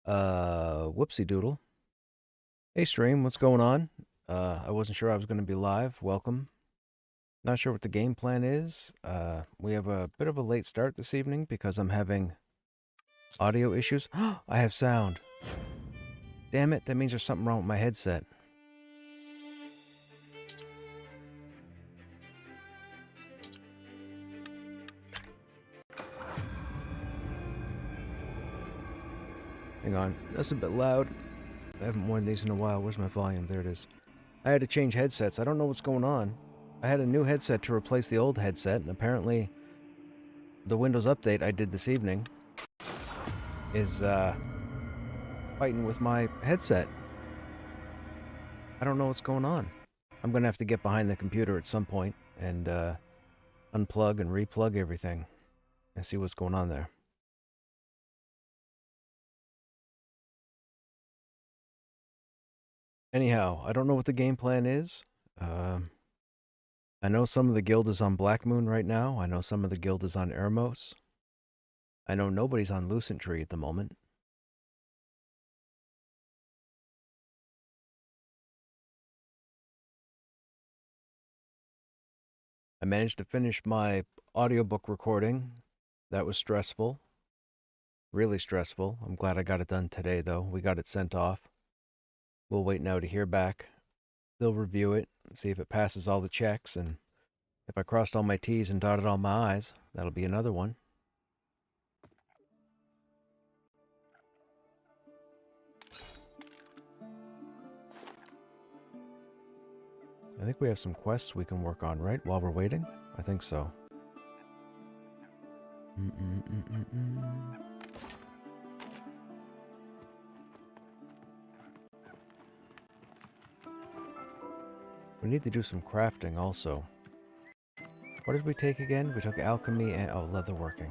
Whoopsie doodle. Hey, stream, what's going on? I wasn't sure I was going to be live. Welcome. Not sure what the game plan is. We have a bit of a late start this evening because I'm having audio issues. I have sound. Damn it, that means there's something wrong with my headset. Hang on, that's a bit loud. I haven't worn these in a while. Where's my volume? There it is. I had to change headsets. I don't know what's going on. I had a new headset to replace the old headset, and apparently the Windows update I did this evening is fighting with my headset. I don't know what's going on. I'm going to have to get behind the computer at some point and unplug and replug everything and see what's going on there. Anyhow, I don't know what the game plan is. I know some of the guild is on Black Moon right now. I know some of the guild is on Ermos. I know nobody's on Lucent Tree at the moment. I managed to finish my audiobook recording. That was stressful. Really stressful. I'm glad I got it done today, though. We got it sent off. We'll wait now to hear back. They'll review it, see if it passes all the checks, and if I crossed all my T's and dotted all my I's, that'll be another one. I think we have some quests we can work on, right, while we're waiting? I think so. We need to do some crafting also. What did we take again? We took alchemy and, oh, leatherworking.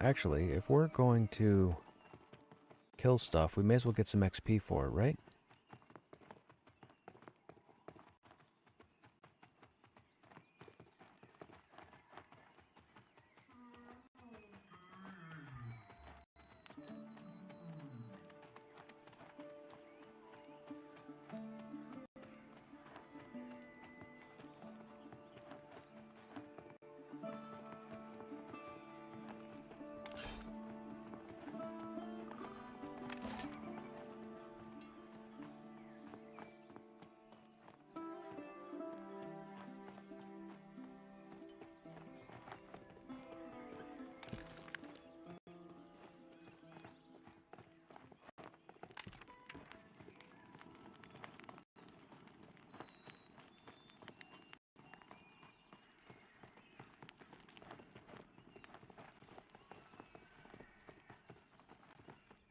Actually, if we're going to kill stuff, we may as well get some XP for it, right?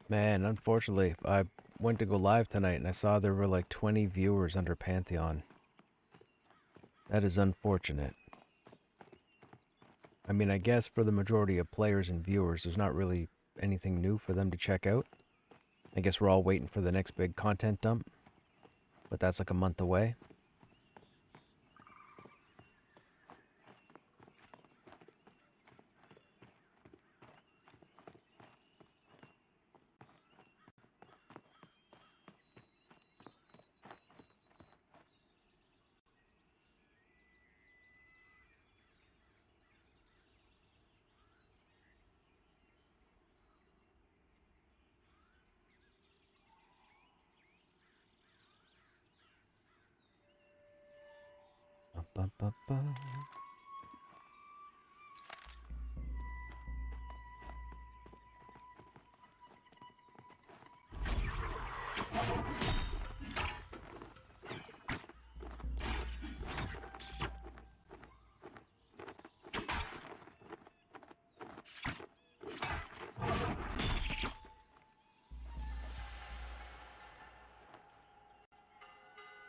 Man, unfortunately, I went to go live tonight and I saw there were like 20 viewers under Pantheon. That is unfortunate. I mean, I guess for the majority of players and viewers, there's not really anything new for them to check out. I guess we're all waiting for the next big content dump, but that's like a month away. Ba, ba, ba, ba.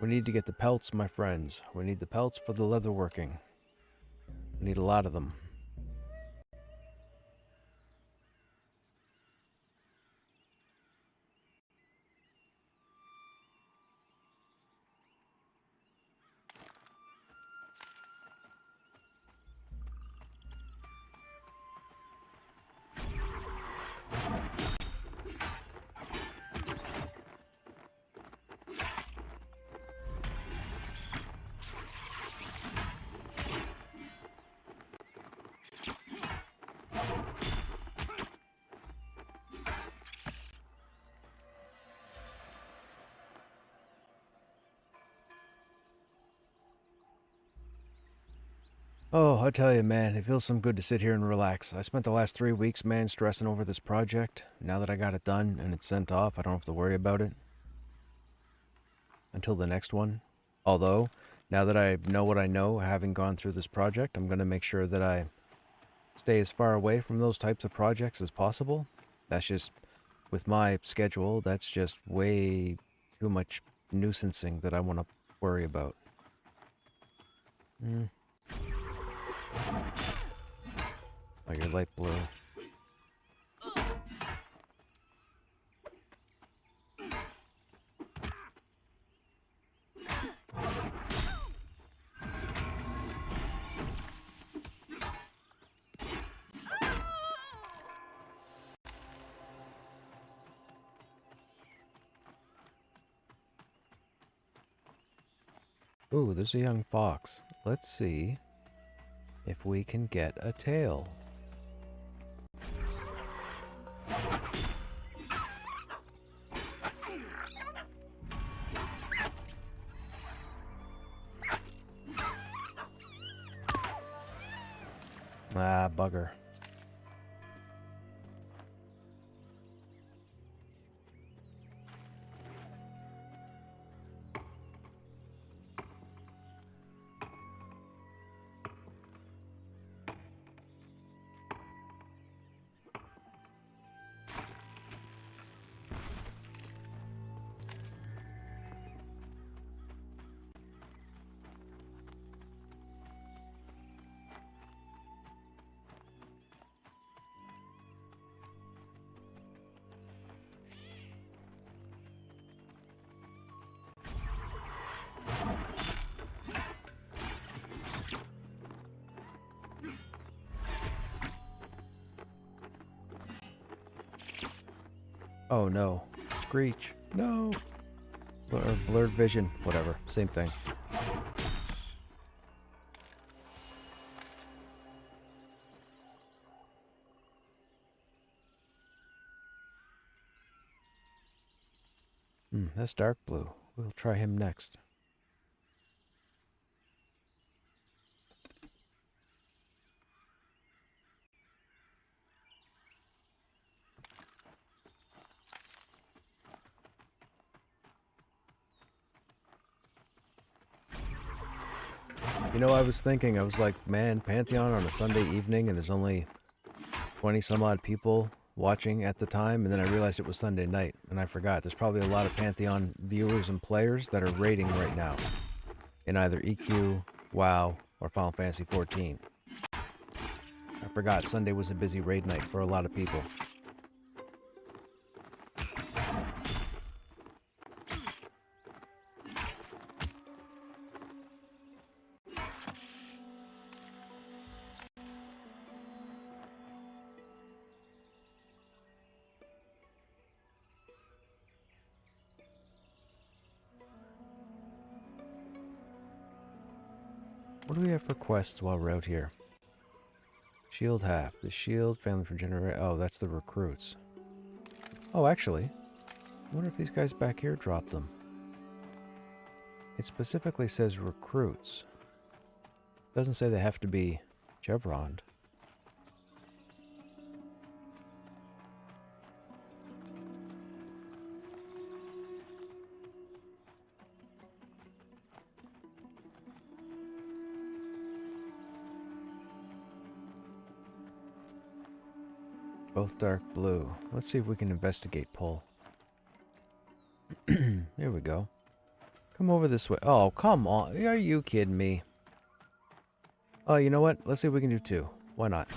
We need to get the pelts, my friends. We need the pelts for the leatherworking. We need a lot of them. Oh, I tell you, man, it feels some good to sit here and relax. I spent the last 3 weeks, man, stressing over this project. Now that I got it done and it's sent off, I don't have to worry about it until the next one. Although, now that I know what I know, having gone through this project, I'm going to make sure that I stay as far away from those types of projects as possible. That's just, with my schedule, that's just way too much nuisancing that I want to worry about. Oh, you're light blue. Ooh, there's a young fox. Let's see if we can get a tail. Ah, bugger. Oh no. Screech. No. Blurred vision. Whatever. Same thing. That's dark blue. We'll try him next. You know, I was thinking, I was like, man, Pantheon on a Sunday evening and there's only 20 some odd people watching at the time, and then I realized it was Sunday night, and I forgot. There's probably a lot of Pantheon viewers and players that are raiding right now in either EQ, WoW, or Final Fantasy XIV. I forgot Sunday was a busy raid night for a lot of people. What do we have for quests while we're out here? Shield half. The shield, family for generator. Oh, that's the recruits. Oh, actually, I wonder if these guys back here dropped them. It specifically says recruits. Doesn't say they have to be chevroned. Both dark blue. Let's see if we can investigate pull. Here we go. Come over this way. Oh, come on. Are you kidding me? Oh, you know what? Let's see if we can do two. Why not?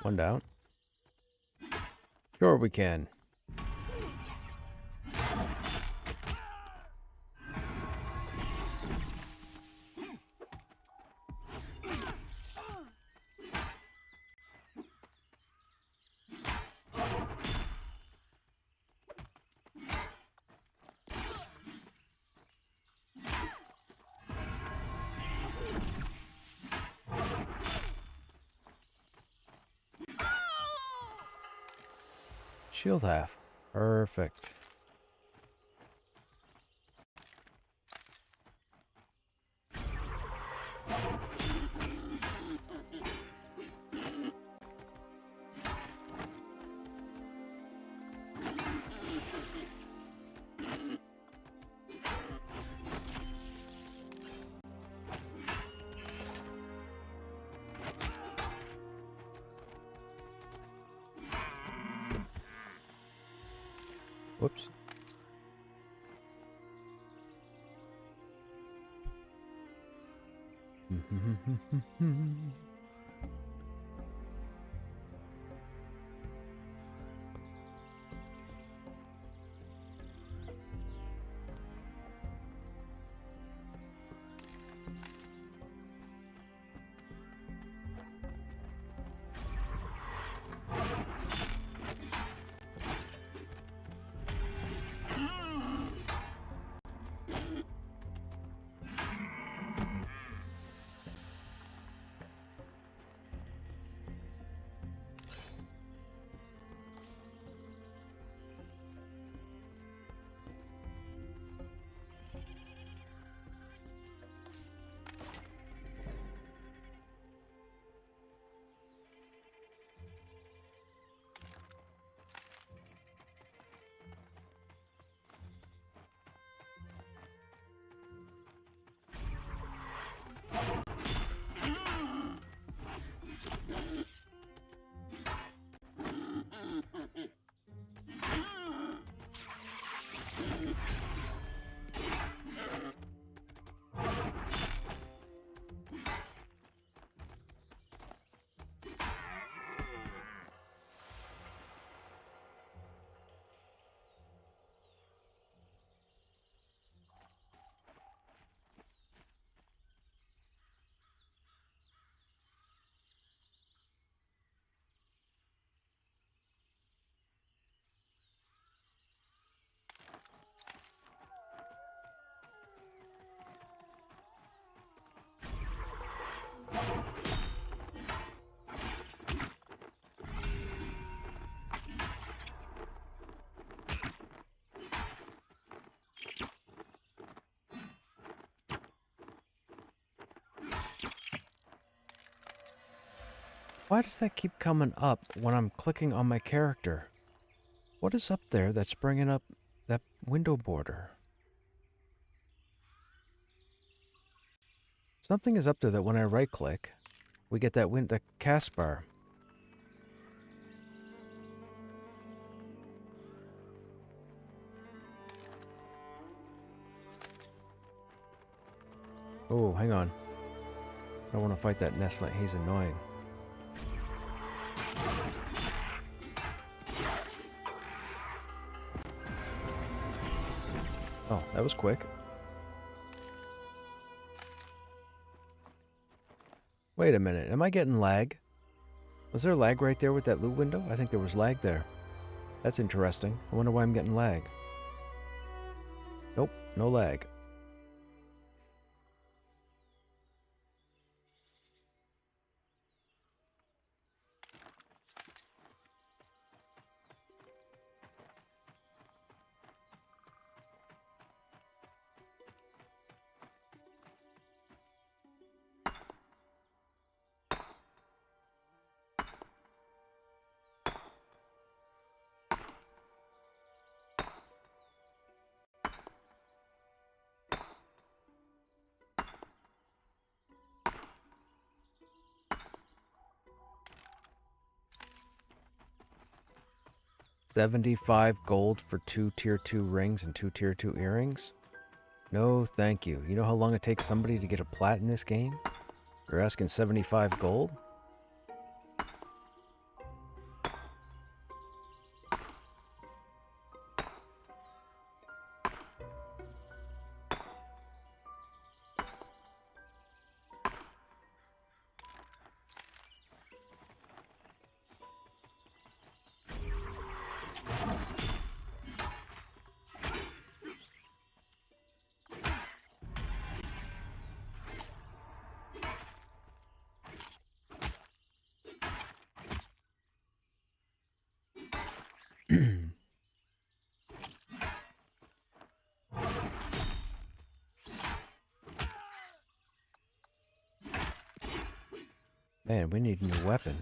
One down. Sure we can. Shield half. Perfect. Whoops. Why does that keep coming up when I'm clicking on my character? What is up there that's bringing up that window border? Something is up there that when I right click, we get that cast bar. Oh, hang on. I don't want to fight that nestling. He's annoying. Oh, that was quick. Wait a minute, am I getting lag? Was there lag right there with that loot window? I think there was lag there. That's interesting. I wonder why I'm getting lag. Nope, no lag. $75 gold for 2 tier 2 rings and 2 tier 2 earrings? No, thank you. You know how long it takes somebody to get a plat in this game? You're asking 75 gold? Man, we need a new weapon.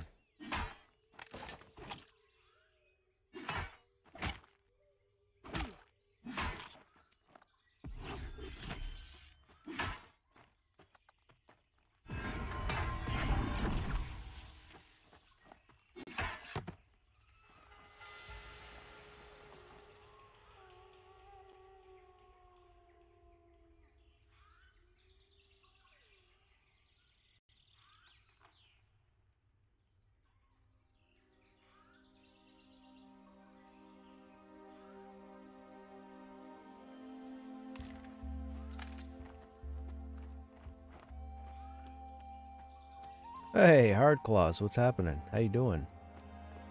Hey, Hard Claws, what's happening? How you doing?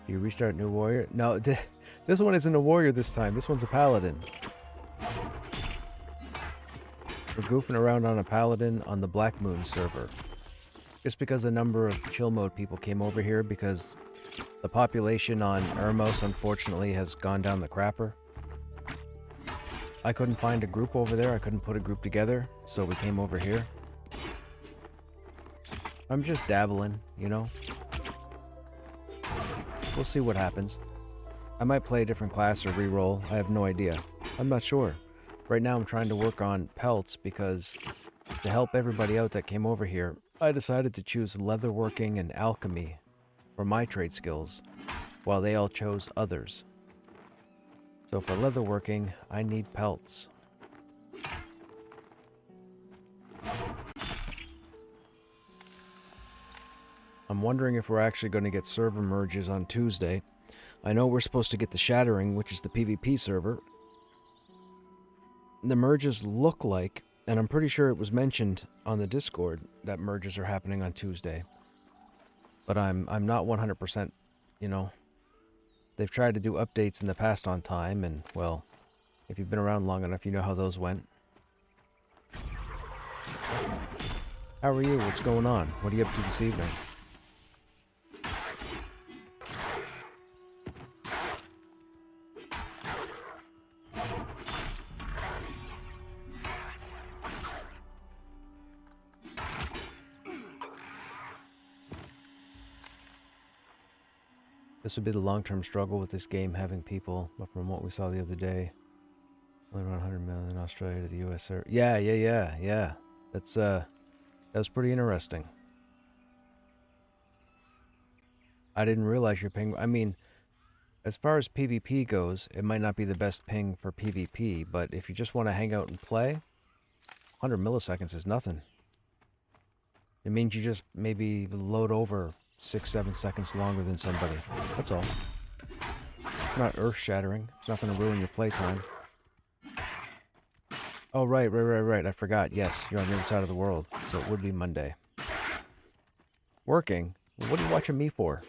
Do you restart New Warrior? No, this one isn't a warrior this time. This one's a paladin. We're goofing around on a paladin on the Black Moon server. Just because a number of chill mode people came over here because the population on Ermos, unfortunately, has gone down the crapper. I couldn't find a group over there. I couldn't put a group together, so we came over here. I'm just dabbling, you know? We'll see what happens. I might play a different class or re-roll. I have no idea. I'm not sure. Right now I'm trying to work on pelts because to help everybody out that came over here, I decided to choose leatherworking and alchemy for my trade skills, while they all chose others. So for leatherworking, I need pelts. I'm wondering if we're actually going to get server merges on Tuesday. I know we're supposed to get the Shattering, which is the PvP server. The merges look like, and I'm pretty sure it was mentioned on the Discord, that merges are happening on Tuesday. But I'm not 100%, you know. They've tried to do updates in the past on time, and, well, if you've been around long enough, you know how those went. How are you? What's going on? What are you up to this evening? This would be the long-term struggle with this game, having people, but from what we saw the other day, only around 100 million in Australia to the US. Yeah. That was pretty interesting. I didn't realize your ping. I mean, as far as PvP goes, it might not be the best ping for PvP, but if you just want to hang out and play, 100 milliseconds is nothing. It means you just maybe load over 6-7 seconds longer than somebody. That's all. It's not earth-shattering. It's not going to ruin your playtime. Oh, right. I forgot. Yes, you're on the other side of the world, so it would be Monday. Working? What are you watching me for?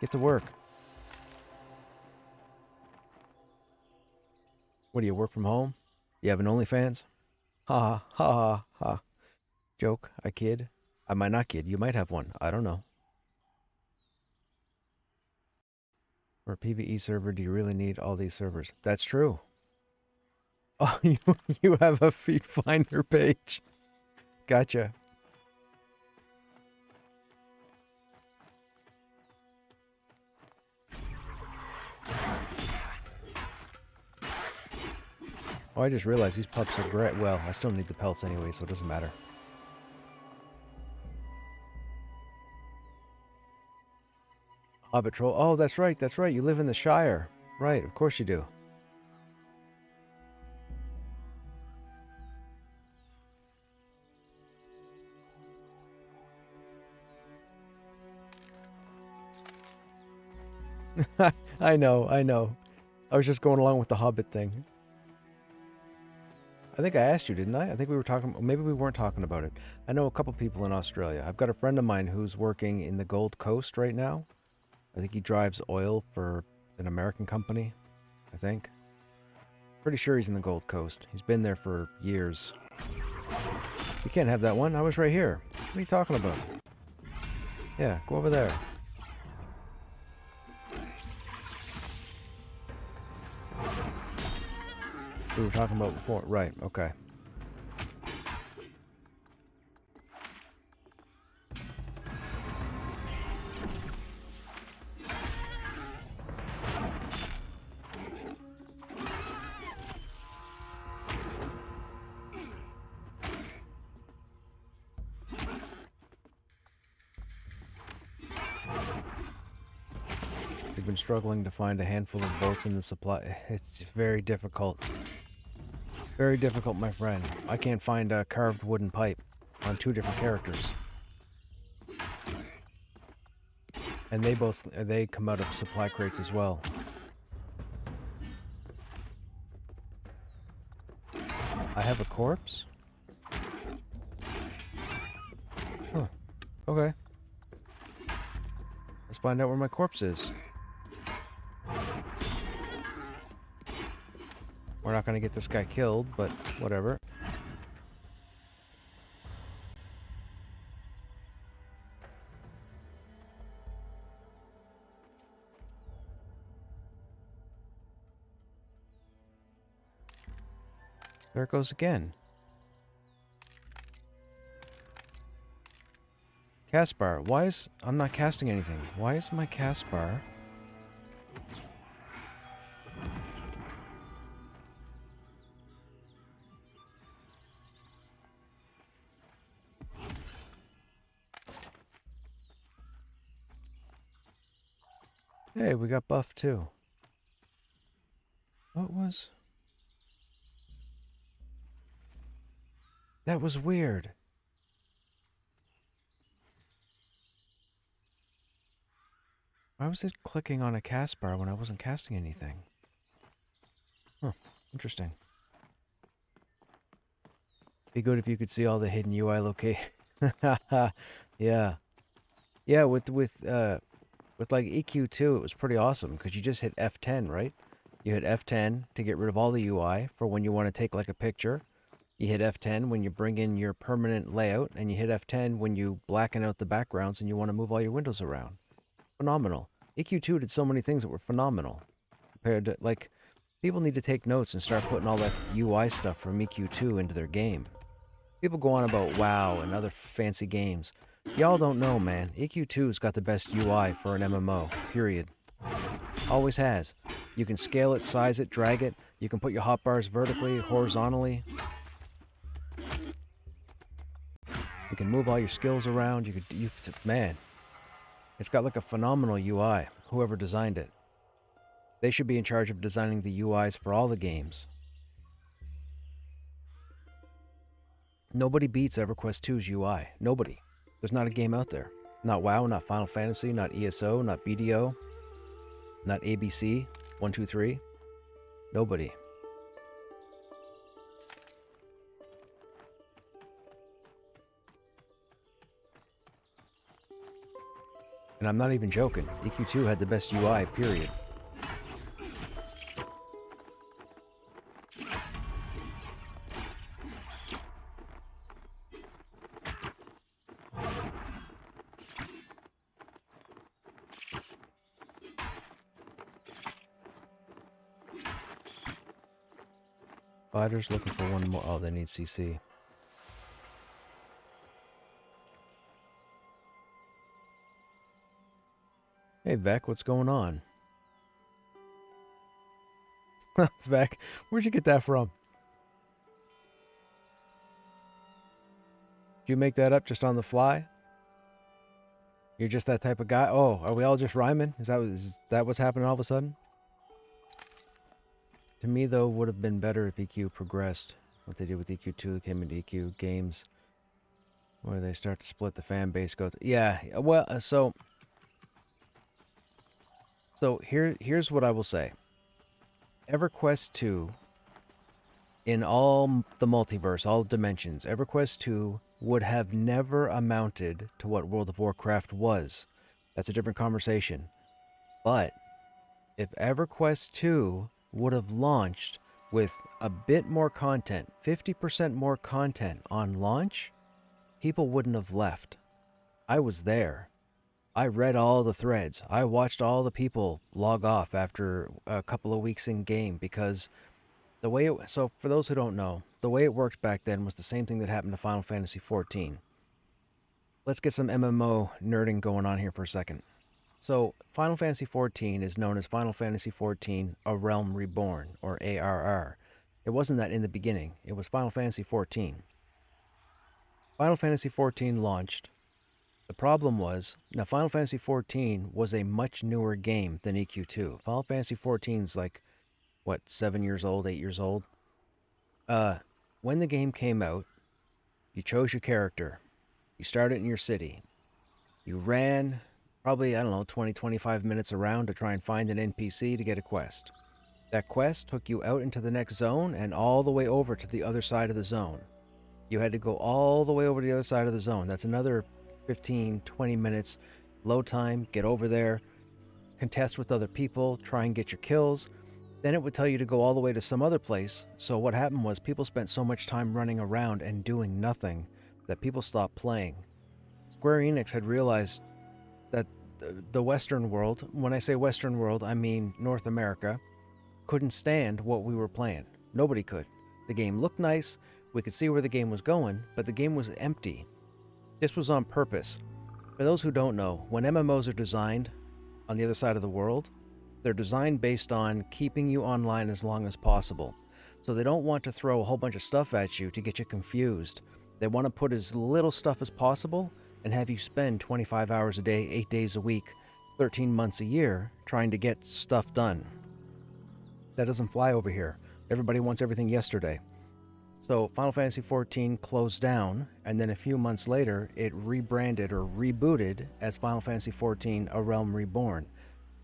Get to work. What do you work from home? You have an OnlyFans? Ha ha. Joke. I kid. I might not kid. You might have one. I don't know. For a PvE server, do you really need all these servers? That's true. Oh, you have a feed finder page. Gotcha. Oh, I just realized these pups are great. Well, I still need the pelts anyway, so it doesn't matter. Hobbit Troll. Oh, that's right. You live in the Shire. Right, of course you do. I know. I was just going along with the Hobbit thing. I think I asked you, didn't I? I think we were talking, maybe we weren't talking about it. I know a couple people in Australia. I've got a friend of mine who's working in the Gold Coast right now. I think he drives oil for an American company, I think. Pretty sure he's in the Gold Coast. He's been there for years. You can't have that one. I was right here. What are you talking about? Yeah, go over there. We were talking about before. Right, okay. We've been struggling to find a handful of bolts in the supply. It's very difficult. Very difficult, my friend. I can't find a carved wooden pipe on 2 different characters. And they come out of supply crates as well. I have a corpse? Huh. Okay. Let's find out where my corpse is. We're not gonna get this guy killed, but whatever. There it goes again. Cast bar. Why is... I'm not casting anything. Why is my cast bar... Hey, we got buff too. What was... That was weird. Why was it clicking on a cast bar when I wasn't casting anything? Huh, interesting. Be good if you could see all the hidden UI locations. Yeah. Yeah, with like EQ2, it was pretty awesome because you just hit F10, right? You hit F10 to get rid of all the UI for when you want to take like a picture. You hit F10 when you bring in your permanent layout, and you hit F10 when you blacken out the backgrounds and you want to move all your windows around. Phenomenal. EQ2 did so many things that were phenomenal. Compared to, like, people need to take notes and start putting all that UI stuff from EQ2 into their game. People go on about WoW and other fancy games. Y'all don't know, man. EQ2's got the best UI for an MMO, period. Always has. You can scale it, size it, drag it. You can put your hotbars vertically, horizontally. You can move all your skills around. Man, it's got like a phenomenal UI. Whoever designed it, they should be in charge of designing the UIs for all the games. Nobody beats EverQuest 2's UI. Nobody. There's not a game out there. Not WoW, not Final Fantasy, not ESO, not BDO, not ABC 123. Nobody. And I'm not even joking. EQ2 had the best UI, period. Fighters looking for one more. Oh, they need CC. Hey, Vec, what's going on? Vec, where'd you get that from? Did you make that up just on the fly? You're just that type of guy? Oh, are we all just rhyming? Is that what's happening all of a sudden? To me, though, would have been better if EQ progressed. What they did with EQ2 came into EQ games, where they start to split the fan base. Yeah, well, so here's what I will say. EverQuest 2, in all the multiverse, all dimensions, EverQuest 2 would have never amounted to what World of Warcraft was. That's a different conversation. But if EverQuest 2 would have launched with a bit more content, 50% more content on launch, people wouldn't have left. I was there. I read all the threads. I watched all the people log off after a couple of weeks in game because the way it... So for those who don't know, the way it worked back then was the same thing that happened to Final Fantasy XIV. Let's get some MMO nerding going on here for a second. So Final Fantasy XIV is known as Final Fantasy XIV: A Realm Reborn, or ARR. It wasn't that in the beginning. It was Final Fantasy XIV. Final Fantasy XIV launched. The problem was, now Final Fantasy XIV was a much newer game than EQ2. Final Fantasy XIV is like, what, 7 years old, 8 years old? Uh, when the game came out, you chose your character. You started in your city. You ran probably, I don't know, 20, 25 minutes around to try and find an NPC to get a quest. That quest took you out into the next zone and all the way over to the other side of the zone. You had to go all the way over to the other side of the zone. That's another 15, 20 minutes, load time, get over there, contest with other people, try and get your kills. Then it would tell you to go all the way to some other place. So what happened was people spent so much time running around and doing nothing that people stopped playing. Square Enix had realized that the Western world, when I say Western world, I mean North America, couldn't stand what we were playing. Nobody could. The game looked nice, we could see where the game was going, but the game was empty. This was on purpose. For those who don't know, when MMOs are designed on the other side of the world, they're designed based on keeping you online as long as possible. So they don't want to throw a whole bunch of stuff at you to get you confused. They want to put as little stuff as possible and have you spend 25 hours a day, 8 days a week, 13 months a year trying to get stuff done. That doesn't fly over here. Everybody wants everything yesterday. So Final Fantasy XIV closed down, and then a few months later, it rebranded or rebooted as Final Fantasy XIV: A Realm Reborn.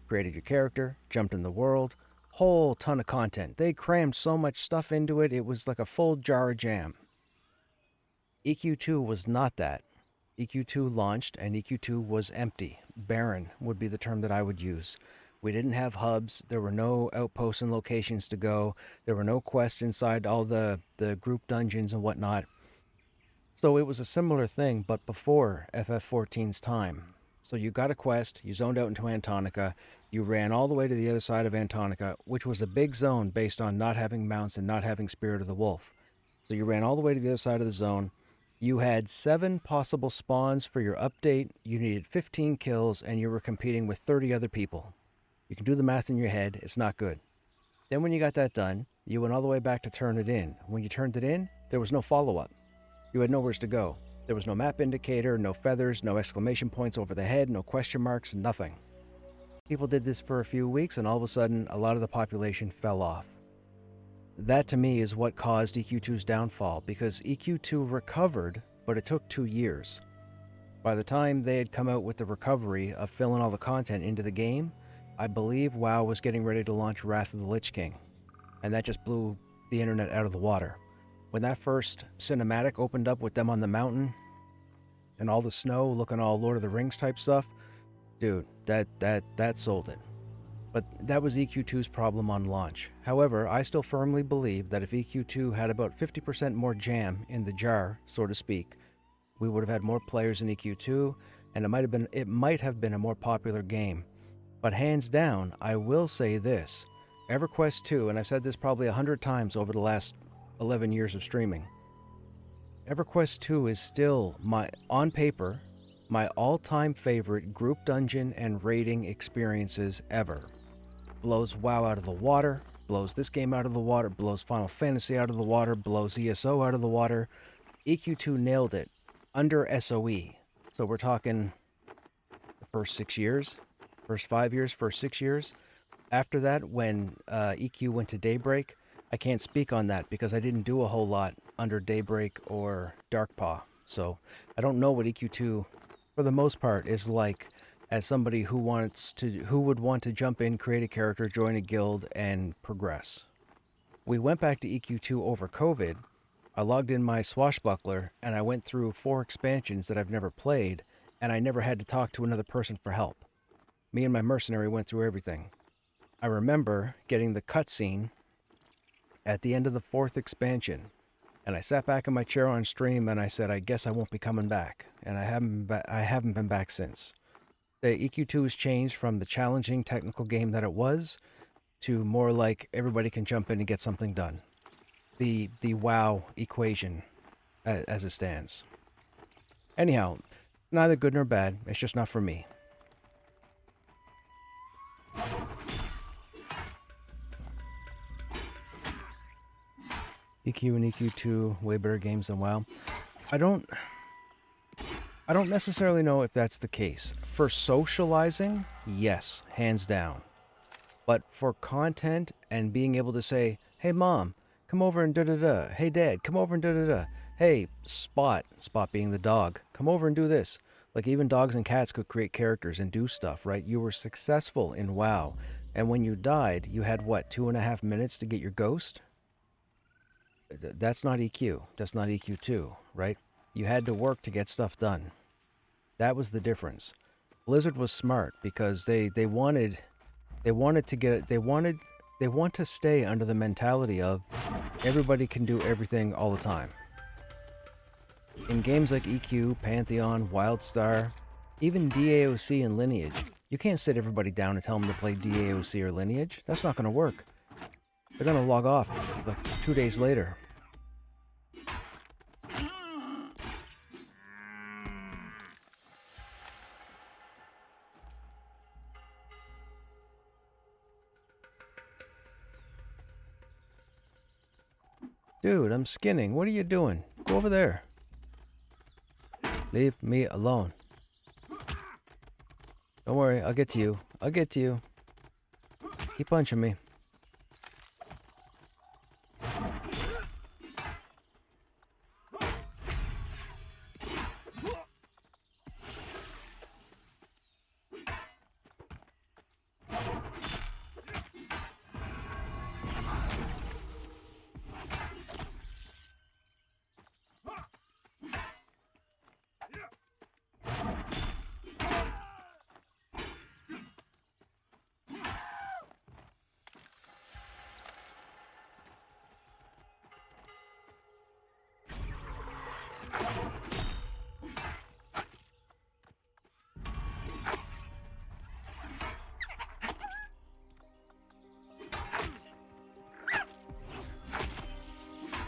Created your character, jumped in the world, whole ton of content. They crammed so much stuff into it, it was like a full jar of jam. EQ2 was not that. EQ2 launched, and EQ2 was empty. Barren would be the term that I would use. We didn't have hubs. There were no outposts and locations to go. There were no quests inside all the group dungeons and whatnot. So it was a similar thing, but before FF14's time. So you got a quest, you zoned out into Antonica, you ran all the way to the other side of Antonica, which was a big zone based on not having mounts and not having Spirit of the Wolf. So you ran all the way to the other side of the zone. You had 7 possible spawns for your update, you needed 15 kills, and you were competing with 30 other people. You can do the math in your head, it's not good. Then when you got that done, you went all the way back to turn it in. When you turned it in, there was no follow-up. You had nowhere to go. There was no map indicator, no feathers, no exclamation points over the head, no question marks, nothing. People did this for a few weeks, and all of a sudden, a lot of the population fell off. That to me is what caused EQ2's downfall, because EQ2 recovered, but it took 2 years. By the time they had come out with the recovery of filling all the content into the game, I believe WoW was getting ready to launch Wrath of the Lich King, and that just blew the internet out of the water. When that first cinematic opened up with them on the mountain, and all the snow looking all Lord of the Rings type stuff, dude, that sold it. But that was EQ2's problem on launch. However, I still firmly believe that if EQ2 had about 50% more jam in the jar, so to speak, we would have had more players in EQ2, and it might have been a more popular game. But hands down, I will say this. EverQuest 2, and I've said this probably 100 times over the last 11 years of streaming, EverQuest 2 is still, on paper, my all-time favorite group dungeon and raiding experiences ever. Blows WoW out of the water, blows this game out of the water, blows Final Fantasy out of the water, blows ESO out of the water. EQ2 nailed it under SOE. So we're talking the first 6 years, first 5 years, first 6 years. After that, when EQ went to Daybreak, I can't speak on that because I didn't do a whole lot under Daybreak or Darkpaw. So I don't know what EQ2, for the most part, is like as somebody who would want to jump in, create a character, join a guild, and progress. We went back to EQ2 over COVID. I logged in my Swashbuckler, and I went through 4 expansions that I've never played, and I never had to talk to another person for help. Me and my mercenary went through everything. I remember getting the cutscene at the end of the 4th expansion, and I sat back in my chair on stream and I said, I guess I won't be coming back. And I haven't been back since. The EQ2 has changed from the challenging technical game that it was to more like everybody can jump in and get something done. The WoW equation as it stands. Anyhow, neither good nor bad, it's just not for me. EQ and EQ2, way better games than WoW. I don't necessarily know if that's the case. For socializing, yes, hands down. But for content and being able to say, hey mom, come over and da-da-da. Hey dad, come over and da-da-da. Hey, Spot being the dog, come over and do this. Like even dogs and cats could create characters and do stuff, right? You were successful in WoW. And when you died, you had what, 2.5 minutes to get your ghost? That's not EQ. That's not EQ2, right? You had to work to get stuff done. That was the difference. Blizzard was smart because they want to stay under the mentality of everybody can do everything all the time. In games like EQ, Pantheon, WildStar, even DAOC and Lineage, you can't sit everybody down and tell them to play DAOC or Lineage. That's not going to work. They're going to log off like 2 days later. Dude, I'm skinning. What are you doing? Go over there. Leave me alone. Don't worry, I'll get to you. I'll get to you. Keep punching me.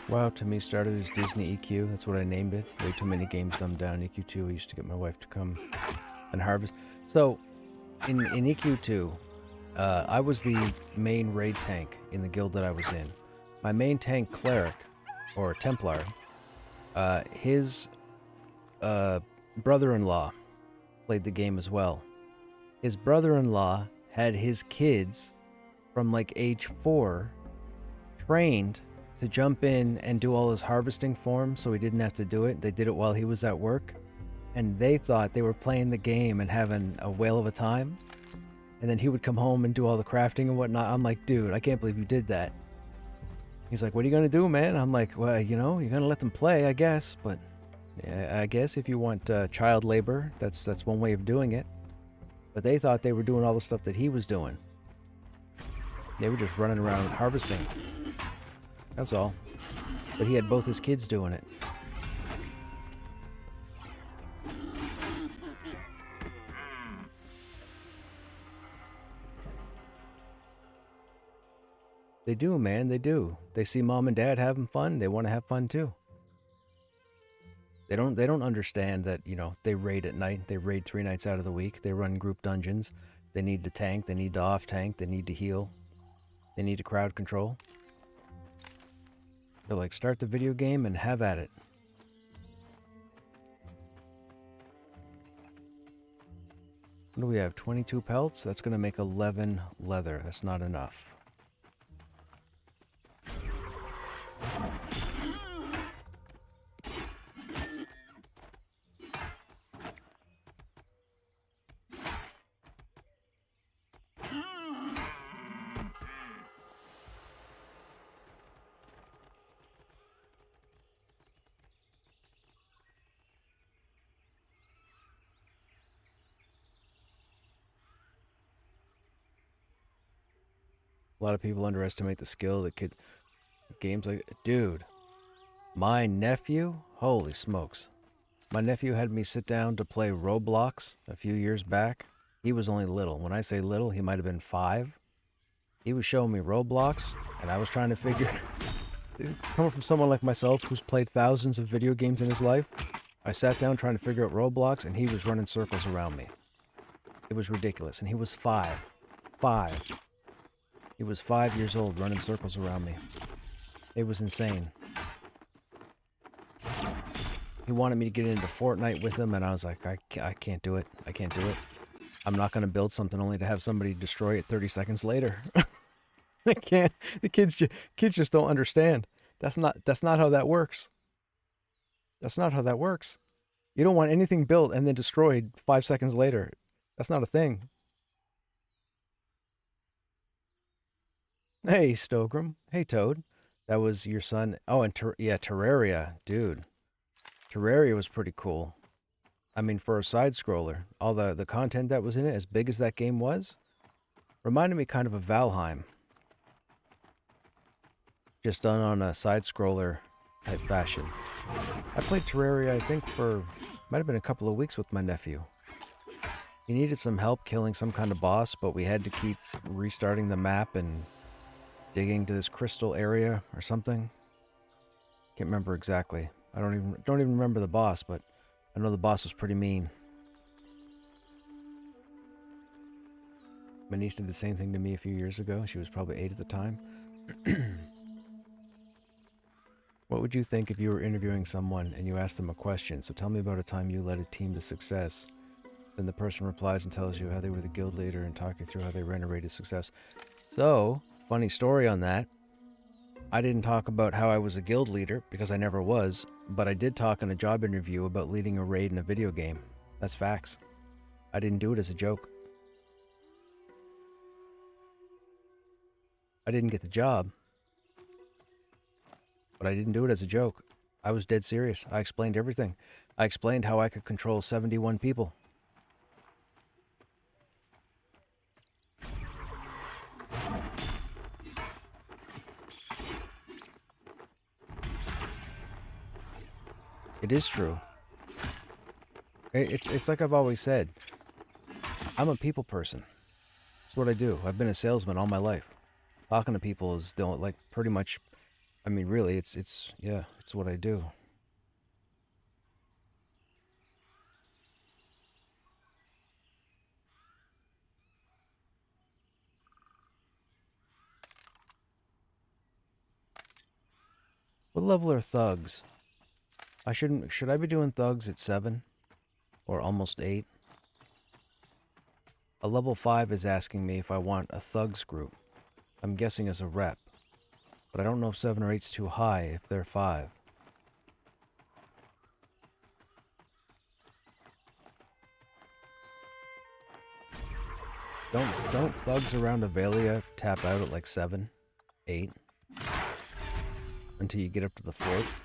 WoW to me started as Disney EQ. That's what I named it. Way too many games dumbed down. EQ2, I used to get my wife to come and harvest. So, in EQ2, I was the main raid tank in the guild that I was in. My main tank cleric, or Templar, his brother-in-law played the game as well. His brother-in-law had his kids from like age 4 trained to jump in and do all his harvesting for him so he didn't have to do it. They did it while he was at work. And they thought they were playing the game and having a whale of a time. And then he would come home and do all the crafting and whatnot. I'm like, dude, I can't believe you did that. He's like, what are you going to do, man? I'm like, well, you know, you're going to let them play, I guess. But yeah, I guess if you want child labor, that's one way of doing it. But they thought they were doing all the stuff that he was doing. They were just running around harvesting. That's all. But he had both his kids doing it. They do, man, they do. They see mom and dad having fun, they want to have fun too. They don't understand that, you know, they raid at night, they raid 3 nights out of the week, they run group dungeons, they need to tank, they need to off tank, they need to heal, they need to crowd control. They're like, start the video game and have at it. What do we have? 22 pelts? That's going to make 11 leather. That's not enough. A lot of people underestimate the skill that games like, dude, my nephew, holy smokes. My nephew had me sit down to play Roblox a few years back. He was only little. When I say little, he might have been 5. He was showing me Roblox, and I was trying to figure, coming from someone like myself who's played thousands of video games in his life, I sat down trying to figure out Roblox, and he was running circles around me. It was ridiculous, and he was 5. 5. He was 5 years old running circles around me. It was insane. He wanted me to get into Fortnite with him, and I was like, I can't do it. I can't do it. I'm not going to build something only to have somebody destroy it 30 seconds later. I can't. The kids just don't understand. That's not how that works. That's not how that works. You don't want anything built and then destroyed 5 seconds later. That's not a thing. Hey, Stogram. Hey, Toad. That was your son. Oh, and yeah, Terraria. Dude. Terraria was pretty cool. I mean, for a side-scroller. All the content that was in it, as big as that game was, reminded me kind of Valheim. Just done on a side-scroller type fashion. I played Terraria, I think, for... might have been a couple of weeks with my nephew. He needed some help killing some kind of boss, but we had to keep restarting the map and digging to this crystal area or something. Can't remember exactly. I don't even remember the boss, but I know the boss was pretty mean. My niece did the same thing to me a few years ago. She was probably 8 at the time. What would you think if you were interviewing someone and you asked them a question? So tell me about a time you led a team to success. Then the person replies and tells you how they were the guild leader and talk you through how they ran a raid to success. So, funny story on that. I didn't talk about how I was a guild leader, because I never was, but I did talk in a job interview about leading a raid in a video game. That's facts. I didn't do it as a joke. I didn't get the job, but I didn't do it as a joke. I was dead serious. I explained everything. I explained how I could control 71 people. It is true. It's like I've always said. I'm a people person. That's what I do. I've been a salesman all my life. Talking to people is like pretty much. I mean, really, it's what I do. What level are thugs? Should I be doing thugs at 7? Or almost 8? A level 5 is asking me if I want a thugs group. I'm guessing as a rep. But I don't know if 7 or 8's too high if they're 5. Don't thugs around Avelia tap out at like 7, 8? Until you get up to the 4th?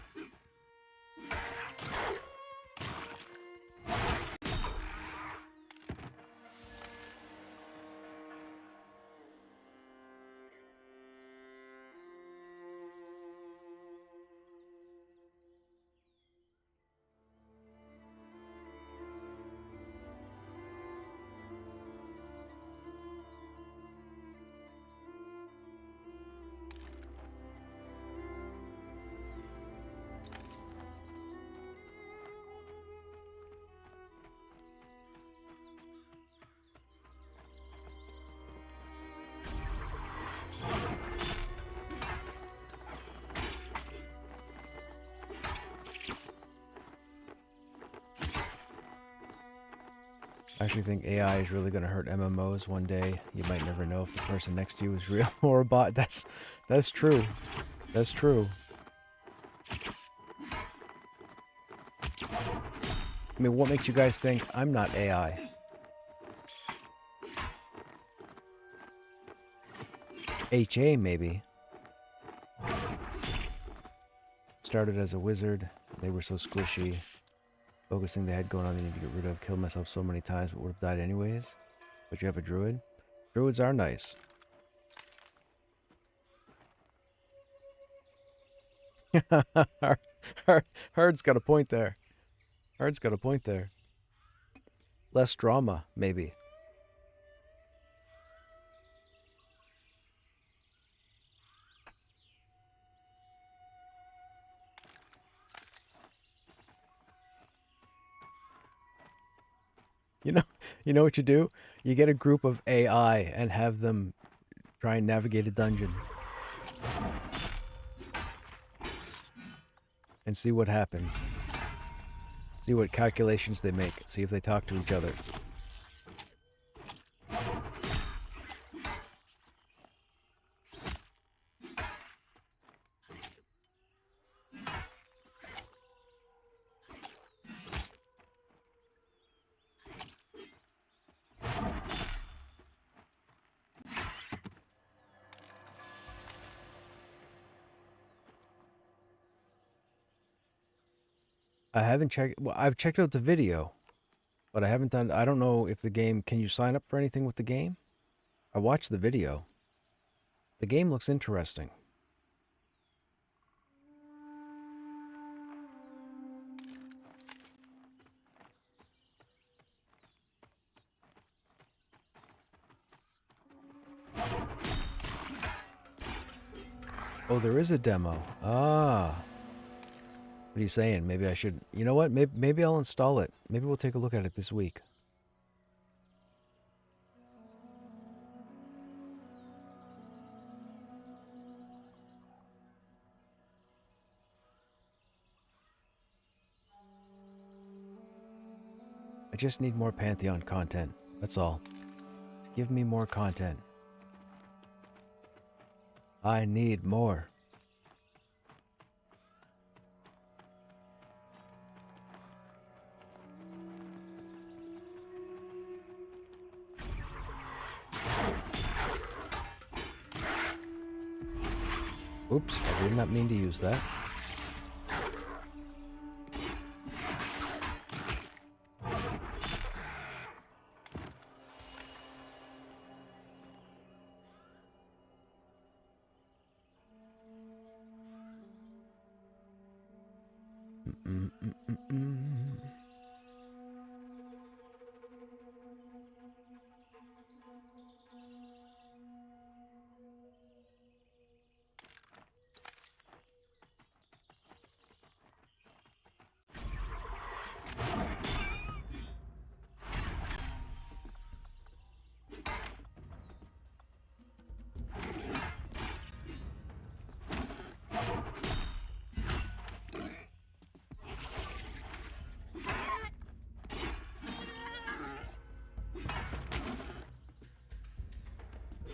I actually think AI is really going to hurt MMOs one day. You might never know if the person next to you is real or a bot. That's true. That's true. I mean, what makes you guys think I'm not AI? HA, maybe. Started as a wizard. They were so squishy. Focusing they had going on they need to get rid of. Killed myself so many times but would have died anyways. But you have a druid? Druids are nice. Hard's got a point there. Hard's got a point there. Less drama, maybe. You know what you do? You get a group of AI and have them try and navigate a dungeon. And see what happens. See what calculations they make. See if they talk to each other. I haven't checked. Well, I've checked out the video, but I haven't done. I don't know if the game. Can you sign up for anything with the game? I watched the video. The game looks interesting. Oh, there is a demo. Ah. What are you saying? Maybe I should... You know what? Maybe I'll install it. Maybe we'll take a look at it this week. I just need more Pantheon content. That's all. Just give me more content. I need more. Oops, I did not mean to use that.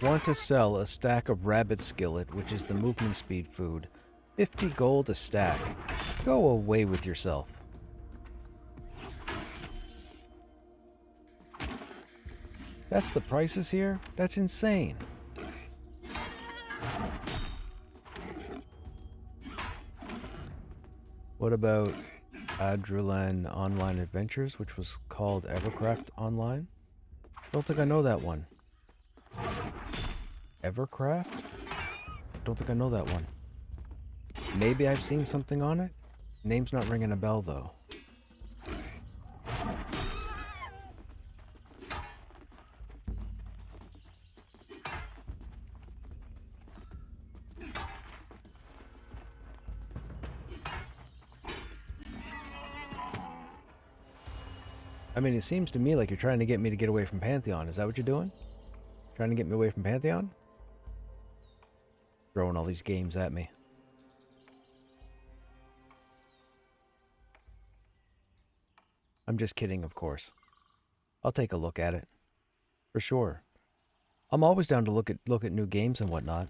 Want to sell a stack of rabbit skillet, which is the movement speed food. 50 gold a stack. Go away with yourself. That's the prices here? That's insane. What about Adrenaline Online Adventures, which was called Evercraft Online? Don't think I know that one. Evercraft? Don't think I know that one. Maybe I've seen something on it? Name's not ringing a bell, though. I mean, it seems to me like you're trying to get me to get away from Pantheon. Is that what you're doing? Trying to get me away from Pantheon? Throwing all these games at me. I'm just kidding, of course. I'll take a look at it. For sure. I'm always down to look at new games and whatnot.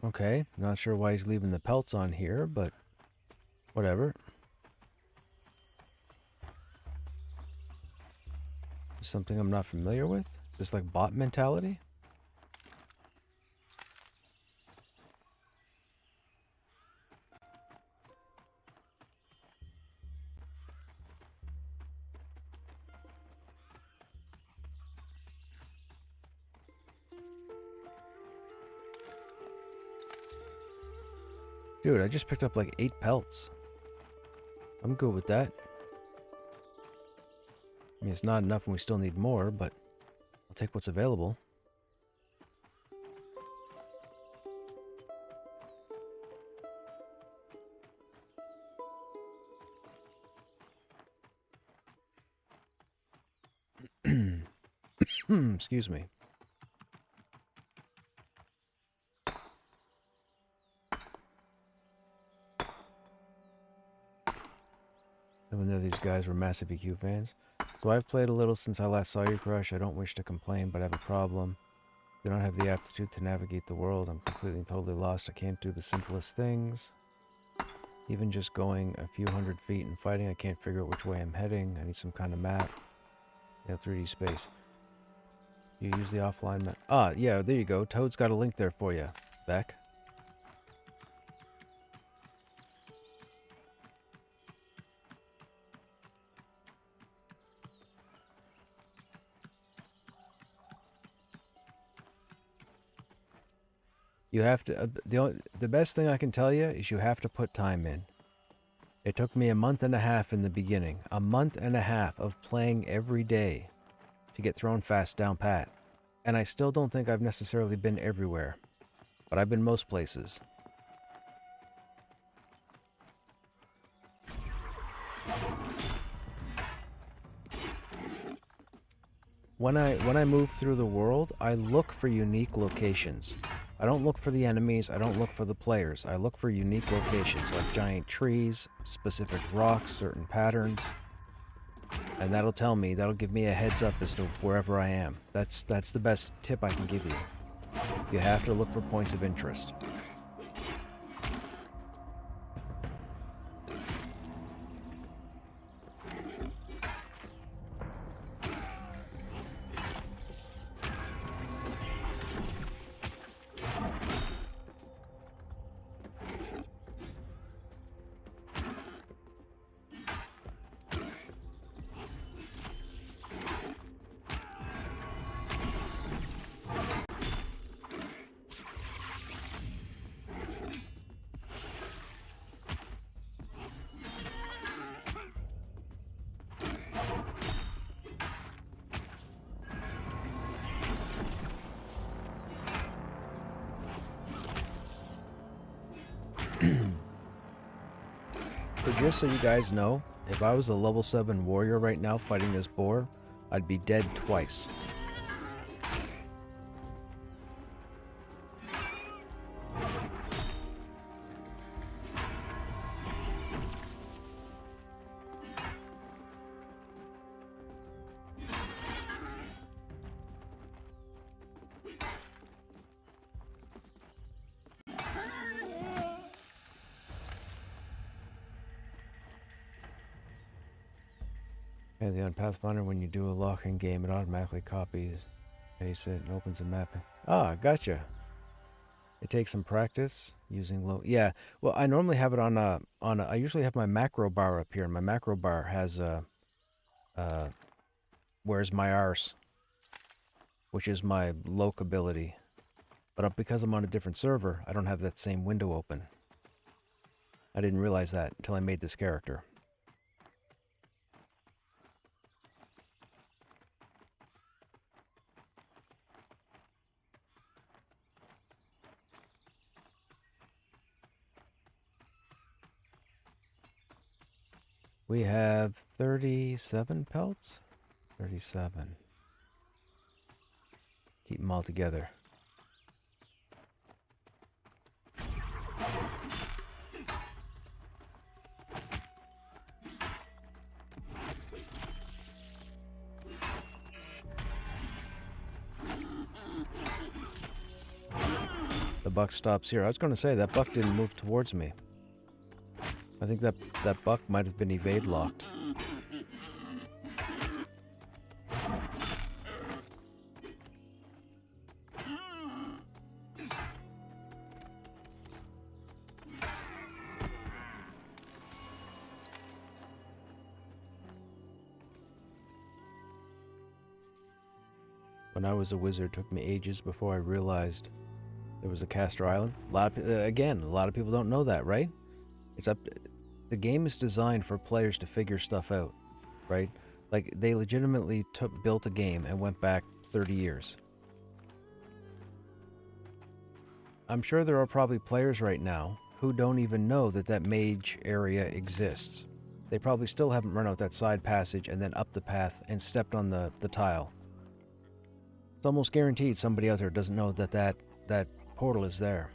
Okay. Not sure why he's leaving the pelts on here, but whatever. Something I'm not familiar with? Is this like bot mentality? Dude, I just picked up like 8 pelts. I'm good with that. I mean, it's not enough and we still need more, but I'll take what's available. Excuse me. Even though these guys were massive EQ fans. So I've played a little since I last saw you, Crush. I don't wish to complain, but I have a problem. I don't have the aptitude to navigate the world. I'm completely and totally lost. I can't do the simplest things. Even just going a few hundred feet and fighting, I can't figure out which way I'm heading. I need some kind of map. Yeah, 3D space. You use the offline map. Ah, yeah, there you go. Toad's got a link there for you, Beck. You have to, the best thing I can tell you is you have to put time in. It took me a month and a half in the beginning. A month and a half of playing every day to get thrown fast down pat. And I still don't think I've necessarily been everywhere. But I've been most places. When I move through the world, I look for unique locations. I don't look for the enemies, I don't look for the players. I look for unique locations, like giant trees, specific rocks, certain patterns. And that'll give me a heads up as to wherever I am. That's the best tip I can give you. You have to look for points of interest. But just so you guys know, if I was a level 7 warrior right now fighting this boar, I'd be dead twice. And on Pathfinder, when you do a lock-in game, it automatically copies, pastes it, and opens a map. Ah, gotcha. It takes some practice using low. Yeah, well, I normally have it on a. I usually have my macro bar up here. My macro bar has where's my arse, which is my loc ability. But because I'm on a different server, I don't have that same window open. I didn't realize that until I made this character. We have 37 pelts? 37. Keep them all together. The buck stops here. I was going to say, that buck didn't move towards me. I think that buck might have been evade locked. When I was a wizard, it took me ages before I realized there was a Castor Island. A lot of people don't know that, right? The game is designed for players to figure stuff out, right? Like, they legitimately built a game and went back 30 years. I'm sure there are probably players right now who don't even know that that mage area exists. They probably still haven't run out that side passage and then up the path and stepped on the tile. It's almost guaranteed somebody out there doesn't know that that portal is there.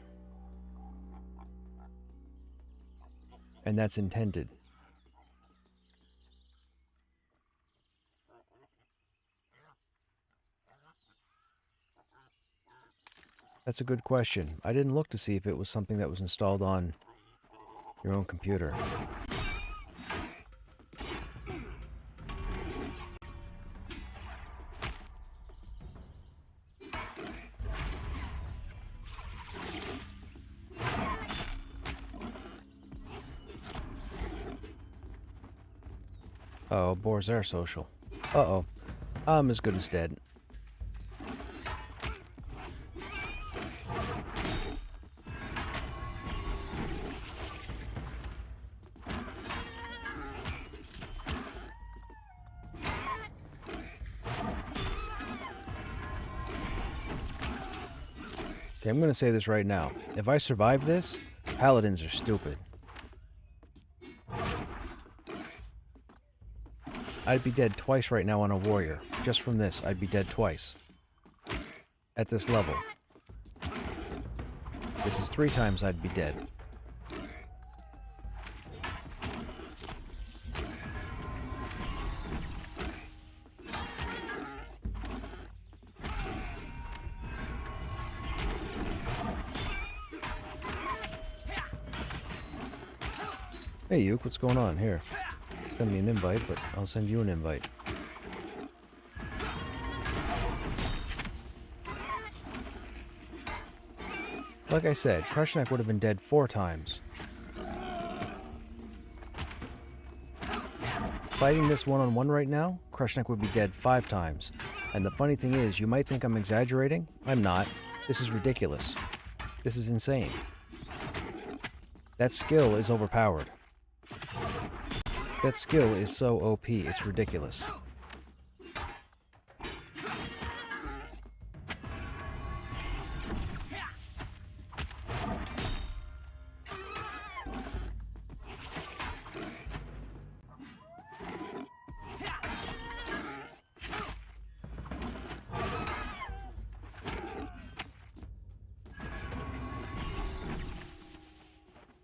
And that's intended. That's a good question. I didn't look to see if it was something that was installed on your own computer. Uh-oh, Boar's Air Social. Uh-oh. I'm as good as dead. Okay, I'm gonna say this right now. If I survive this, paladins are stupid. I'd be dead twice right now on a warrior. Just from this, I'd be dead twice. At this level. This is 3 times I'd be dead. Hey, Uke, what's going on? Here. Send me an invite, but I'll send you an invite. Like I said, Krushnek would have been dead 4 times. Fighting this one-on-one right now, Krushnek would be dead 5 times. And the funny thing is, you might think I'm exaggerating. I'm not. This is ridiculous. This is insane. That skill is overpowered. That skill is so OP, it's ridiculous.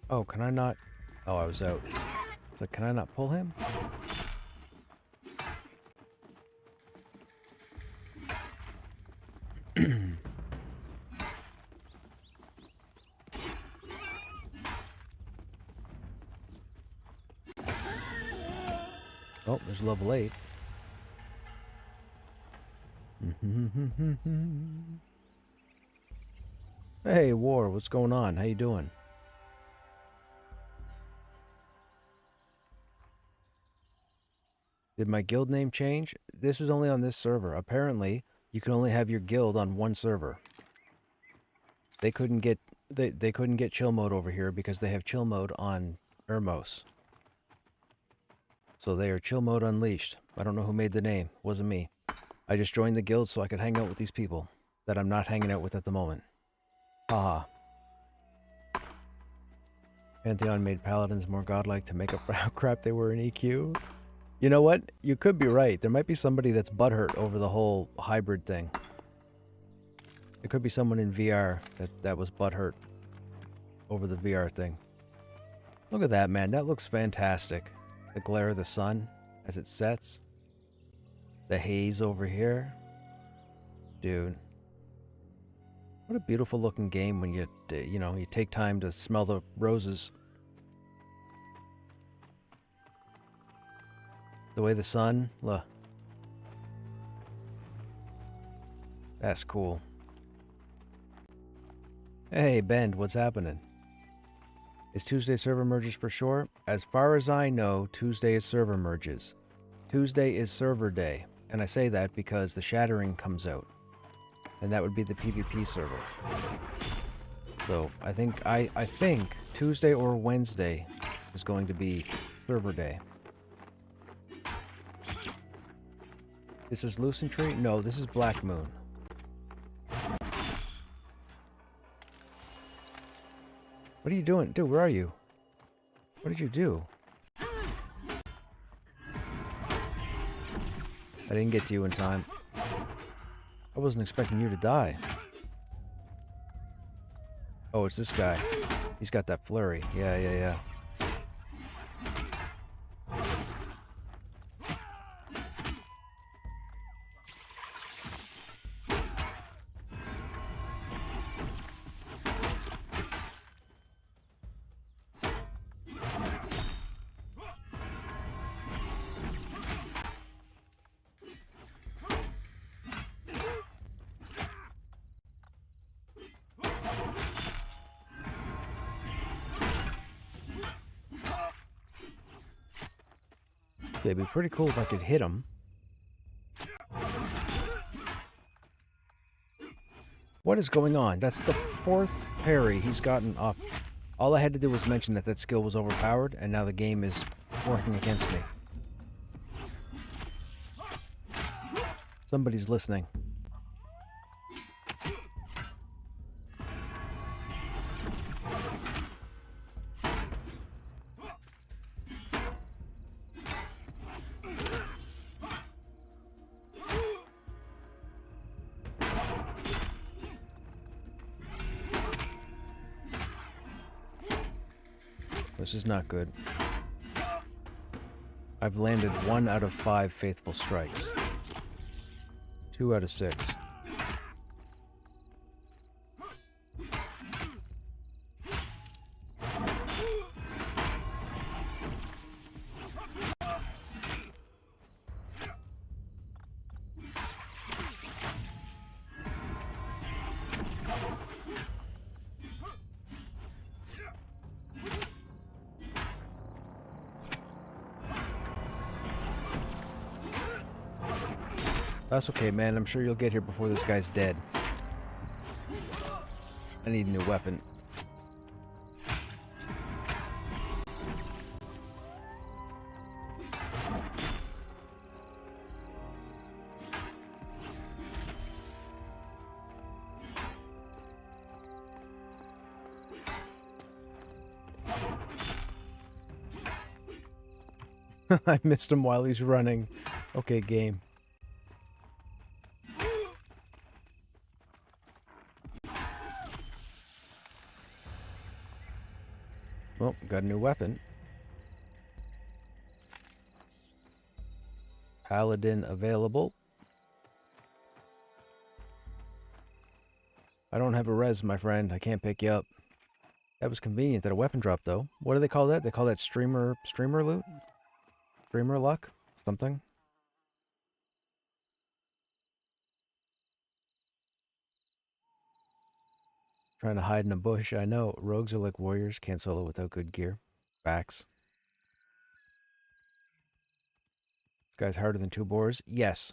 Oh, can I not? Oh, I was out. So can I not pull him? Oh, there's level 8. Hey, War, what's going on? How you doing? Did my guild name change? This is only on this server. Apparently, you can only have your guild on one server. They couldn't get they couldn't get chill mode over here because they have chill mode on Ermos. So they are chill mode unleashed. I don't know who made the name. Wasn't me. I just joined the guild so I could hang out with these people that I'm not hanging out with at the moment. Haha. Pantheon made paladins more godlike to make up for how crap they were in EQ. You know what? You could be right. There might be somebody that's butthurt over the whole hybrid thing. It could be someone in VR that was butthurt over the VR thing. Look at that, man. That looks fantastic. The glare of the sun as it sets. The haze over here. Dude. What a beautiful looking game when you take time to smell the roses. The way the sun, look. That's cool. Hey, Bend, what's happening? Is Tuesday server merges for sure? As far as I know, Tuesday is server merges. Tuesday is server day. And I say that because the Shattering comes out. And that would be the PvP server. So, I think Tuesday or Wednesday is going to be server day. This is Lucent Tree? No, this is Black Moon. What are you doing? Dude, where are you? What did you do? I didn't get to you in time. I wasn't expecting you to die. Oh, it's this guy. He's got that flurry. Yeah. It'd be pretty cool if I could hit him. What is going on? That's the 4th parry he's gotten off. All I had to do was mention that that skill was overpowered, and now the game is working against me. Somebody's listening. This is not good. I've landed 1 out of 5 faithful strikes. 2 out of 6. That's okay, man. I'm sure you'll get here before this guy's dead. I need a new weapon. I missed him while he's running. Okay, game. Well, got a new weapon. Paladin available. I don't have a res, my friend. I can't pick you up. That was convenient that a weapon dropped, though. What do they call that? They call that streamer loot? Streamer luck? Something? Trying to hide in a bush. I know. Rogues are like warriors. Can't solo without good gear. Facts. This guy's harder than 2 boars? Yes.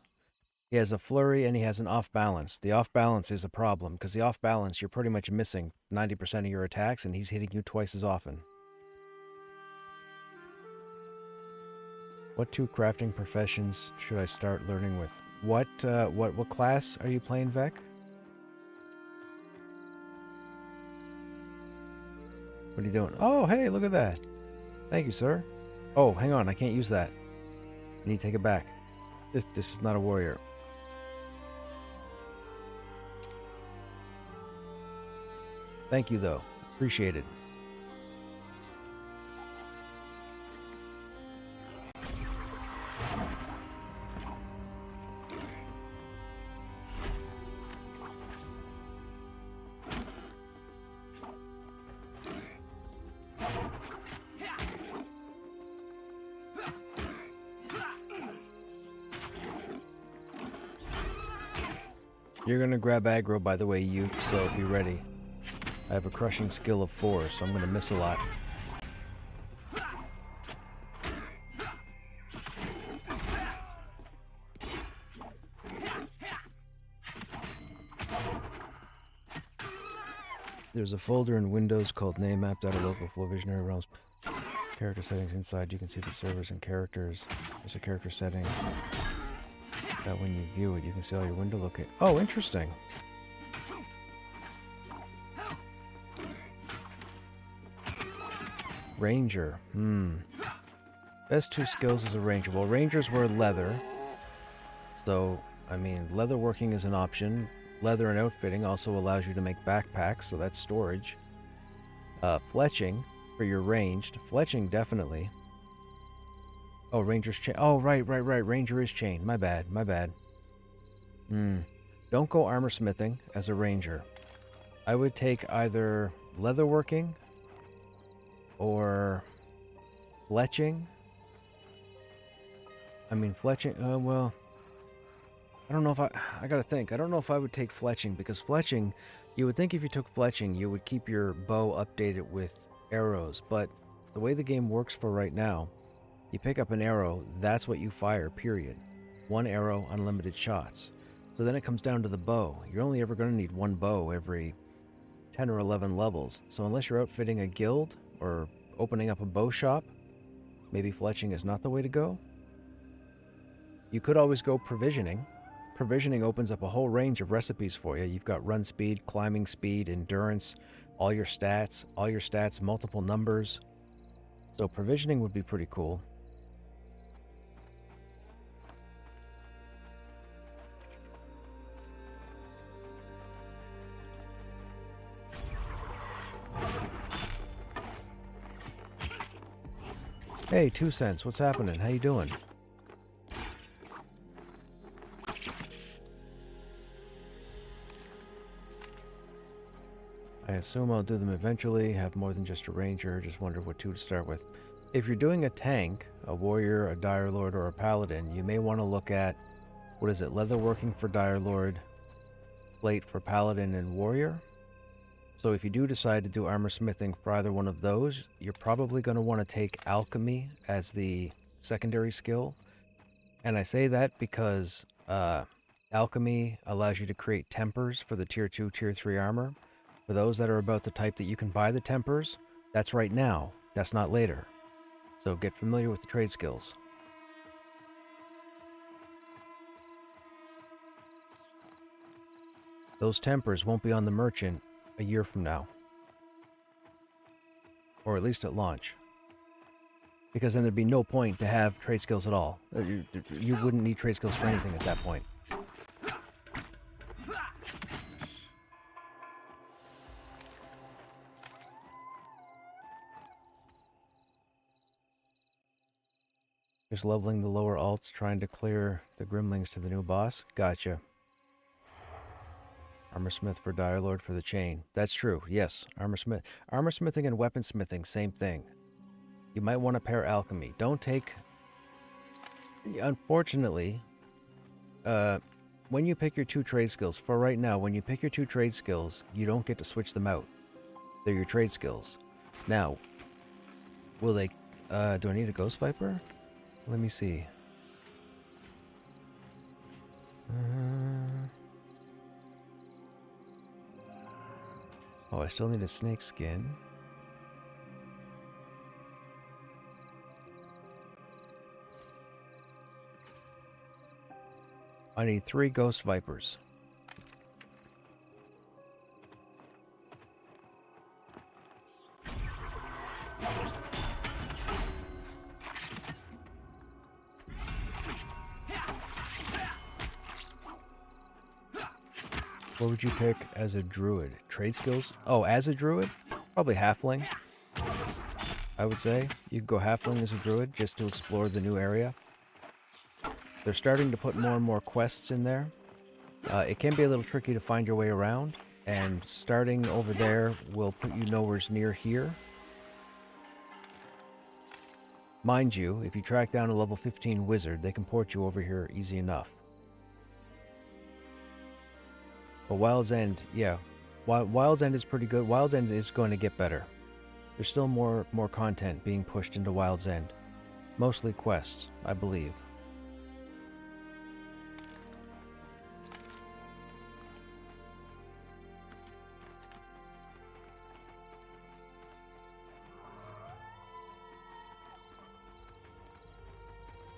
He has a flurry and he has an off-balance. The off-balance is a problem, because the off-balance, you're pretty much missing 90% of your attacks, and he's hitting you twice as often. What 2 crafting professions should I start learning with? What class are you playing, Vec? What are you doing? Oh, hey, look at that. Thank you, sir. Oh, hang on, I can't use that. I need to take it back. This is not a warrior. Thank you, though. Appreciate it. You're gonna grab aggro, by the way, you, so be ready. I have a crushing skill of 4, so I'm gonna miss a lot. There's a folder in Windows called Name Mapped Out of Local Flow Visionary Realms. Character settings inside, you can see the servers and characters. There's a character settings. That when you view it, you can see all your window location. Oh, interesting. Ranger. Best 2 skills as a ranger. Well, rangers wear leather. So, I mean, leatherworking is an option. Leather and outfitting also allows you to make backpacks, so that's storage. Fletching for your ranged. Fletching, definitely. Oh, ranger's chain. Oh, right. Ranger is chain. My bad. Don't go armor smithing as a ranger. I would take either leatherworking or fletching. I mean, fletching, well, I don't know if I gotta think. I don't know if I would take fletching, because fletching, you would think if you took fletching, you would keep your bow updated with arrows, but the way the game works for right now, you pick up an arrow, that's what you fire, period. 1 arrow, unlimited shots. So then it comes down to the bow. You're only ever gonna need 1 bow every 10 or 11 levels. So unless you're outfitting a guild or opening up a bow shop, maybe fletching is not the way to go. You could always go provisioning. Provisioning opens up a whole range of recipes for you. You've got run speed, climbing speed, endurance, all your stats, multiple numbers. So provisioning would be pretty cool. Hey, 2 cents, what's happening? How you doing? I assume I'll do them eventually, have more than just a ranger, just wonder what 2 to start with. If you're doing a tank, a warrior, a dire lord, or a paladin, you may want to look at, what is it, leatherworking for dire lord, plate for paladin and warrior. So if you do decide to do armor smithing for either one of those, you're probably going to want to take alchemy as the secondary skill. And I say that because alchemy allows you to create tempers for the tier 2, tier 3 armor. For those that are about the type that you can buy the tempers, that's right now, that's not later. So get familiar with the trade skills. Those tempers won't be on the merchant a year from now. Or at least at launch. Because then there'd be no point to have trade skills at all. You wouldn't need trade skills for anything at that point. Just leveling the lower alts, trying to clear the Grimlings to the new boss. Gotcha. Armorsmith for Dire Lord for the chain. That's true, yes. Armorsmithing and weaponsmithing, same thing. You might want to pair alchemy. Don't take... Unfortunately, when you pick your 2 trade skills, for right now, when you pick your 2 trade skills, you don't get to switch them out. They're your trade skills. Now, will they... do I need a Ghost Viper? Let me see. Oh, I still need a snake skin. I need 3 Ghost Vipers. What would you pick as a druid? Trade skills? Oh, as a druid? Probably halfling. I would say. You could go halfling as a druid just to explore the new area. They're starting to put more and more quests in there. It can be a little tricky to find your way around, and starting over there will put you nowhere near here. Mind you, if you track down a level 15 wizard, they can port you over here easy enough. But Wild's End, yeah. Wild's End is pretty good. Wild's End is going to get better. There's still more content being pushed into Wild's End. Mostly quests, I believe.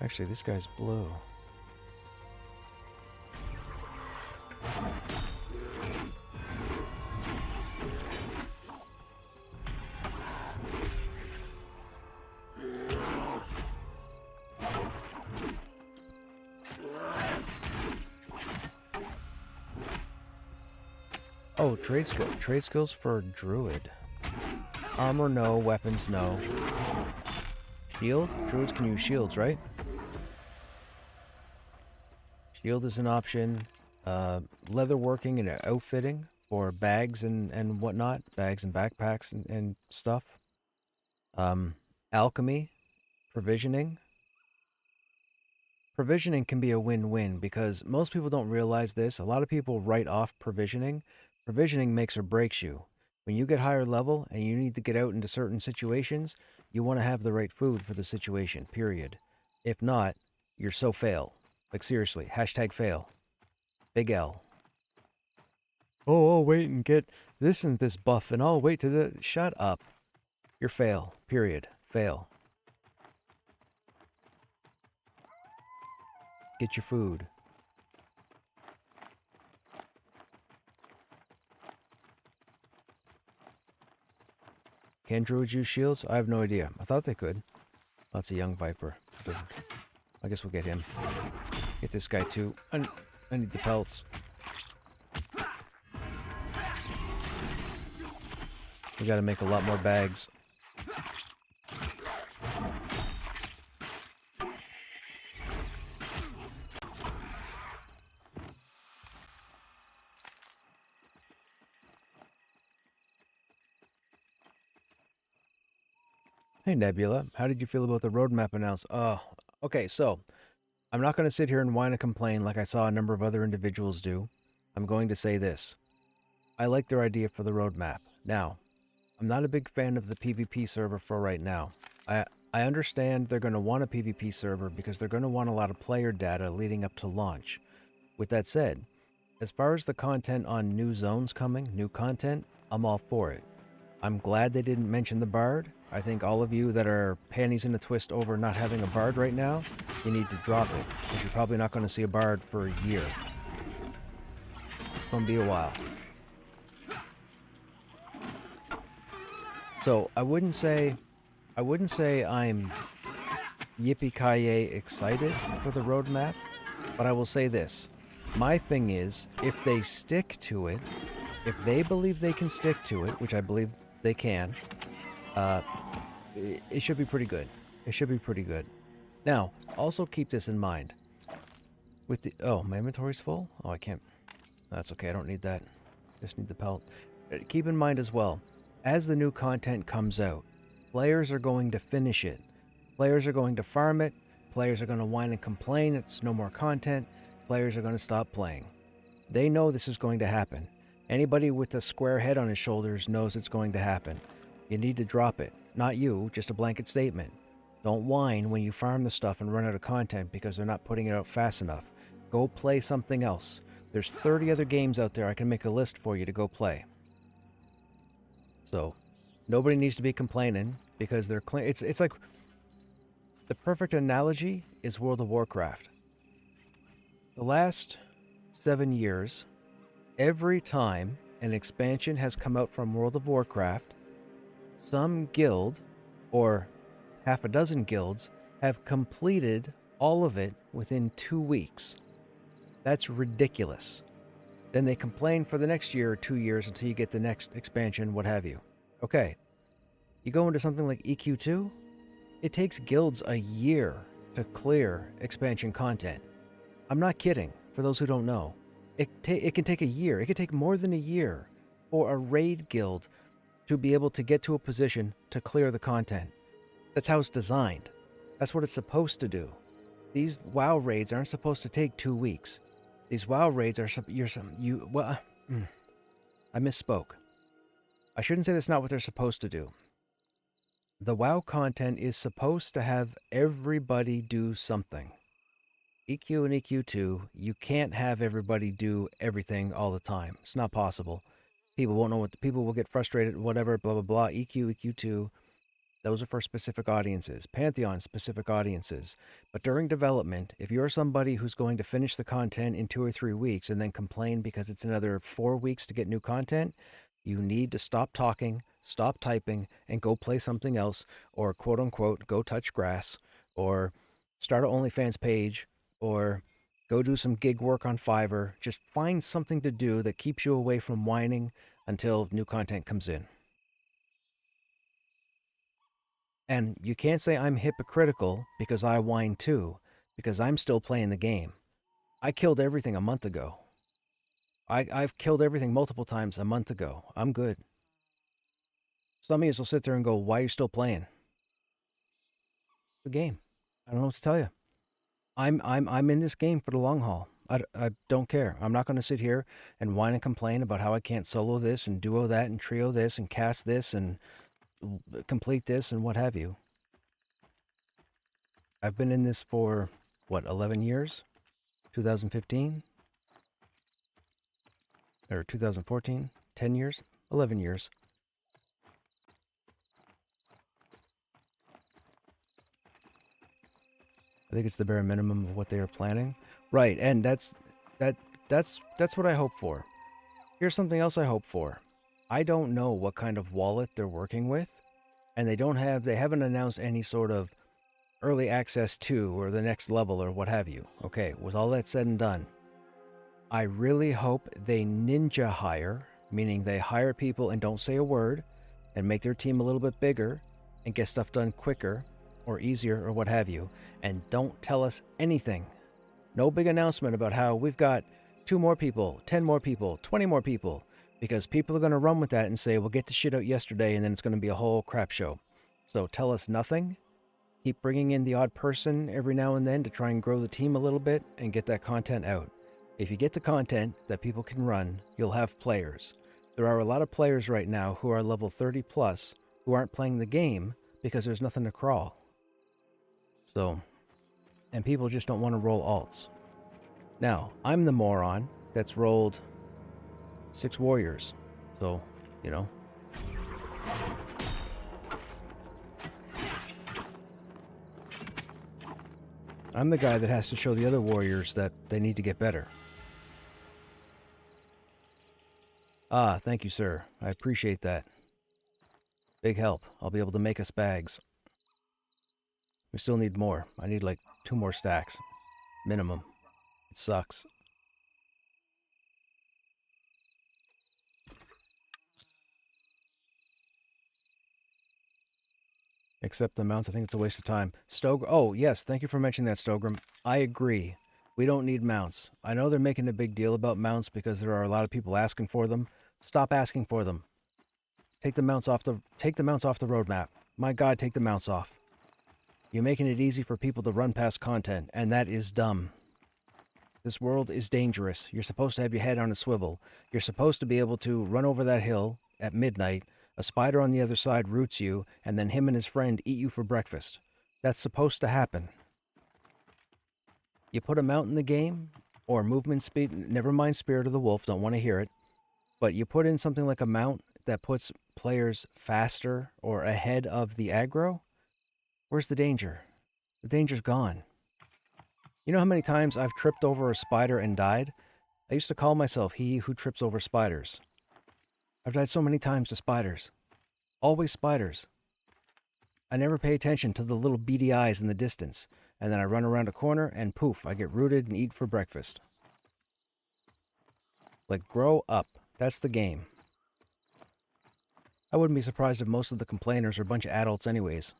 Actually, this guy's blue. Oh, trade skill. Trade skills for druid. Armor, no. Weapons, no. Shield? Druids can use shields, right? Shield is an option. Leatherworking and outfitting for bags and whatnot. Bags and backpacks and stuff. Alchemy. Provisioning. Provisioning can be a win-win because most people don't realize this. A lot of people write off provisioning. Provisioning makes or breaks you. When you get higher level and you need to get out into certain situations, you want to have the right food for the situation, period. If not, you're so fail. Like seriously, hashtag fail. Big L. Oh, I'll wait and get this and this buff and I'll wait to the... Shut up. You're fail, period. Fail. Get your food. Can druids use shields? I have no idea. I thought they could. Oh, it's a young viper. I guess we'll get him. Get this guy too. I need the pelts. We gotta make a lot more bags. Hey Nebula, how did you feel about the roadmap announcement? Oh, okay, so I'm not going to sit here and whine and complain like I saw a number of other individuals do. I'm going to say this. I like their idea for the roadmap. Now, I'm not a big fan of the PvP server for right now. I understand they're going to want a PvP server because they're going to want a lot of player data leading up to launch. With that said, as far as the content on new zones coming, new content, I'm all for it. I'm glad they didn't mention the Bard. I think all of you that are panties in a twist over not having a Bard right now, you need to drop it, because you're probably not going to see a Bard for a year. It's going to be a while. So I wouldn't say I'm yippee-ki-yay excited for the roadmap, but I will say this. My thing is, if they stick to it, if they believe they can stick to it, which I believe they can, it should be pretty good. It should be pretty good. Now, also keep this in mind. With the... Oh, my inventory's full? Oh, I can't... That's okay, I don't need that. Just need the pelt. Keep in mind as well, as the new content comes out, players are going to finish it. Players are going to farm it. Players are going to whine and complain it's no more content. Players are going to stop playing. They know this is going to happen. Anybody with a square head on his shoulders knows it's going to happen. You need to drop it. Not you, just a blanket statement. Don't whine when you farm the stuff and run out of content because they're not putting it out fast enough. Go play something else. There's 30 other games out there. I can make a list for you to go play. So, nobody needs to be complaining because they're... It's like... The perfect analogy is World of Warcraft. The last 7 years, every time an expansion has come out from World of Warcraft, some guild, or half a dozen guilds, have completed all of it within 2 weeks. That's ridiculous. Then they complain for the next year or 2 years until you get the next expansion, what have you. Okay. You go into something like EQ2, it takes guilds a year to clear expansion content. I'm not kidding, for those who don't know. It can take a year. It could take more than a year for a raid guild to be able to get to a position to clear the content. That's how it's designed. That's what it's supposed to do. These WoW raids aren't supposed to take 2 weeks. These WoW raids are I misspoke. I shouldn't say that's not what they're supposed to do. The WoW content is supposed to have everybody do something. EQ and EQ2, you can't have everybody do everything all the time. It's not possible. People won't know what... People will get frustrated, whatever, blah, blah, blah. EQ, EQ2, those are for specific audiences. Pantheon, specific audiences. But during development, if you're somebody who's going to finish the content in 2 or 3 weeks and then complain because it's another 4 weeks to get new content, you need to stop talking, stop typing, and go play something else, or quote-unquote, go touch grass, or start an OnlyFans page, or Go do some gig work on Fiverr. Just find something to do that keeps you away from whining until new content comes in. And you can't say I'm hypocritical because I whine too, because I'm still playing the game. I killed everything a month ago. I've killed everything multiple times a month ago. I'm good. Some of you will sit there and go, why are you still playing? The game. I don't know what to tell you. I'm in this game for the long haul. I don't care. I'm not going to sit here and whine and complain about how I can't solo this and duo that and trio this and cast this and complete this and what have you. I've been in this for, what, 11 years? 2015? Or 2014? 10 years? 11 years. I think it's the bare minimum of what they are planning. Right, and that's what I hope for. Here's something else I hope for. I don't know what kind of wallet they're working with, and they haven't announced any sort of early access to or the next level or what have you. Okay, with all that said and done, I really hope they ninja hire, meaning they hire people and don't say a word and make their team a little bit bigger and get stuff done quicker or easier or what have you, and don't tell us anything. No big announcement about how we've got 2 more people, 10 more people, 20 more people, because people are going to run with that and say, we'll get the shit out yesterday, and then it's going to be a whole crap show. So tell us nothing. Keep bringing in the odd person every now and then to try and grow the team a little bit and get that content out. If you get the content that people can run, you'll have players. There are a lot of players right now who are level 30 plus who aren't playing the game because there's nothing to crawl. So, and people just don't want to roll alts. Now, I'm the moron that's rolled 6 warriors. So, you know. I'm the guy that has to show the other warriors that they need to get better. Ah, thank you, sir. I appreciate that. Big help. I'll be able to make us bags. We still need more. I need like 2 more stacks. Minimum. It sucks. Except the mounts, I think it's a waste of time. Oh, yes, thank you for mentioning that, Stogrim. I agree. We don't need mounts. I know they're making a big deal about mounts because there are a lot of people asking for them. Stop asking for them. Take the mounts off the roadmap. My God, take the mounts off. You're making it easy for people to run past content, and that is dumb. This world is dangerous. You're supposed to have your head on a swivel. You're supposed to be able to run over that hill at midnight. A spider on the other side roots you, and then him and his friend eat you for breakfast. That's supposed to happen. You put a mount in the game, or movement speed, never mind Spirit of the Wolf, don't want to hear it, but you put in something like a mount that puts players faster or ahead of the aggro, where's the danger? The danger's gone. You know how many times I've tripped over a spider and died? I used to call myself he who trips over spiders. I've died so many times to spiders. Always spiders. I never pay attention to the little beady eyes in the distance, and then I run around a corner and poof, I get rooted and eat for breakfast. Like, grow up. That's the game. I wouldn't be surprised if most of the complainers are a bunch of adults anyways.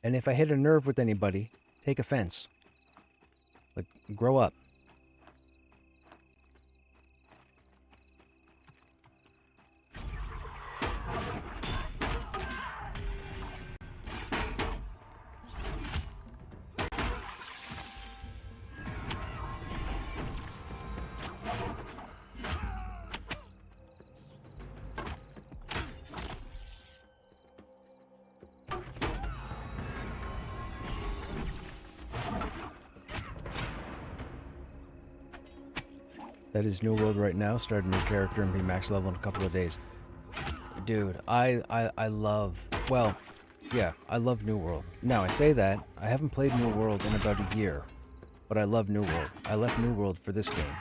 And if I hit a nerve with anybody, take offense. Like, grow up. That is New World right now. Start a new character and be max level in a couple of days. Dude, I love... Well, yeah, I love New World. Now, I say that. I haven't played New World in about a year. But I love New World. I left New World for this game.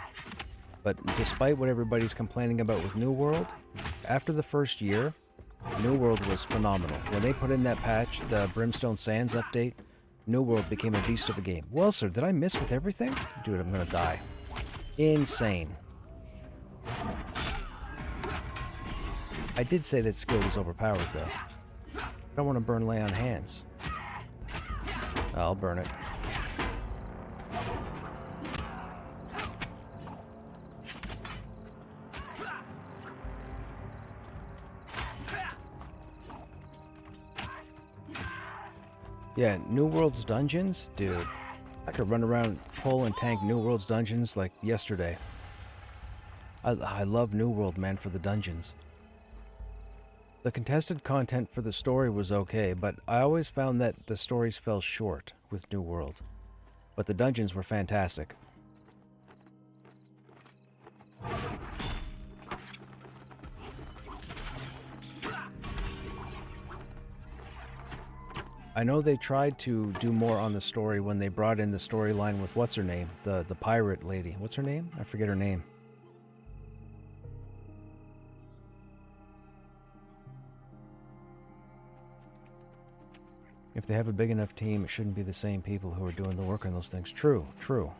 But despite what everybody's complaining about with New World, after the first year, New World was phenomenal. When they put in that patch, the Brimstone Sands update, New World became a beast of a game. Well, sir, did I miss with everything? Dude, I'm gonna die. Insane. I did say that skill was overpowered, though. I don't want to burn Lay on Hands. I'll burn it. Yeah, New World's dungeons? Dude, I could run around, pull and tank New World's dungeons like yesterday. I love New World, man, for the dungeons. The contested content for the story was okay, but I always found that the stories fell short with New World. But the dungeons were fantastic. I know they tried to do more on the story when they brought in the storyline with what's her name? The pirate lady. What's her name? I forget her name. If they have a big enough team, it shouldn't be the same people who are doing the work on those things. True, true.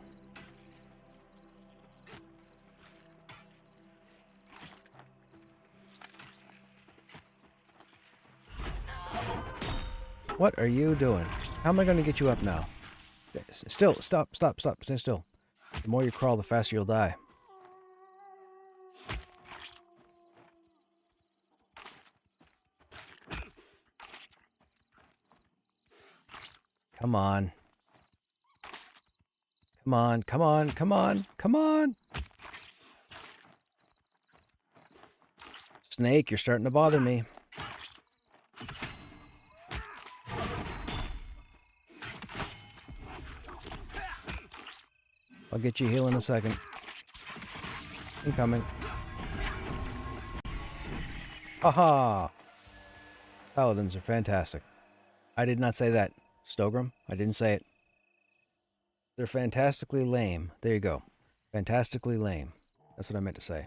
What are you doing? How am I going to get you up now? Still, stop, stay still. The more you crawl, the faster you'll die. Come on. Come on, come on, come on, come on! Snake, you're starting to bother me. I'll get you healed in a second. Incoming. Haha! Paladins are fantastic. I did not say that, Stogram. I didn't say it. They're fantastically lame. There you go. Fantastically lame. That's what I meant to say.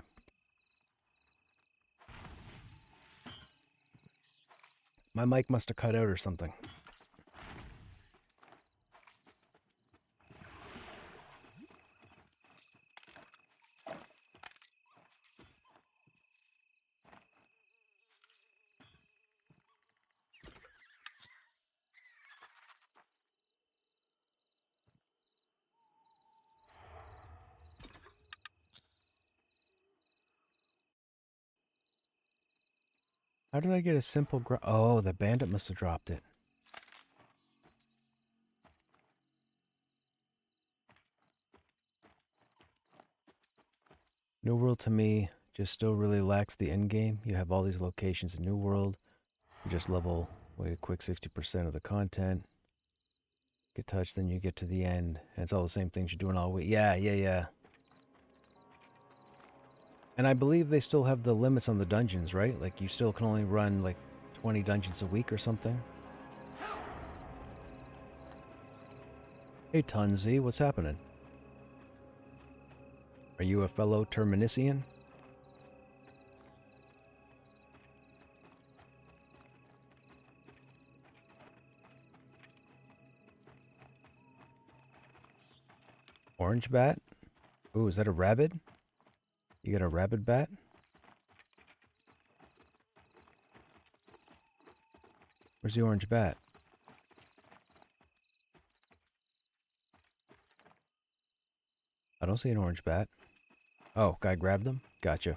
My mic must have cut out or something. How did I get a simple Oh, the bandit must have dropped it. New World to me just still really lacks the end game. You have all these locations in New World. You just level, wait a quick 60% of the content. Get touched, then you get to the end. And it's all the same things you're doing all week. Yeah. And I believe they still have the limits on the dungeons, right? Like, you still can only run, like, 20 dungeons a week or something. Hey, Tunzi, what's happening? Are you a fellow Terminician? Orange bat? Ooh, is that a rabbit? You got a rabbit bat? Where's the orange bat? I don't see an orange bat. Oh, guy grabbed them? Gotcha.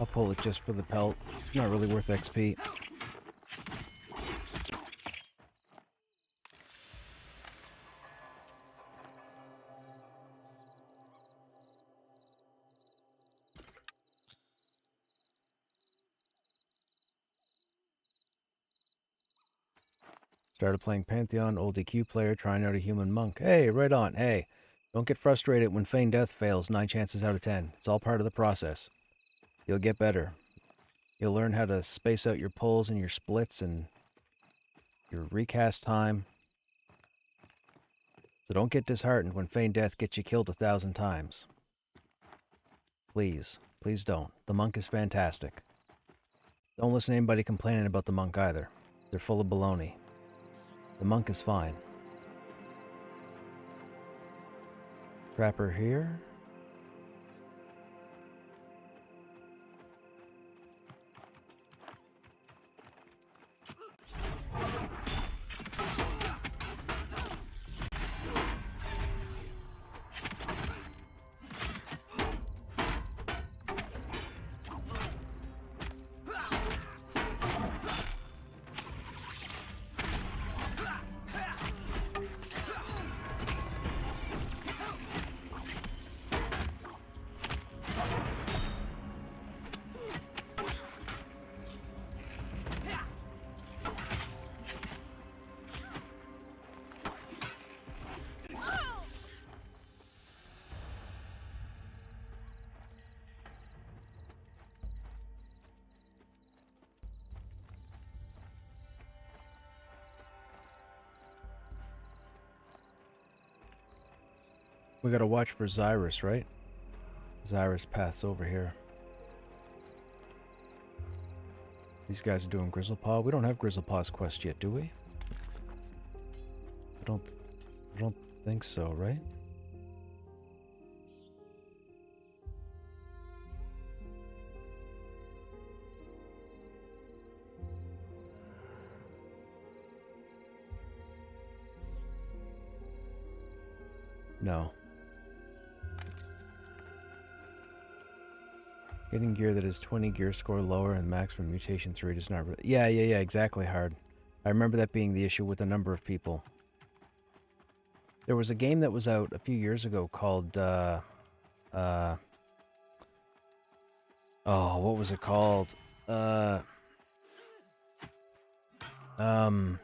I'll pull it just for the pelt. It's not really worth XP. Started playing Pantheon, old DQ player, trying out a human monk. Hey, right on. Hey, don't get frustrated when feign death fails 9 chances out of 10. It's all part of the process. You'll get better. You'll learn how to space out your pulls and your splits and your recast time. So don't get disheartened when feign death gets you killed 1,000 times. Please. Please don't. The monk is fantastic. Don't listen to anybody complaining about the monk either. They're full of baloney. The monk is fine. Trapper here. We gotta watch for Xyrus, right? Xyrus path's over here. These guys are doing Grizzlepaw. We don't have Grizzlepaw's quest yet, do we? I don't think so, right? No. Getting gear that is 20 gear score lower and max from mutation 3 does not really... Yeah, exactly, Hard. I remember that being the issue with a number of people. There was a game that was out a few years ago called, oh, what was it called?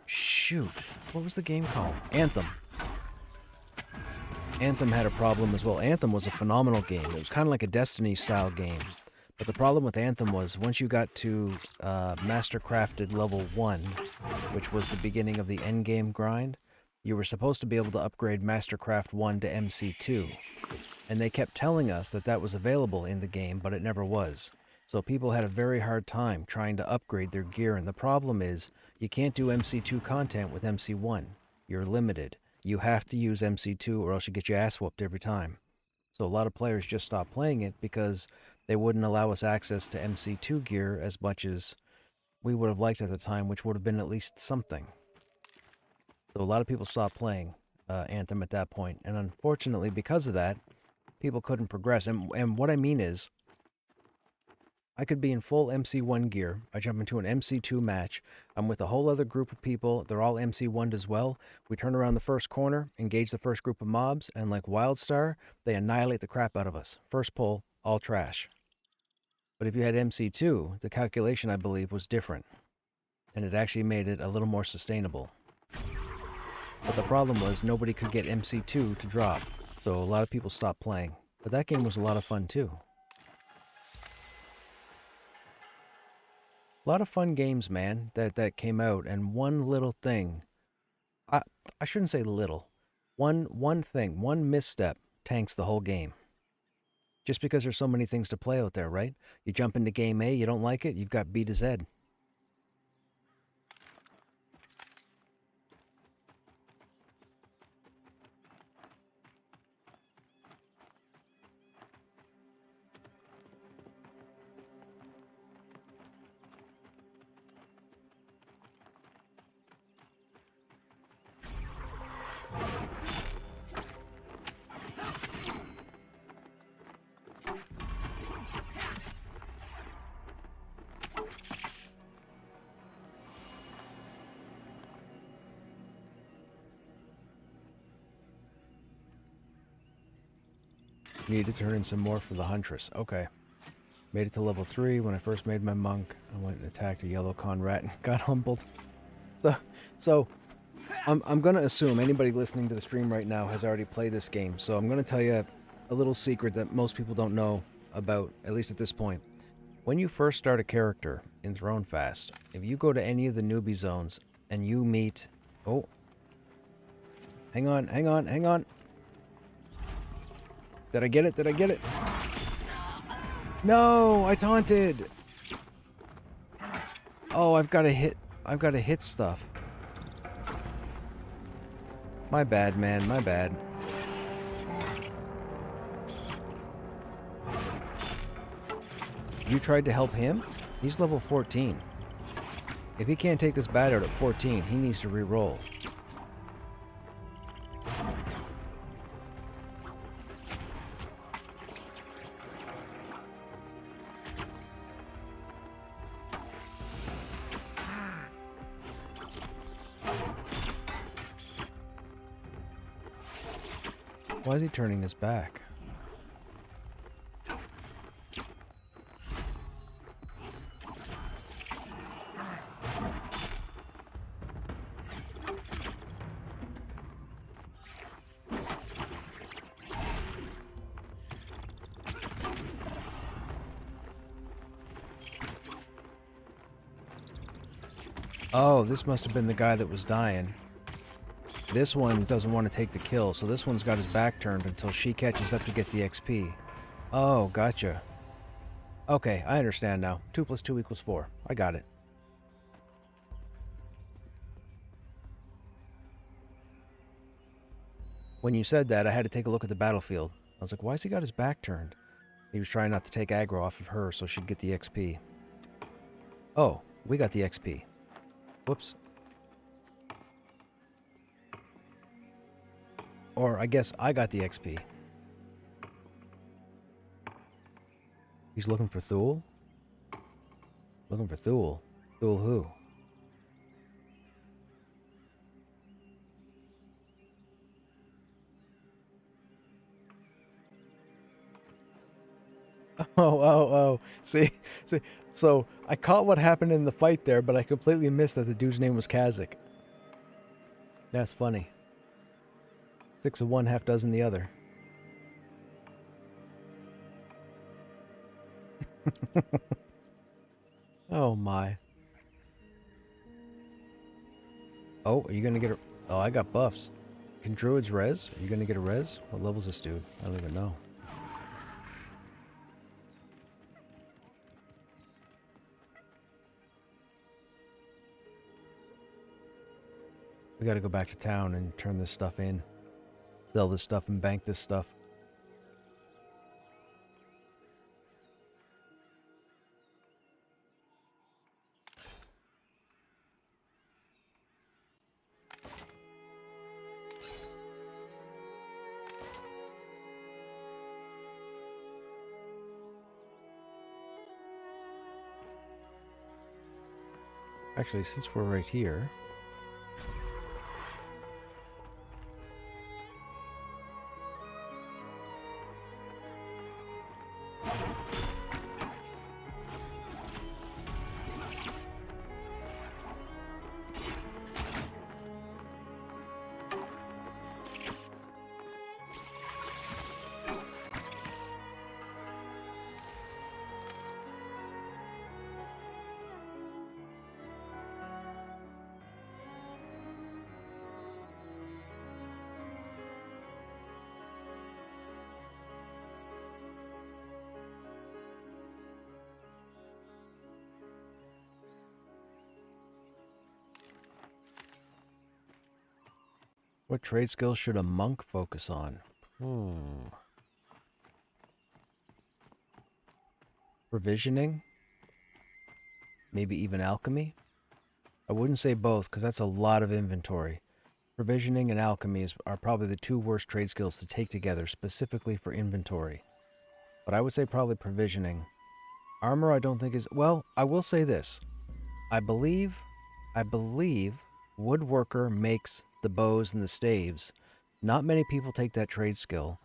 Shoot. What was the game called? Anthem. Anthem had a problem as well. Anthem was a phenomenal game. It was kind of like a Destiny-style game. But the problem with Anthem was once you got to Mastercrafted level 1, which was the beginning of the endgame grind, you were supposed to be able to upgrade Mastercraft 1 to MC2. And they kept telling us that that was available in the game, but it never was. So people had a very hard time trying to upgrade their gear, and the problem is you can't do MC2 content with MC1. You're limited. You have to use MC2 or else you get your ass whooped every time. So a lot of players just stopped playing it because they wouldn't allow us access to MC2 gear as much as we would have liked at the time, which would have been at least something. So a lot of people stopped playing Anthem at that point, and unfortunately because of that, people couldn't progress. And what I mean is, I could be in full MC1 gear, I jump into an MC2 match, I'm with a whole other group of people, they're all MC1'd as well, we turn around the first corner, engage the first group of mobs, and like Wildstar, they annihilate the crap out of us. First pull, all trash. But if you had MC2, the calculation, I believe, was different. And it actually made it a little more sustainable. But the problem was nobody could get MC2 to drop. So a lot of people stopped playing. But that game was a lot of fun too. A lot of fun games, man, that came out. And one little thing. I shouldn't say little. One thing, one misstep tanks the whole game. Just because there's so many things to play out there, right? You jump into game A, you don't like it, you've got B to Z. Need to turn in some more for the Huntress. Okay. Made it to level 3. When I first made my monk, I went and attacked a yellow con rat and got humbled. So I'm gonna assume anybody listening to the stream right now has already played this game, so I'm gonna tell you a little secret that most people don't know about, at least at this point. When you first start a character in Throne Fast, if you go to any of the newbie zones and you meet... Oh. Hang on, hang on, hang on. Did I get it? Did I get it? No, I taunted. Oh, I've got to hit stuff. My bad, man, my bad. You tried to help him? He's level 14. If he can't take this bat out at 14, he needs to re-roll. Why is he turning his back? Oh, this must have been the guy that was dying. This one doesn't want to take the kill, so this one's got his back turned until she catches up to get the XP. Oh, gotcha. Okay, I understand now. 2 + 2 = 4. I got it. When you said that, I had to take a look at the battlefield. I was like, why has he got his back turned? He was trying not to take aggro off of her so she'd get the XP. Oh, we got the XP. Whoops. Or I guess I got the XP. He's looking for Thule? Looking for Thule? Thule who? Oh. See? So, I caught what happened in the fight there, but I completely missed that the dude's name was Kazakh. That's funny. 6 of one, half dozen the other. Oh my. Oh, are you gonna get a... Oh, I got buffs. Can druids res? Are you gonna get a res? What level's this dude? I don't even know. We gotta go back to town and turn this stuff in. Sell this stuff and bank this stuff. Actually, since we're right here... What trade skills should a monk focus on? Provisioning? Maybe even alchemy? I wouldn't say both, because that's a lot of inventory. Provisioning and alchemy are probably the 2 worst trade skills to take together, specifically for inventory. But I would say probably provisioning. Armor I don't think is... Well, I will say this. I believe woodworker makes the bows and the staves. Not many people take that trade skill,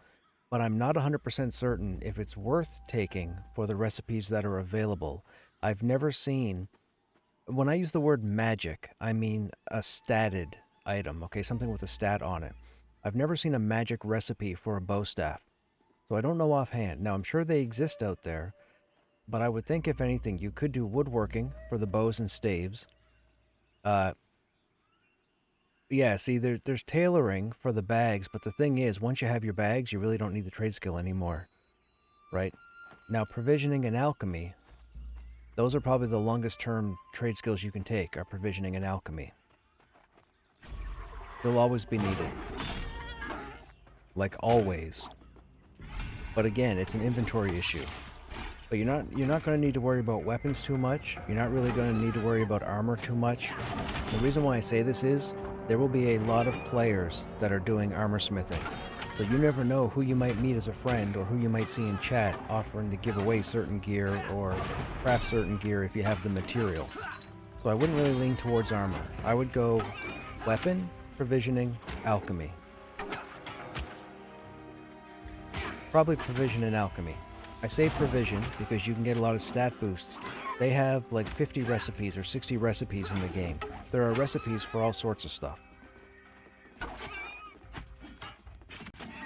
but I'm not 100% certain if it's worth taking for the recipes that are available. I've never seen... When I use the word magic, I mean a statted item, okay? Something with a stat on it. I've never seen a magic recipe for a bow staff, so I don't know offhand. Now, I'm sure they exist out there, but I would think, if anything, you could do woodworking for the bows and staves. Yeah, see, there's tailoring for the bags, but the thing is, once you have your bags, you really don't need the trade skill anymore, right? Now, provisioning and alchemy, those are probably the longest term trade skills you can take, are provisioning and alchemy. They'll always be needed. Like always. But again, it's an inventory issue. But you're not going to need to worry about weapons too much. You're not really going to need to worry about armor too much. The reason why I say this is, there will be a lot of players that are doing armor smithing. So you never know who you might meet as a friend or who you might see in chat offering to give away certain gear or craft certain gear if you have the material. So I wouldn't really lean towards armor. I would go weapon, provisioning, alchemy. Probably provision and alchemy. I say provision because you can get a lot of stat boosts. They have like 50 recipes or 60 recipes in the game. There are recipes for all sorts of stuff.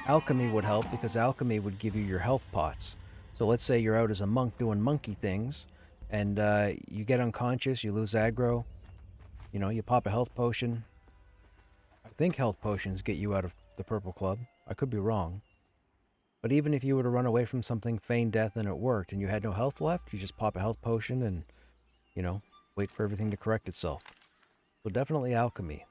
Alchemy would help because alchemy would give you your health pots. So let's say you're out as a monk doing monkey things, and you get unconscious, you lose aggro, you know, you pop a health potion. I think health potions get you out of the purple club. I could be wrong. But even if you were to run away from something, feign death, and it worked, and you had no health left, you just pop a health potion and, you know, wait for everything to correct itself. So definitely alchemy.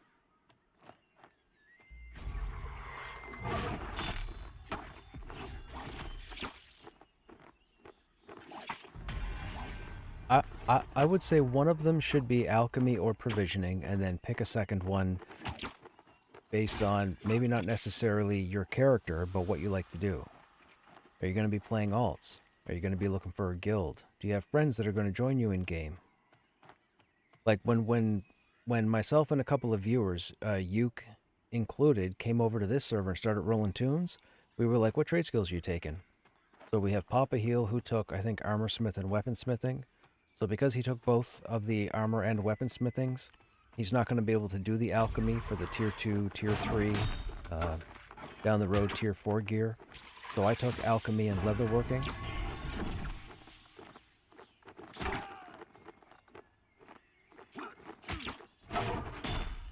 I would say one of them should be alchemy or provisioning, and then pick a second one based on maybe not necessarily your character, but what you like to do. Are you going to be playing alts? Are you going to be looking for a guild? Do you have friends that are going to join you in game? Like when myself and a couple of viewers, Uke included, came over to this server and started rolling tunes, we were like, what trade skills are you taking? So we have Papa Heel, who took, I think, armor smith and weaponsmithing. So because he took both of the armor and weaponsmithings, he's not going to be able to do the alchemy for the tier 2, tier 3, down the road tier 4 gear. So I took alchemy and leatherworking.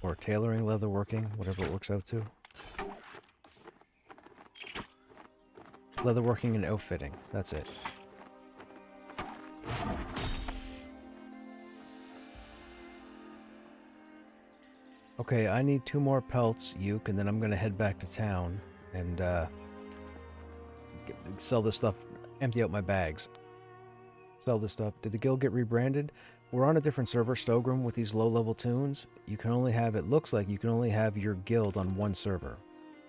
Or tailoring, leatherworking, whatever it works out to. Leatherworking and outfitting, that's it. Okay, I need 2 more pelts, Uke, and then I'm gonna head back to town and sell this stuff, empty out my bags. Sell this stuff. Did the guild get rebranded? We're on a different server, Stogram, with these low-level tunes. You can only have, it looks like you can only have your guild on one server.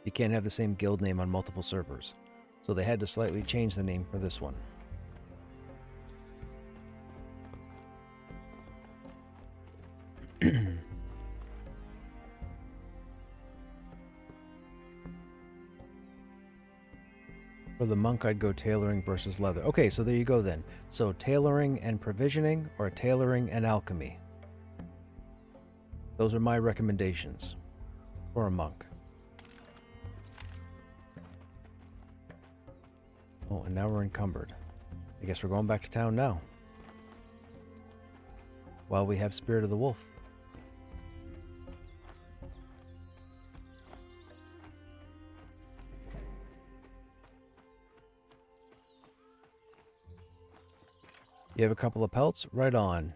You can't have the same guild name on multiple servers. So they had to slightly change the name for this one. For the monk, I'd go tailoring versus leather. Okay, so there you go then. So tailoring and provisioning, or tailoring and alchemy. Those are my recommendations for a monk. Oh, and now we're encumbered. I guess we're going back to town now. While we have Spirit of the Wolf. You have a couple of pelts? Right on.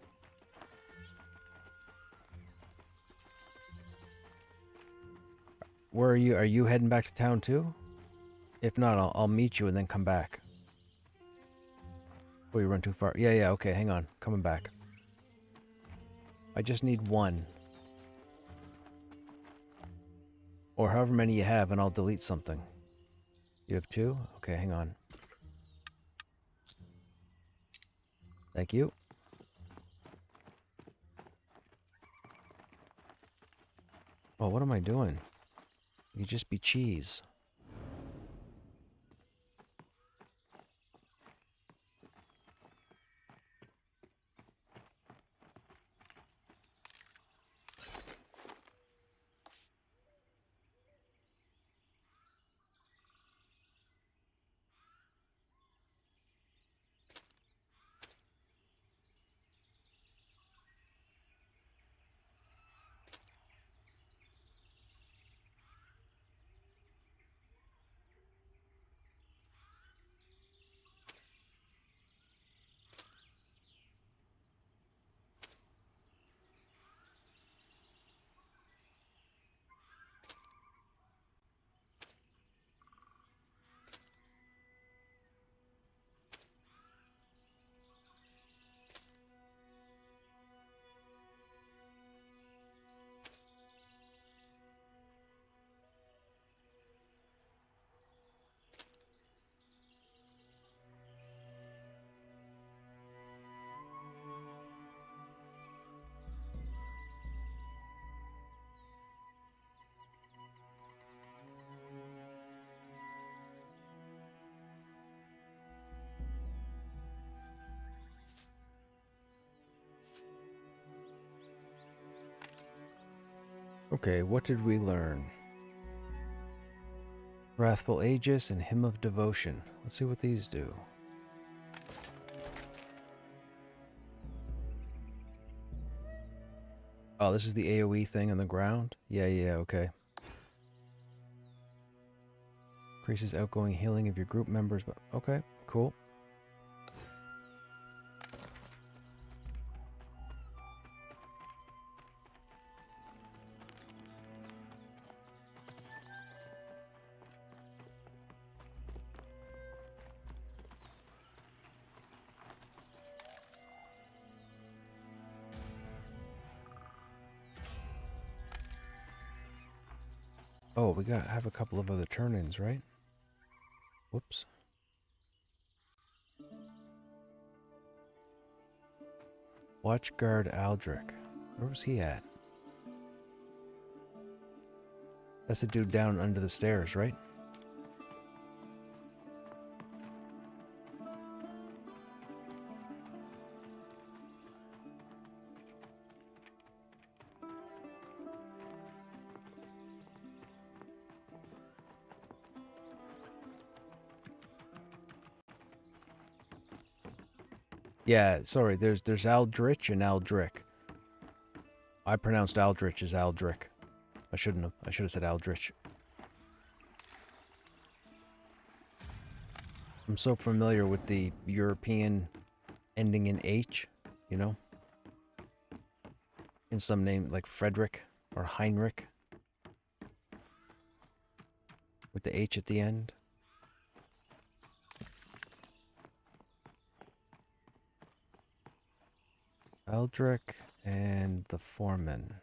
Where are you? Are you heading back to town too? If not, I'll meet you and then come back. Before you run too far. Yeah, okay, hang on. Coming back. I just need 1. Or however many you have, and I'll delete something. You have 2? Okay, hang on. Thank you. Oh, what am I doing? You just be cheese. Okay, what did we learn? Wrathful Aegis and Hymn of Devotion. Let's see what these do. Oh, this is the AoE thing on the ground? Yeah, okay. Increases outgoing healing of your group members, but okay, cool. Oh, we gotta have a couple of other turn-ins, right? Whoops. Watchguard Aldrich. Where was he at? That's the dude down under the stairs, right? Yeah, sorry, there's Aldrich and Aldrich. I pronounced Aldrich as Aldrich. I shouldn't have. I should have said Aldrich. I'm so familiar with the European ending in H, you know? In some name like Frederick or Heinrich. With the H at the end. Aldrich and the foreman.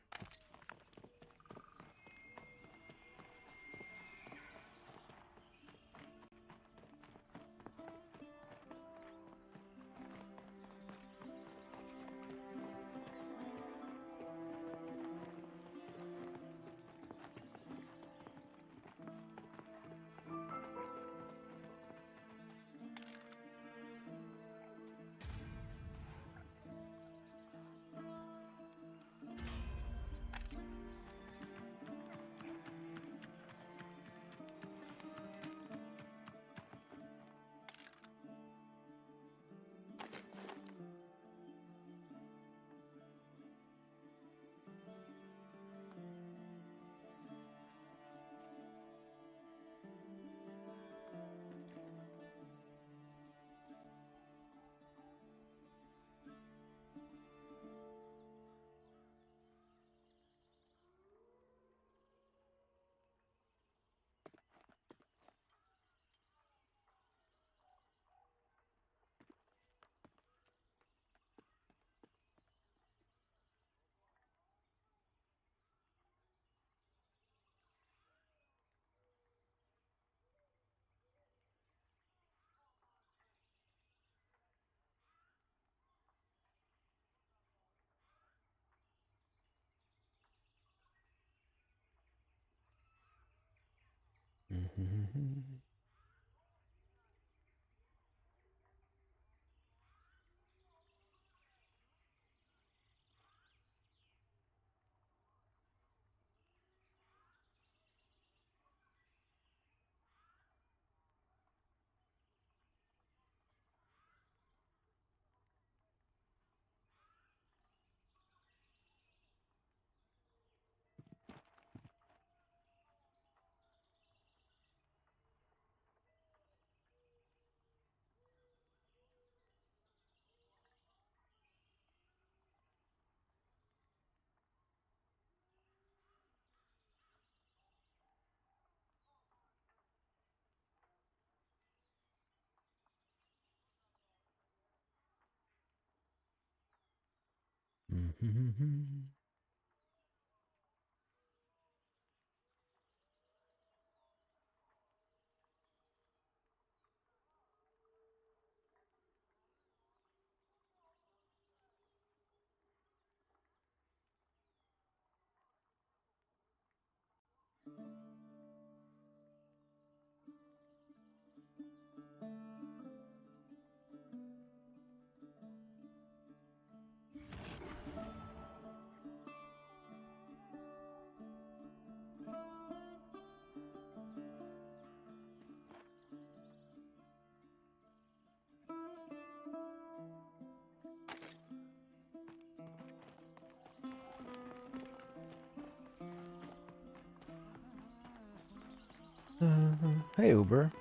Hey, Uber.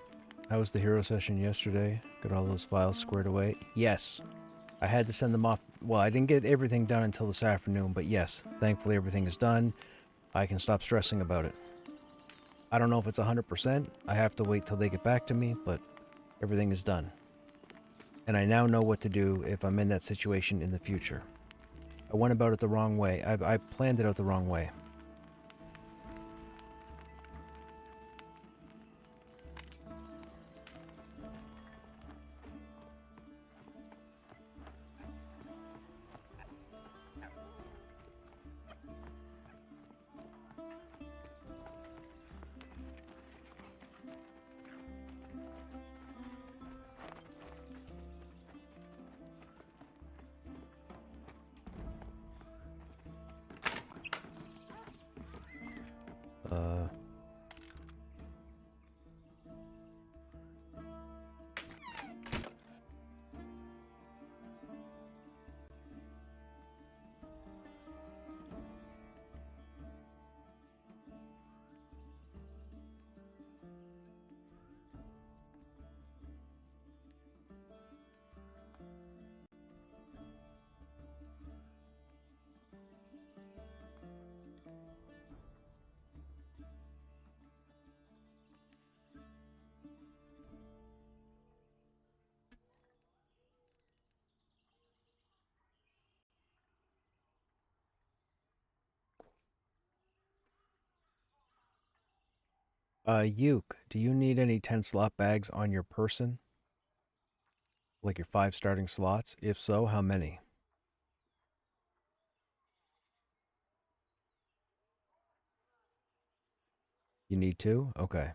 How was the hero session yesterday? Got all those files squared away? Yes. I had to send them off. Well, I didn't get everything done until this afternoon, but yes, thankfully everything is done. I can stop stressing about it. I don't know if it's 100%. I have to wait till they get back to me, but everything is done. And I now know what to do if I'm in that situation in the future. I went about it the wrong way. I planned it out the wrong way. Yuke, do you need any 10 slot bags on your person? Like your 5 starting slots? If so, how many? You need 2? Okay.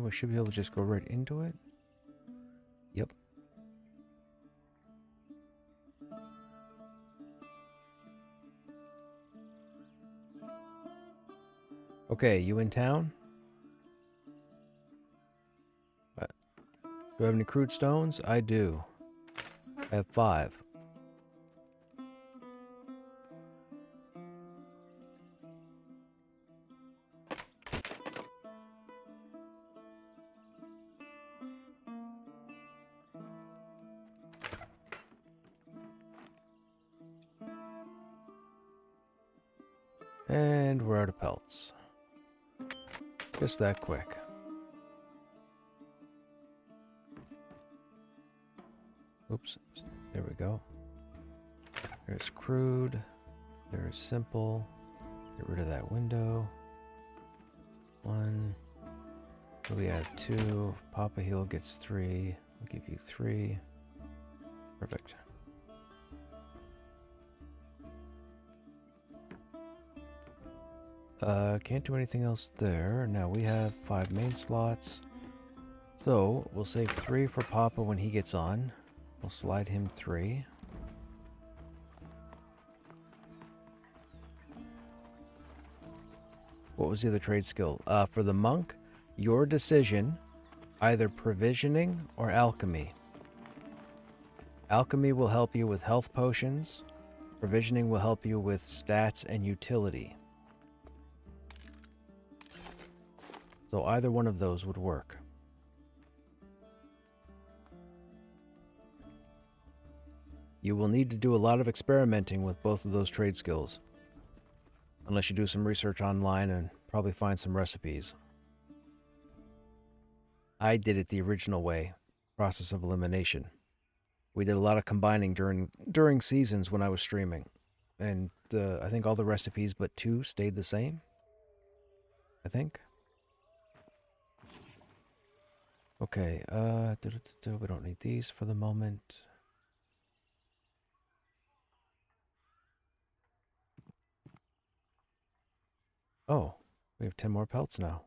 We should be able to just go right into it. Yep. Okay, you in town? Do I have any crude stones? I do. I have 5. And we're out of pelts. Just that quick. Oops. There we go. There's crude. There's simple. Get rid of that window. 1. We have 2. Papa Heal gets 3. I'll give you 3. Perfect. Can't do anything else there. Now we have 5 main slots. So we'll save 3 for Papa when he gets on. We'll slide him 3. What was the other trade skill? For the monk, your decision, either provisioning or alchemy. Alchemy will help you with health potions. Provisioning will help you with stats and utility. So either one of those would work. You will need to do a lot of experimenting with both of those trade skills. Unless you do some research online and probably find some recipes. I did it the original way, process of elimination. We did a lot of combining during seasons when I was streaming. And I think all the recipes but 2 stayed the same. I think. Okay, we don't need these for the moment. Oh, we have 10 more pelts now.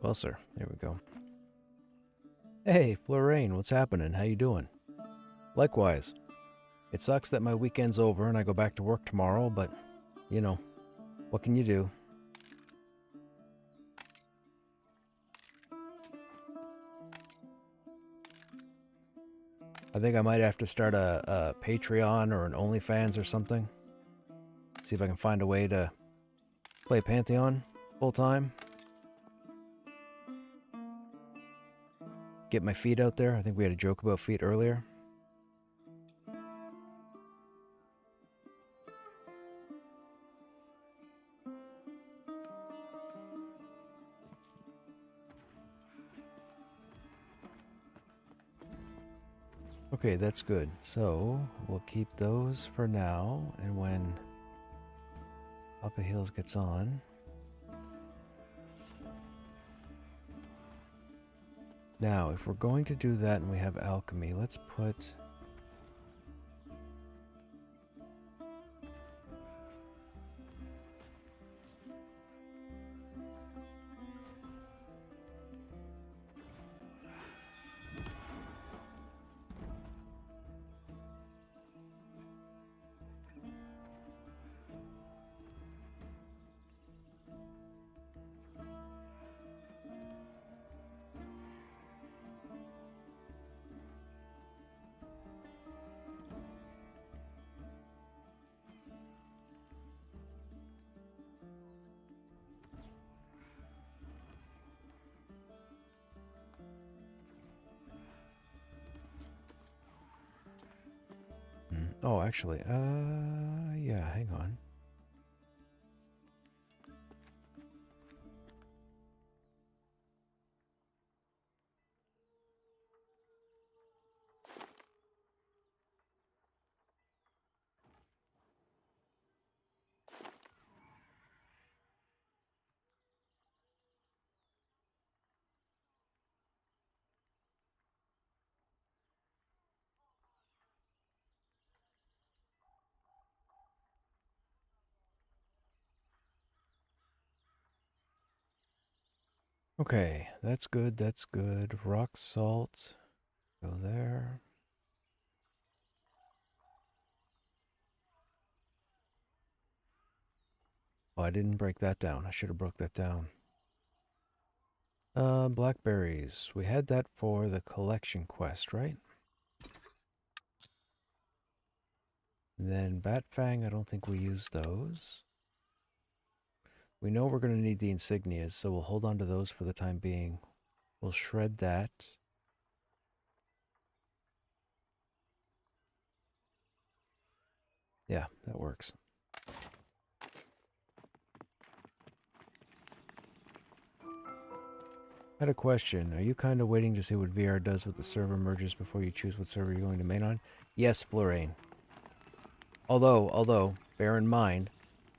Well, sir, there we go. Hey, Florraine, what's happening? How you doing? Likewise. It sucks that my weekend's over and I go back to work tomorrow, but, you know, what can you do? I think I might have to start a Patreon or an OnlyFans or something. See if I can find a way to play Pantheon full time. Get my feet out there. I think we had a joke about feet earlier. Okay, that's good. So, we'll keep those for now, and when Papa Hills gets on... Now, if we're going to do that and we have alchemy, let's put... Oh, actually, yeah, hang on. Okay, that's good, that's good. Rock salt, go there. Oh, I didn't break that down. I should have broke that down. Blackberries. We had that for the collection quest, right? And then Bat Fang, I don't think we use those. We know we're going to need the insignias, so we'll hold on to those for the time being. We'll shred that. Yeah, that works. I had a question. Are you kind of waiting to see what VR does with the server merges before you choose what server you're going to main on? Yes, Florane. Although, bear in mind,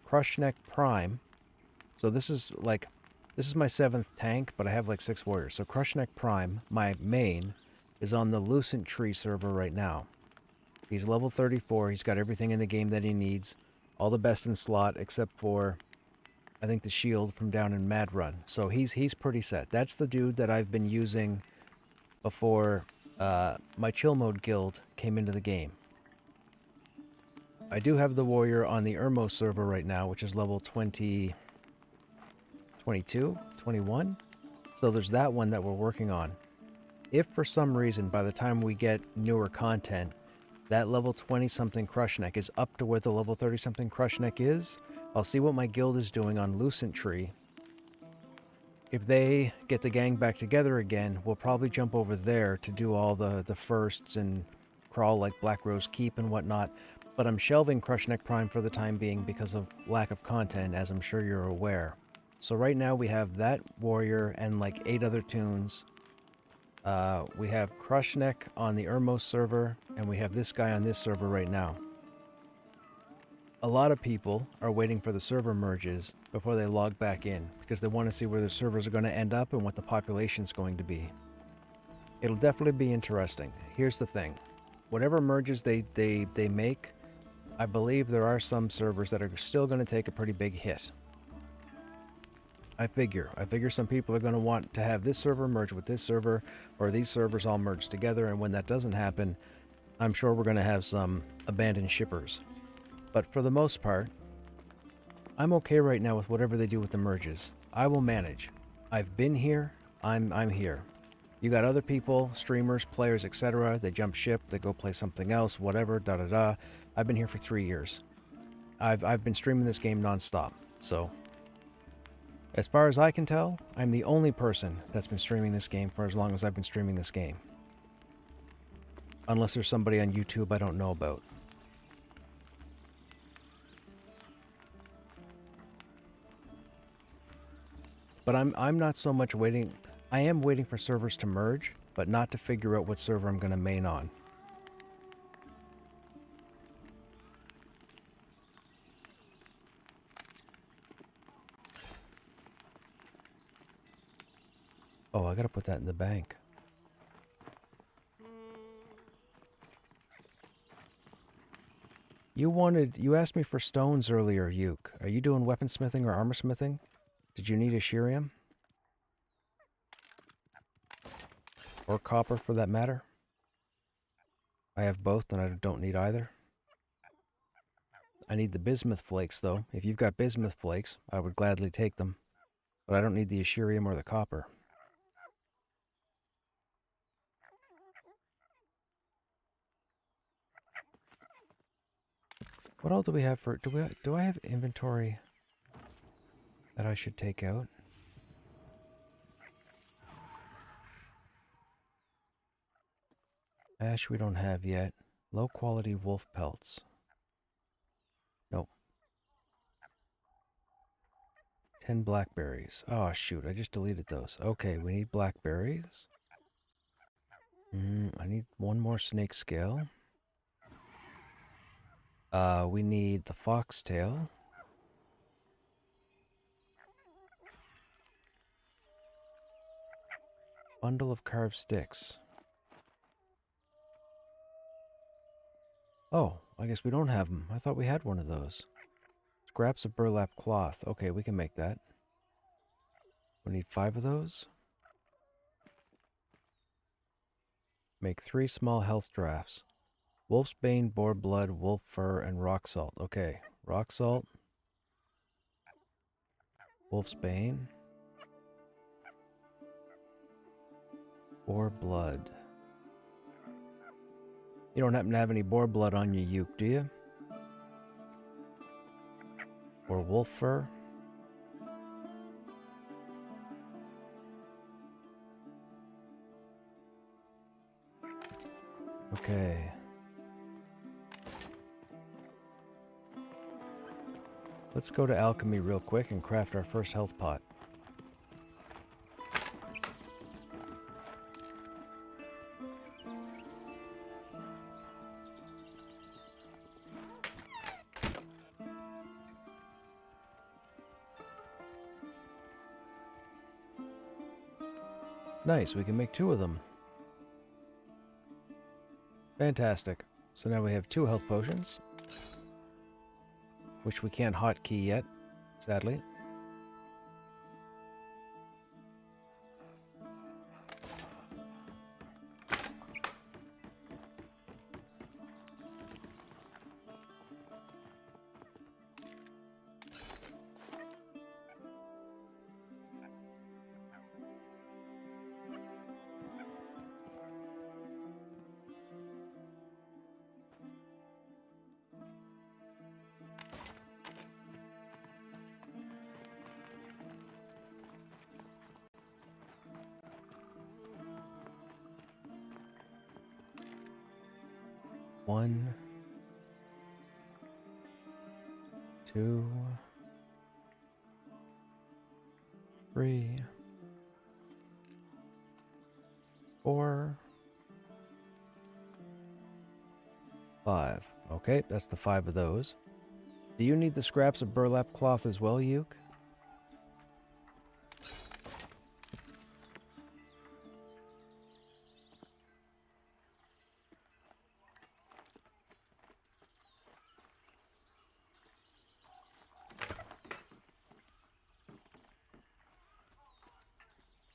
Krushnek Prime. So this is my 7th tank, but I have like 6 warriors. So Krushnek Prime, my main, is on the Lucent Tree server right now. He's level 34. He's got everything in the game that he needs. All the best in slot, except for, I think, the shield from down in Mad Run. So he's pretty set. That's the dude that I've been using before my chill mode guild came into the game. I do have the warrior on the Irmo server right now, which is level 20, 22, 21. So there's that one that we're working on. If for some reason, by the time we get newer content, that level 20-something Krushnek is up to where the level 30-something Krushnek is, I'll see what my guild is doing on Lucent Tree. If they get the gang back together again, we'll probably jump over there to do all the firsts and crawl like Black Rose Keep and whatnot. But I'm shelving Krushnek Prime for the time being because of lack of content, as I'm sure you're aware. So right now we have that warrior and like 8 other tunes. We have Krushnek on the Irmo server, and we have this guy on this server right now. A lot of people are waiting for the server merges before they log back in, because they want to see where the servers are going to end up and what the population's going to be. It'll definitely be interesting. Here's the thing. Whatever merges they make, I believe there are some servers that are still going to take a pretty big hit. I figure some people are going to want to have this server merge with this server, or these servers all merge together, and when that doesn't happen, I'm sure we're going to have some abandoned shippers. But for the most part, I'm okay right now with whatever they do with the merges. I will manage. I've been here, I'm here. You got other people, streamers, players, etc. They jump ship, they go play something else, whatever, da-da-da. I've been here for 3 years. I've been streaming this game non-stop, so... As far as I can tell, I'm the only person that's been streaming this game for as long as I've been streaming this game. Unless there's somebody on YouTube I don't know about. But I'm not so much waiting... I am waiting for servers to merge, but not to figure out what server I'm going to main on. Oh, I gotta put that in the bank. You asked me for stones earlier, Yuke. Are you doing weaponsmithing or armor smithing? Did you need a Shirium? Or copper, for that matter? I have both, and I don't need either. I need the bismuth flakes, though. If you've got bismuth flakes, I would gladly take them. But I don't need the Ashirium or the copper. What all do we have for... Do I have inventory that I should take out? Ash we don't have yet. Low quality wolf pelts. Nope. 10 blackberries. Oh shoot, I just deleted those. Okay, we need blackberries. I need one more snake scale. We need the foxtail. Bundle of carved sticks. Oh, I guess we don't have them. I thought we had one of those. Scraps of burlap cloth. Okay, we can make that. We need 5 of those. Make 3 small health drafts. Wolf's bane, boar blood, wolf fur, and rock salt. Okay, rock salt. Wolfsbane. Boar blood. You don't happen to have any boar blood on you, Uke, do you? Or wolf fur? Okay. Let's go to alchemy real quick and craft our first health pot. Nice, we can make 2 of them. Fantastic. So now we have 2 health potions, which we can't hotkey yet, sadly. One, 2, 3, 4, 5. Okay, that's the 5 of those. Do you need the scraps of burlap cloth as well, Uke?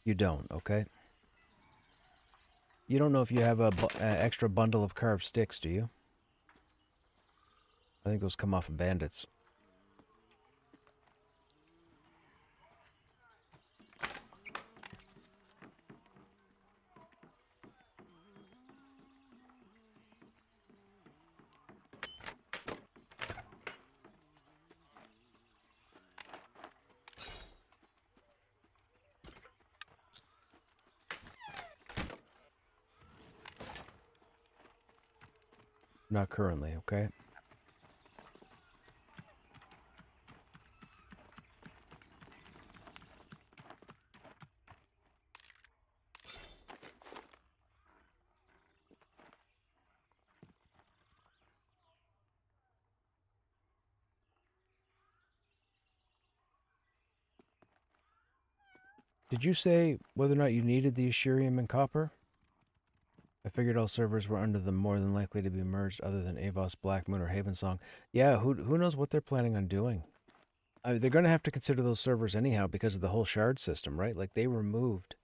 You don't, okay. You don't know if you have a extra bundle of carved sticks, do you? I think those come off of bandits. Not currently, okay? Did you say whether or not you needed the Ashurium and copper? I figured all servers were under them more than likely to be merged other than Avos, Black Moon, or Havensong. Yeah, who knows what they're planning on doing? They're going to have to consider those servers anyhow because of the whole shard system, right? Like, they removed...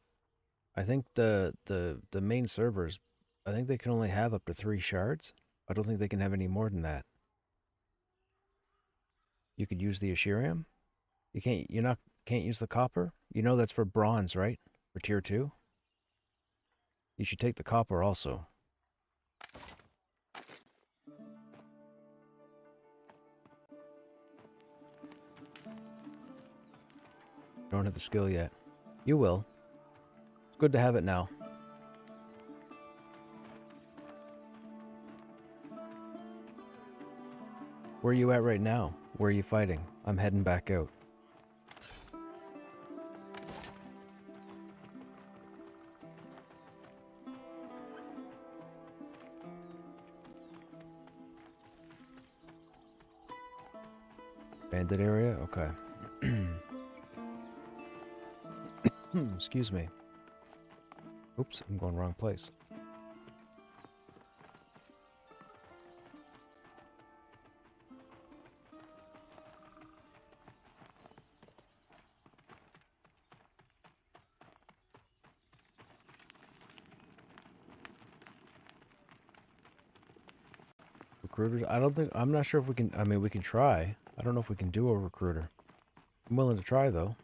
I think the main servers, I think they can only have up to 3 shards. I don't think they can have any more than that. You could use the Ashurium? Can't use the copper? You know that's for bronze, right? For tier 2? You should take the copper also. Don't have the skill yet. You will. It's good to have it now. Where are you at right now? Where are you fighting? I'm heading back out. Bandit area? Okay. Excuse me. Oops, I'm going wrong place. Recruiters? I'm not sure if we can, we can try. I don't know if we can do a recruiter. I'm willing to try, though.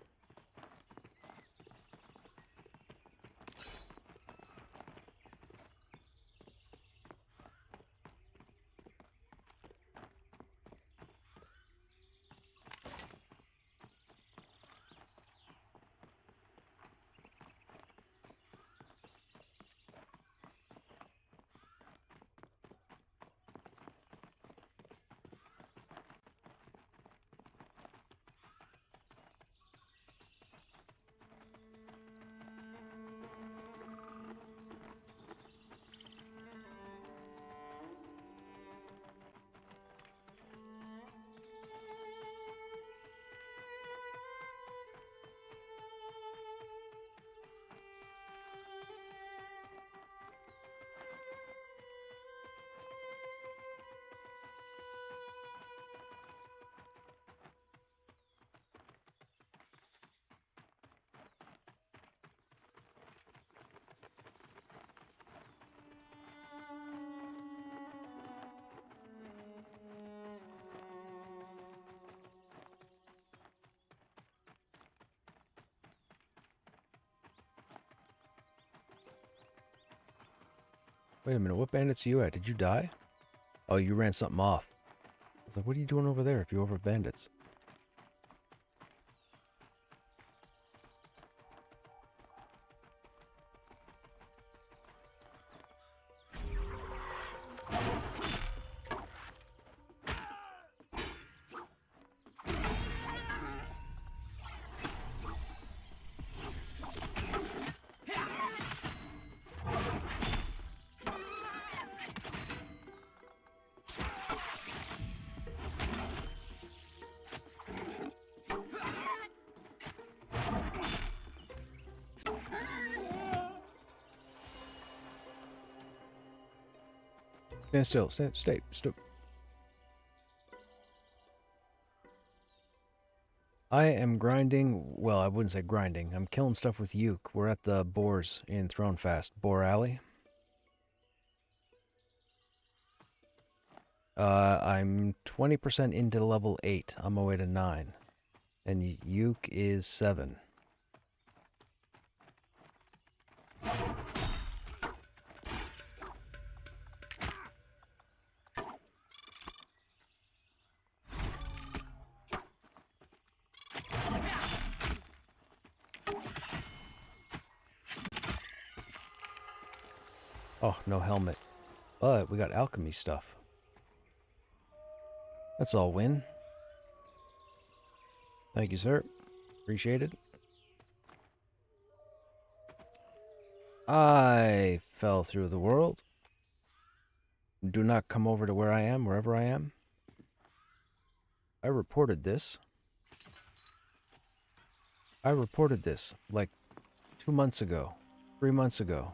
Wait a minute, what bandits are you at? Did you die? Oh, you ran something off. I was like, what are you doing over there if you're over bandits? Stand still, stay, stop. I am grinding, well, I wouldn't say grinding. I'm killing stuff with Uke. We're at the boars in Thronefast. Boar Alley. I'm 20% into level 8. I'm on my way to 9. And Uke is 7. Oh, no helmet. But we got alchemy stuff. That's all win. Thank you, sir. Appreciate it. I fell through the world. Do not come over to where I am, wherever I am. I reported this. I reported this like 2 months ago, 3 months ago.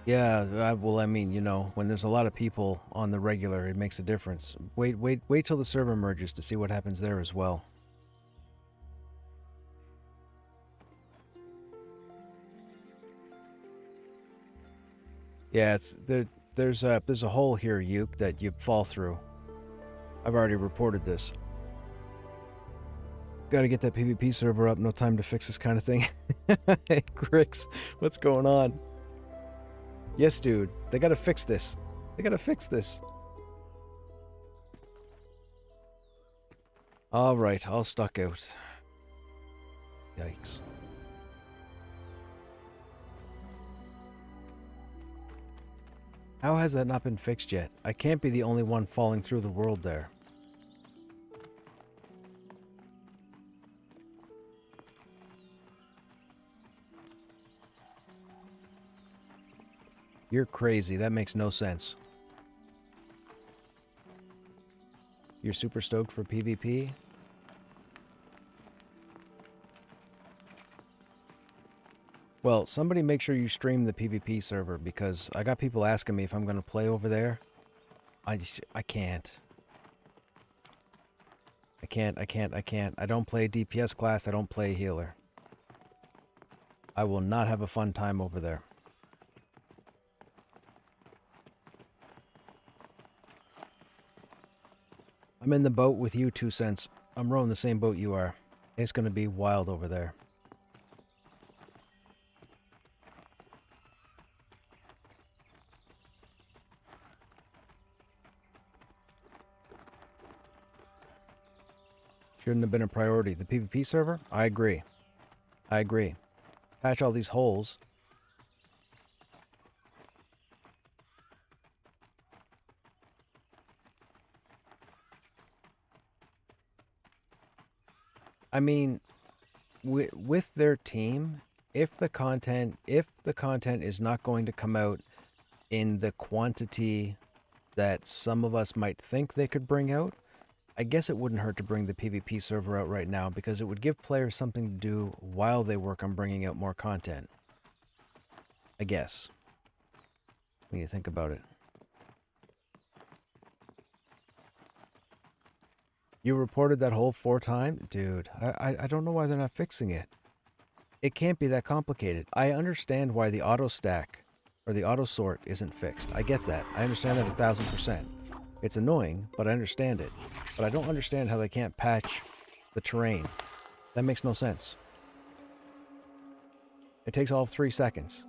Yeah, well, I mean, you know, when there's a lot of people on the regular, it makes a difference. Wait till the server merges to see what happens there as well. Yeah, there's a hole here, Uke, that you fall through. I've already reported this. Gotta get that PvP server up, no time to fix this kind of thing. Hey, Grix, what's going on? Yes, dude, they gotta fix this. They gotta fix this. Alright, all stuck out. Yikes. How has that not been fixed yet? I can't be the only one falling through the world there. You're crazy. That makes no sense. You're super stoked for PvP? Well, somebody make sure you stream the PvP server, because I got people asking me if I'm going to play over there. I can't. I can't. I don't play DPS class. I don't play healer. I will not have a fun time over there. I'm in the boat with you, 2 cents. I'm rowing the same boat you are. It's gonna be wild over there. Shouldn't have been a priority. The PvP server? I agree. I agree. Patch all these holes. I mean, with their team, if the content is not going to come out in the quantity that some of us might think they could bring out, I guess it wouldn't hurt to bring the PvP server out right now, because it would give players something to do while they work on bringing out more content. I guess. When you think about it. You reported that hole 4 times? Dude, I don't know why they're not fixing it. It can't be that complicated. I understand why the auto stack or the auto sort isn't fixed. I get that. I understand that 1000%. It's annoying, but I understand it. But I don't understand how they can't patch the terrain. That makes no sense. It takes all of 3 seconds.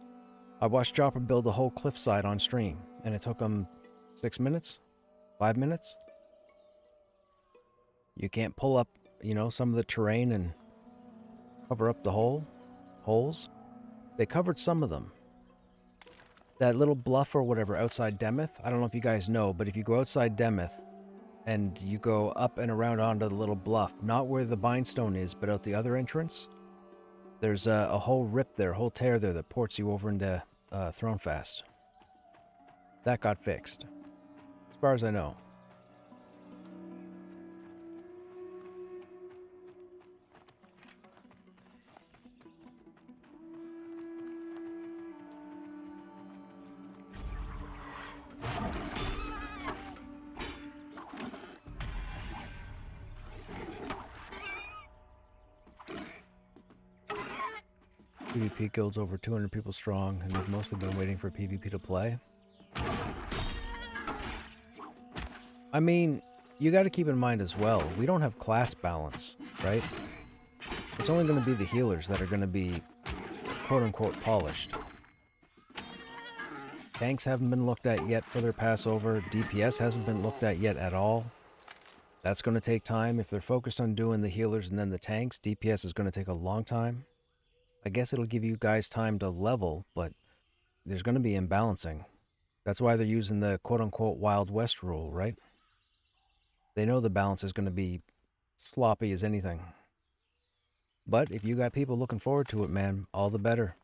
I watched Chopper build a whole cliffside on stream, and it took him 6 minutes? 5 minutes? You can't pull up, you know, some of the terrain and cover up the holes? They covered some of them. That little bluff or whatever outside Demeth, I don't know if you guys know, but if you go outside Demeth and you go up and around onto the little bluff, not where the bindstone is, but out the other entrance, there's a whole rip there, a whole tear there that ports you over into Thronefast. That got fixed, as far as I know. PvP guild's over 200 people strong, and they've mostly been waiting for PvP to play. I mean, you got to keep in mind as well, we don't have class balance, right? It's only going to be the healers that are going to be quote-unquote polished. Tanks haven't been looked at yet for their Passover. DPS hasn't been looked at yet at all. That's going to take time. If they're focused on doing the healers and then the tanks, DPS is going to take a long time. I guess it'll give you guys time to level, but there's going to be imbalancing. That's why they're using the quote-unquote Wild West rule, right? They know the balance is going to be sloppy as anything. But if you got people looking forward to it, man, all the better.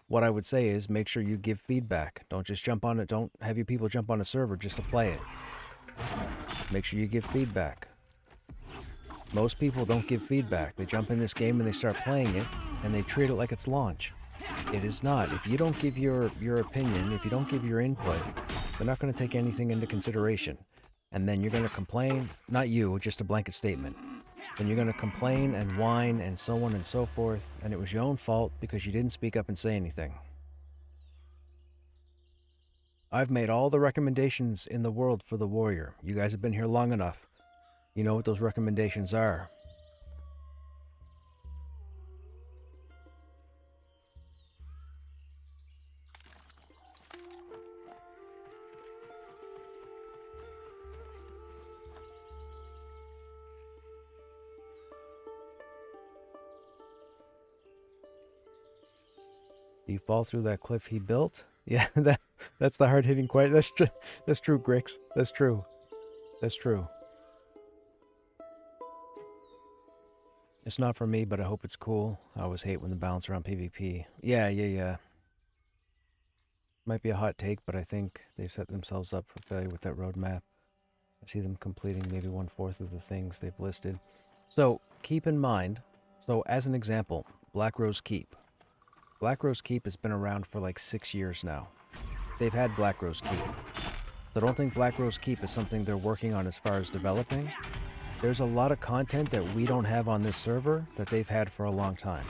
What I would say is make sure you give feedback. Don't just jump on it. Don't have your people jump on a server just to play it. Make sure you give feedback. Most people don't give feedback. They jump in this game and they start playing it, and they treat it like it's launch. It is not. If you don't give your opinion, if you don't give your input, they're not going to take anything into consideration. And then you're going to complain, not you, just a blanket statement. Then you're going to complain and whine and so on and so forth, and it was your own fault because you didn't speak up and say anything. I've made all the recommendations in the world for the warrior. You guys have been here long enough. You know what those recommendations are. Do you fall through that cliff he built? Yeah, that's the hard-hitting question. That's true, Grix. That's true. That's true. It's not for me, but I hope it's cool. I always hate when the balance around PvP. Yeah. Might be a hot take, but I think they've set themselves up for failure with that roadmap. I see them completing maybe 1/4 of the things they've listed. So, keep in mind, so as an example, Black Rose Keep. Black Rose Keep has been around for like 6 years now. They've had Black Rose Keep. So don't think Black Rose Keep is something they're working on as far as developing. There's a lot of content that we don't have on this server that they've had for a long time.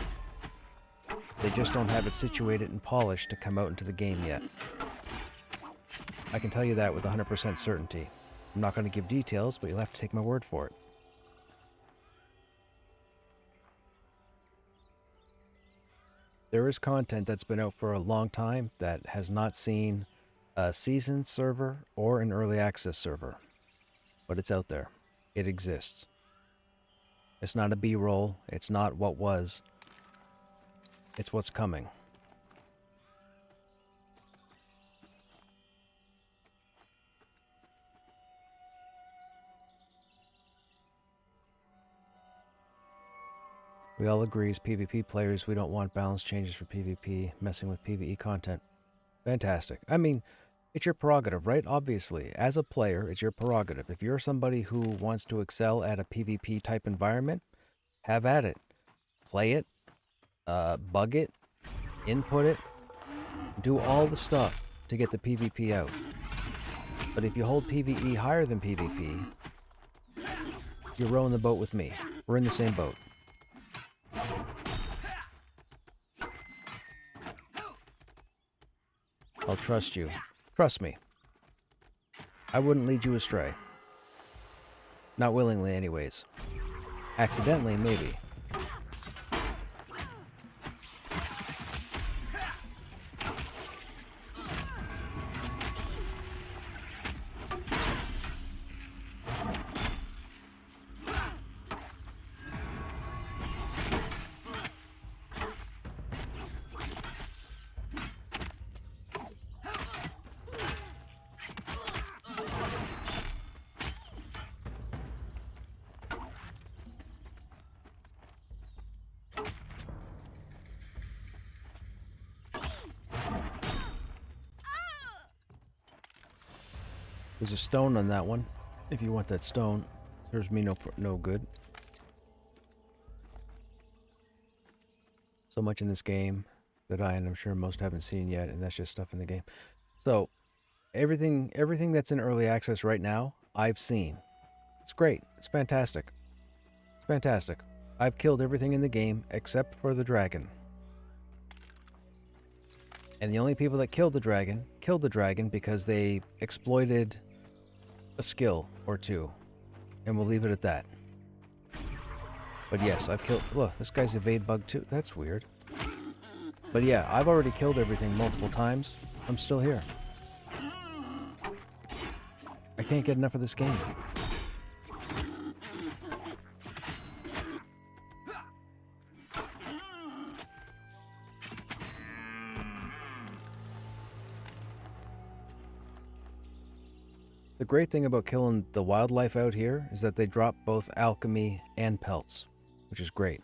They just don't have it situated and polished to come out into the game yet. I can tell you that with 100% certainty. I'm not going to give details, but you'll have to take my word for it. There is content that's been out for a long time that has not seen a seasoned server or an early access server. But it's out there. It exists. It's not a B-roll. It's not what was. It's what's coming. We all agree as PvP players we don't want balance changes for PvP, messing with PvE content. Fantastic. I mean, it's your prerogative, right? Obviously, as a player, it's your prerogative. If you're somebody who wants to excel at a PvP type environment, have at it. Play it, bug it, input it, do all the stuff to get the PvP out. But if you hold PvE higher than PvP, you're rowing the boat with me. We're in the same boat. I'll trust you. Trust me. I wouldn't lead you astray. Not willingly, anyways. Accidentally, maybe. There's a stone on that one. If you want that stone, serves me no good. So much in this game that I'm sure most haven't seen yet, and that's just stuff in the game. So everything that's in early access right now, I've seen. It's great. It's fantastic. It's fantastic. I've killed everything in the game except for the dragon. And the only people that killed the dragon because they exploited a skill or two. And we'll leave it at that. But yes, I've killed... Look, this guy's evade bug too. That's weird. But yeah, I've already killed everything multiple times. I'm still here. I can't get enough of this game. The great thing about killing the wildlife out here is that they drop both alchemy and pelts, which is great.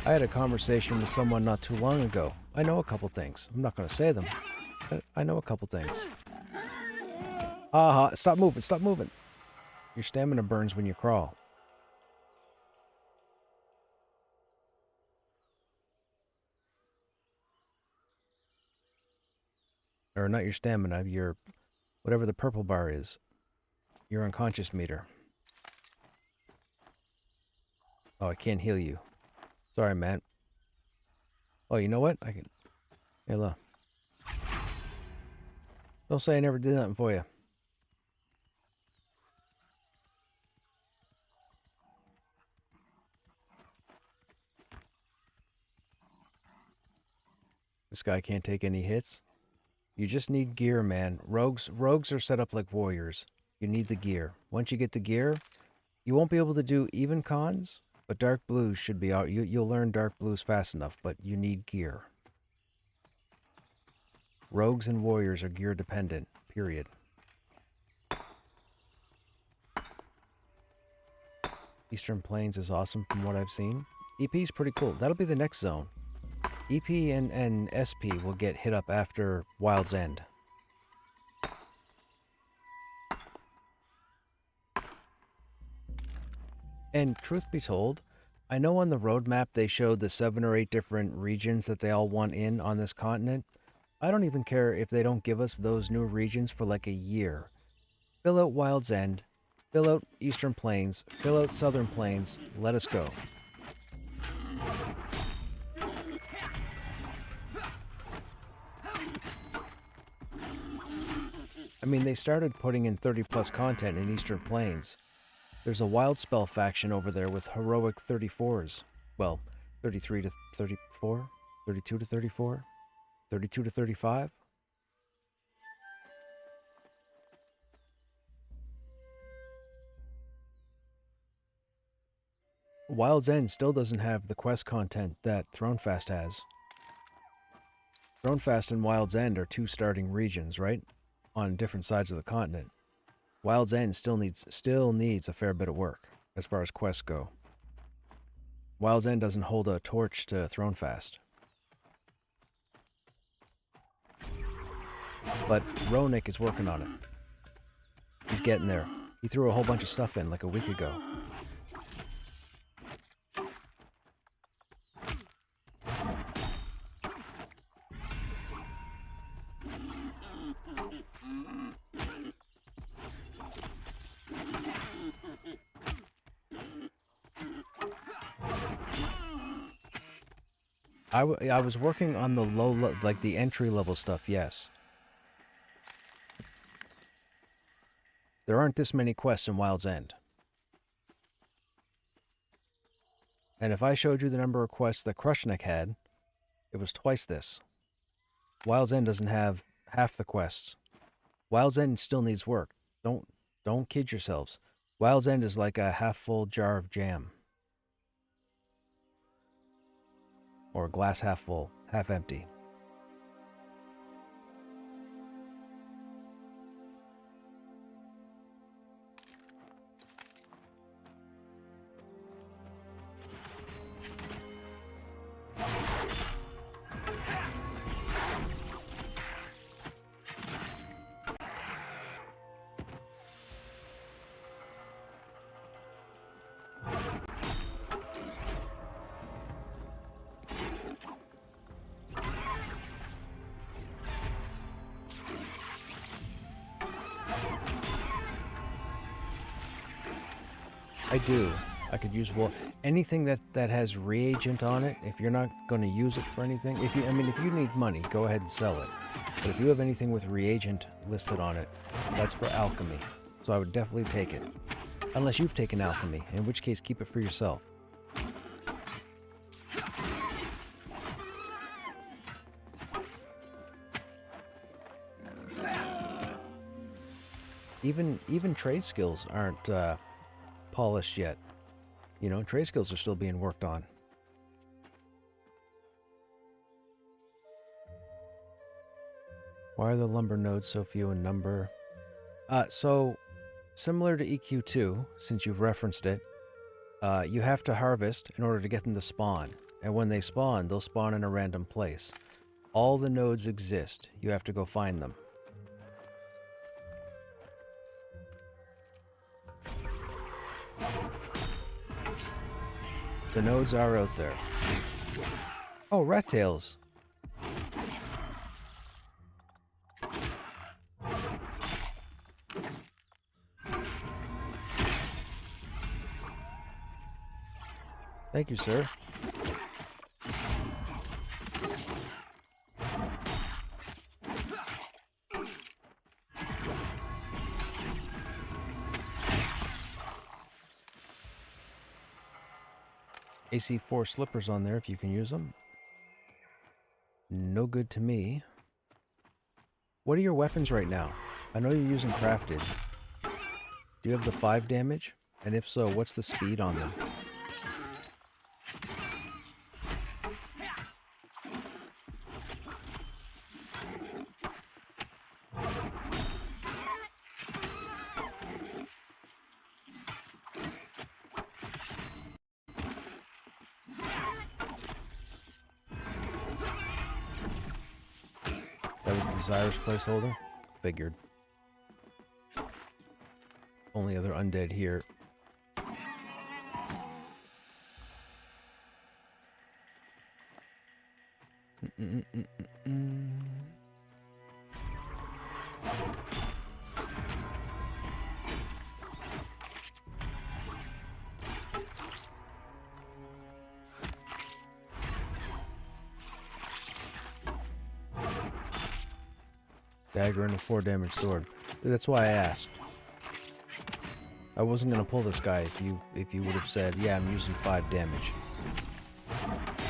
I had a conversation with someone not too long ago. I know a couple things. I'm not going to say them, but I know a couple things. Stop moving, stop moving. Your stamina burns when you crawl. Or not your stamina, your... whatever the purple bar is. Your unconscious meter. Oh, I can't heal you. Sorry, man. Oh, you know what? I can... Hey, look. Don't say I never did nothing for you. This guy can't take any hits. You just need gear, man. Rogues are set up like warriors. You need the gear. Once you get the gear, you won't be able to do even cons, but dark blues should be out. You'll learn dark blues fast enough, but you need gear. Rogues and warriors are gear dependent, period. Eastern Plains is awesome from what I've seen. EP is pretty cool. That'll be the next zone. EP and SP will get hit up after Wild's End. And truth be told, I know on the roadmap they showed the 7 or 8 different regions that they all want in on this continent. I don't even care if they don't give us those new regions for like a year. Fill out Wild's End, fill out Eastern Plains, fill out Southern Plains, let us go. I mean, they started putting in 30 plus content in Eastern Plains. There's a Wild Spell faction over there with heroic 34s. Well, 33 to 34, 32 to 34, 32 to 35. Wild's End still doesn't have the quest content that Thronefast has. Thronefast and Wild's End are 2 starting regions, right? On different sides of the continent. Wild's End still needs a fair bit of work as far as quests go. Wild's End doesn't hold a torch to Thronefast. But Krushnek is working on it. He's getting there. He threw a whole bunch of stuff in like a week ago. I was working on the like the entry level stuff, yes. There aren't this many quests in Wild's End. And if I showed you the number of quests that Krushnek had, it was twice this. Wild's End doesn't have half the quests. Wild's End still needs work. Don't kid yourselves. Wild's End is like a half-full jar of jam. Or a glass half full, half empty. I do. I could use anything that has reagent on it. If you're not going to use it for anything, if you need money, go ahead and sell it. But if you have anything with reagent listed on it, that's for alchemy. So I would definitely take it. Unless you've taken alchemy, in which case keep it for yourself. Even trade skills aren't polished yet. You know, trade skills are still being worked on. Why are the lumber nodes so few in number? So similar to EQ2, since you've referenced it, you have to harvest in order to get them to spawn. And when they spawn, they'll spawn in a random place. All the nodes exist. You have to go find them. The nodes are out there. Oh, rat tails. Thank you, sir. AC4 slippers on there if you can use them. No good to me. What are your weapons right now? I know you're using crafted. Do you have the 5 damage? And if so, what's the speed on them? That was Desirous placeholder? Figured. Only other undead here. Dagger and a 4 damage sword. That's why I asked. I wasn't gonna pull this guy if you would have said, yeah, I'm using 5 damage.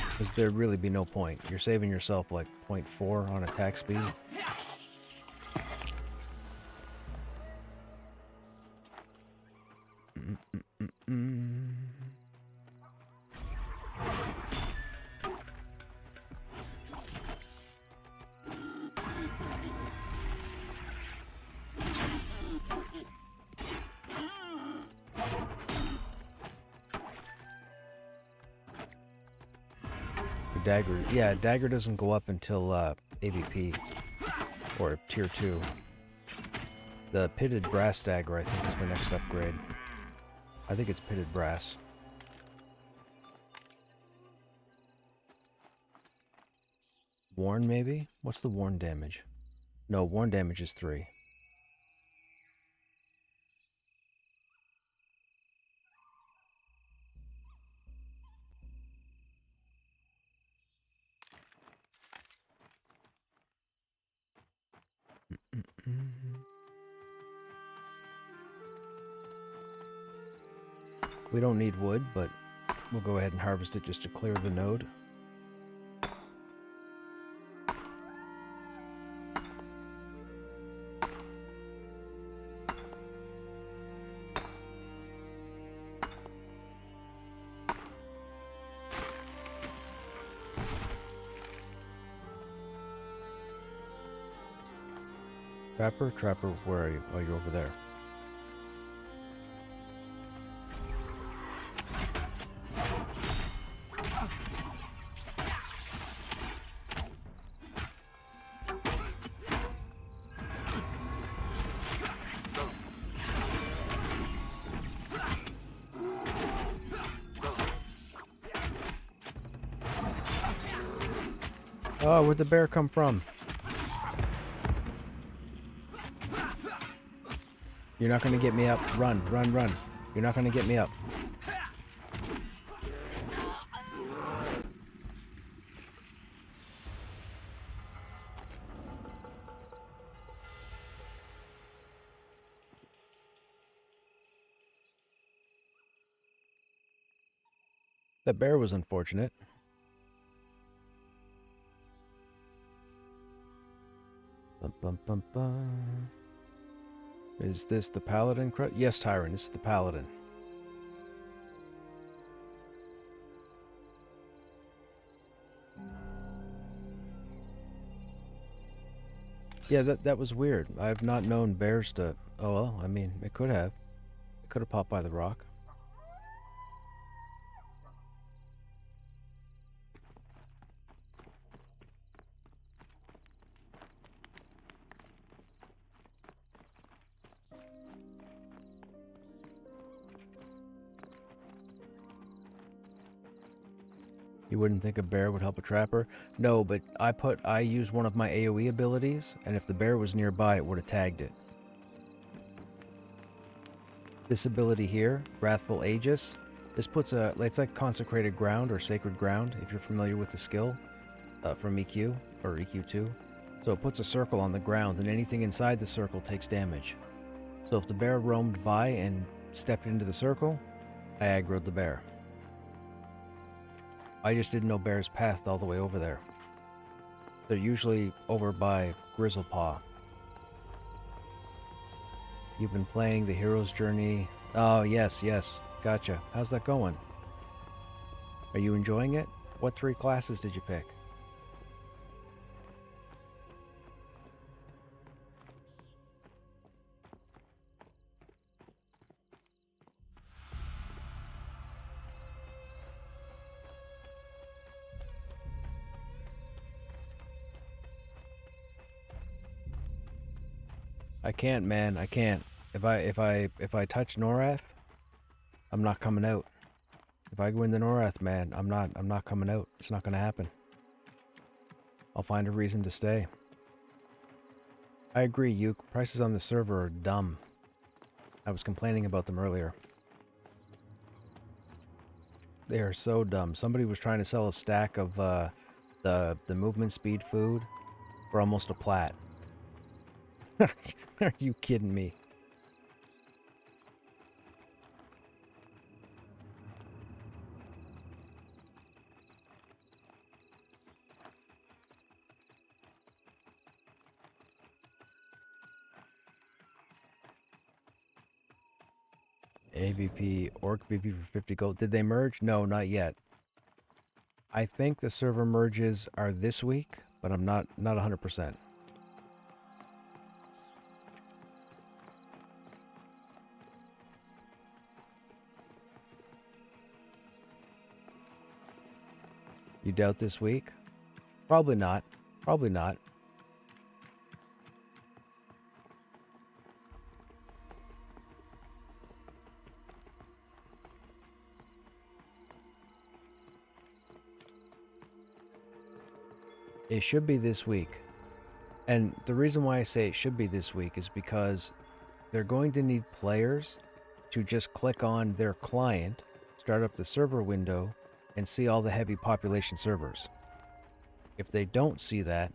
Because there'd really be no point. You're saving yourself like 0.4 on attack speed. Dagger, yeah, dagger doesn't go up until AVP or tier 2. The pitted brass dagger, I think, is the next upgrade. I think it's pitted brass. Warn, maybe? What's the warn damage? No, warn damage is 3. We don't need wood, but we'll go ahead and harvest it just to clear the node. Trapper, where are you? Oh, you're over there. Oh, where'd the bear come from? You're not gonna get me up. Run. You're not gonna get me up. That bear was unfortunate. Bum, bum, bum. Is this the paladin? Yes, Tyron, this is the paladin. Yeah, that was weird. I have not known bears to... Oh, well, I mean, it could have. It could have popped by the rock. You wouldn't think a bear would help a trapper? No, but I used one of my AoE abilities, and if the bear was nearby, it would have tagged it. This ability here, Wrathful Aegis, this puts it's like Consecrated Ground or Sacred Ground, if you're familiar with the skill from EQ, or EQ2. So it puts a circle on the ground, and anything inside the circle takes damage. So if the bear roamed by and stepped into the circle, I aggroed the bear. I just didn't know bears pathed all the way over there. They're usually over by Grizzlepaw. You've been playing the Hero's Journey. Oh, yes. Gotcha. How's that going? Are you enjoying it? What 3 classes did you pick? I can't, man. I can't. If I touch Norath, I'm not coming out. If I go into Norath, man, I'm not coming out. It's not gonna happen. I'll find a reason to stay. I agree, Yuke. Prices on the server are dumb. I was complaining about them earlier. They are so dumb. Somebody was trying to sell a stack of the movement speed food for almost a plat. Are you kidding me? AVP, Orc VP for 50 gold. Did they merge? No, not yet. I think the server merges are this week, but I'm not 100%. You doubt this week? Probably not. Probably not. It should be this week. And the reason why I say it should be this week is because they're going to need players to just click on their client, start up the server window, and see all the heavy population servers. If they don't see that,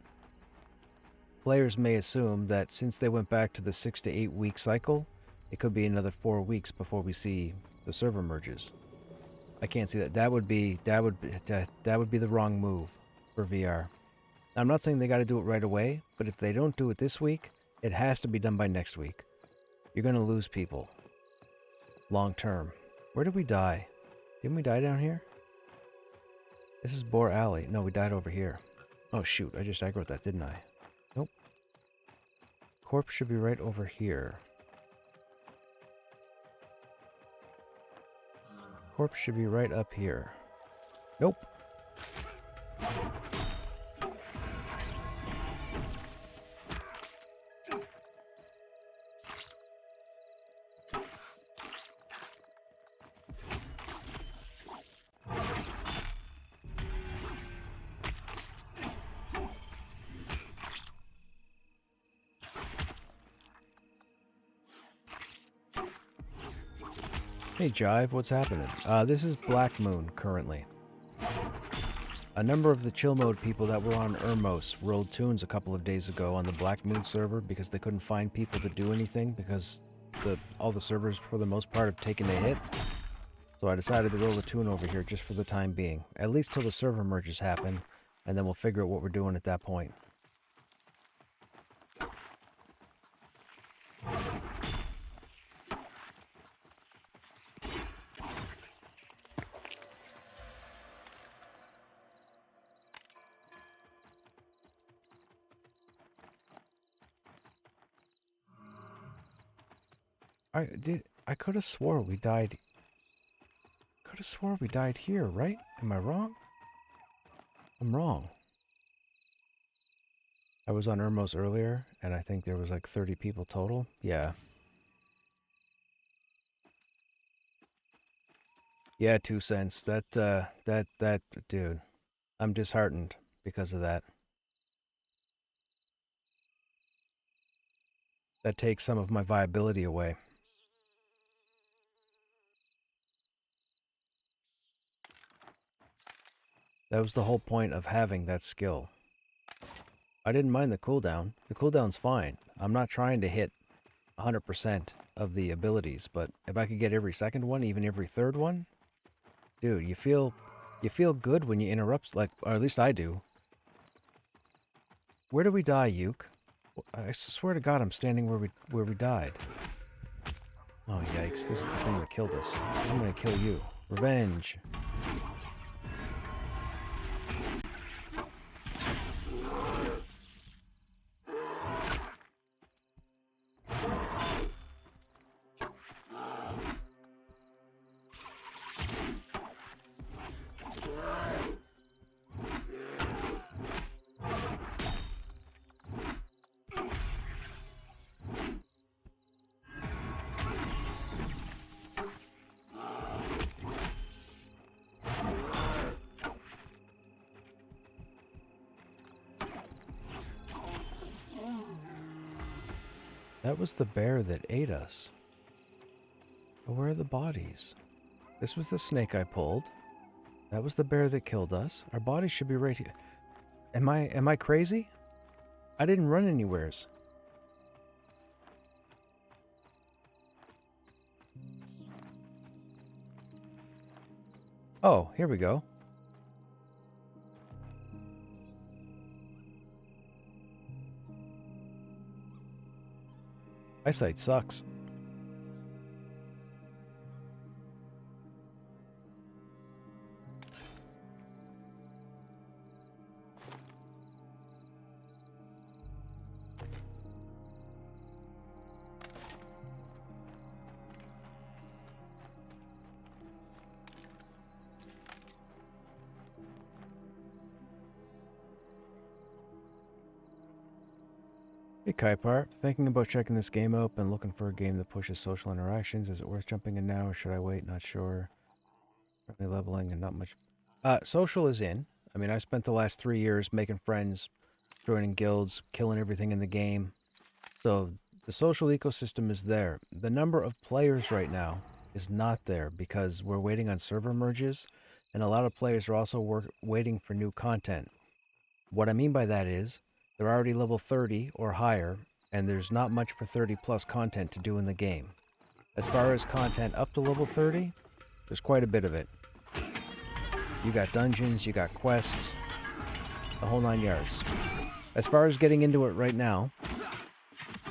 players may assume that since they went back to the 6 to 8 week cycle, it could be another 4 weeks before we see the server merges. I can't see that. That would be the wrong move for VR. I'm not saying they got to do it right away, but if they don't do it this week, it has to be done by next week. You're going to lose people. Long term. Where did we die? Didn't we die down here? This is Boar Alley. No, we died over here. Oh shoot, I just aggroed that, didn't I? Nope. Corpse should be right over here. Corpse should be right up here. Nope. Hey Jive, what's happening? This is Black Moon, currently. A number of the chill mode people that were on Ermos rolled tunes a couple of days ago on the Black Moon server because they couldn't find people to do anything because all the servers, for the most part, have taken a hit. So I decided to roll a tune over here just for the time being. At least till the server merges happen, and then we'll figure out what we're doing at that point. I could have swore we died. Could have swore we died here, right? Am I wrong? I'm wrong. I was on Ermos earlier, and I think there was like 30 people total. Yeah. Yeah, 2 cents. That, dude. I'm disheartened because of that. That takes some of my viability away. That was the whole point of having that skill. I didn't mind the cooldown. The cooldown's fine. I'm not trying to hit 100% of the abilities, but if I could get every second one, even every third one, dude, you feel good when you interrupt, like, or at least I do. Where did we die, Yuke? I swear to God, I'm standing where we died. Oh yikes! This is the thing that killed us. I'm gonna kill you. Revenge. That was the bear that ate us. But where are the bodies? This was the snake I pulled. That was the bear that killed us. Our bodies should be right here. Am I crazy? I didn't run anywheres. Oh, here we go. Eyesight sucks. Hey Kaipar, thinking about checking this game out and looking for a game that pushes social interactions. Is it worth jumping in now or should I wait? Not sure. Currently leveling and not much. Social is in. I mean, I spent the last 3 years making friends, joining guilds, killing everything in the game. So the social ecosystem is there. The number of players right now is not there because we're waiting on server merges, and a lot of players are also waiting for new content. What I mean by that is they're already level 30 or higher, and there's not much for 30 plus content to do in the game. As far as content up to level 30, there's quite a bit of it. You got dungeons, you got quests, the whole 9 yards. As far as getting into it right now,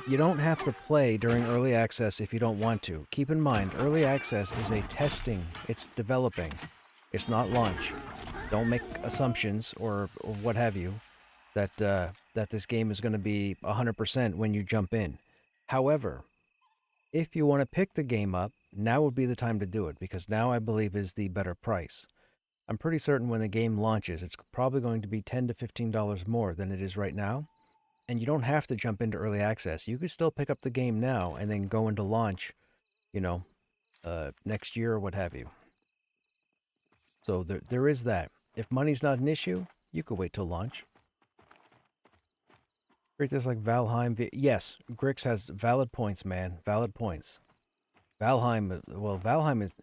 you don't have to play during early access if you don't want to. Keep in mind, early access is a testing. It's developing. It's not launch. Don't make assumptions or what have you that this game is going to be 100% when you jump in. However, if you want to pick the game up, now would be the time to do it because now I believe is the better price. I'm pretty certain when the game launches, it's probably going to be $10 to $15 more than it is right now. And you don't have to jump into early access. You could still pick up the game now and then go into launch, you know, next year or what have you. So there is that. If money's not an issue, you could wait till launch. Treat this like Valheim. Yes, Grix has valid points, man. Valid points. Valheim, well, Valheim's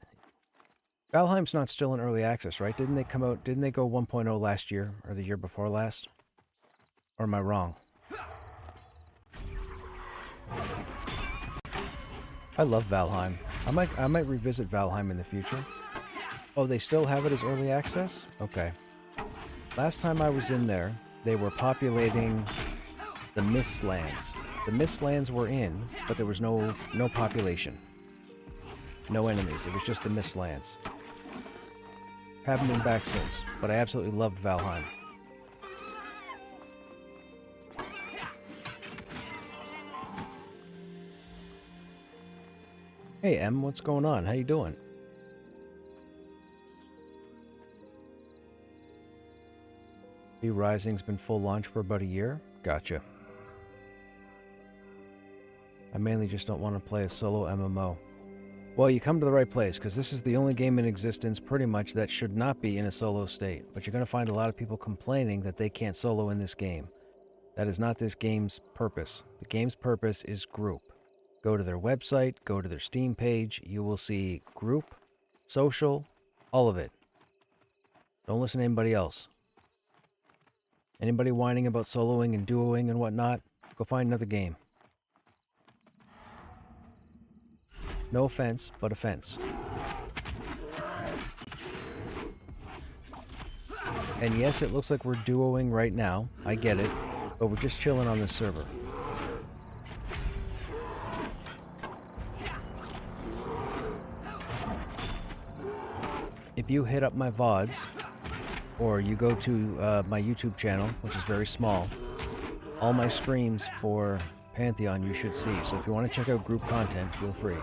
not still in early access, right? Didn't they go 1.0 last year or the year before last? Or am I wrong? I love Valheim. I might revisit Valheim in the future. Oh, they still have it as early access? Okay. Last time I was in there, they were populating the Mistlands. The Mistlands were in, but there was no population. No enemies. It was just the Mistlands. Haven't been back since, but I absolutely loved Valheim. Hey Em, what's going on? How you doing? V Rising's been full launch for about a year? Gotcha. I mainly just don't want to play a solo MMO. Well, you come to the right place, because this is the only game in existence, pretty much, that should not be in a solo state. But you're going to find a lot of people complaining that they can't solo in this game. That is not this game's purpose. The game's purpose is group. Go to their website, go to their Steam page, you will see group, social, all of it. Don't listen to anybody else. Anybody whining about soloing and duoing and whatnot, go find another game. No offense, but offense. And yes, it looks like we're duoing right now. I get it. But we're just chilling on this server. If you hit up my VODs, or you go to my YouTube channel, which is very small, all my streams for Pantheon you should see. So if you want to check out group content, feel free.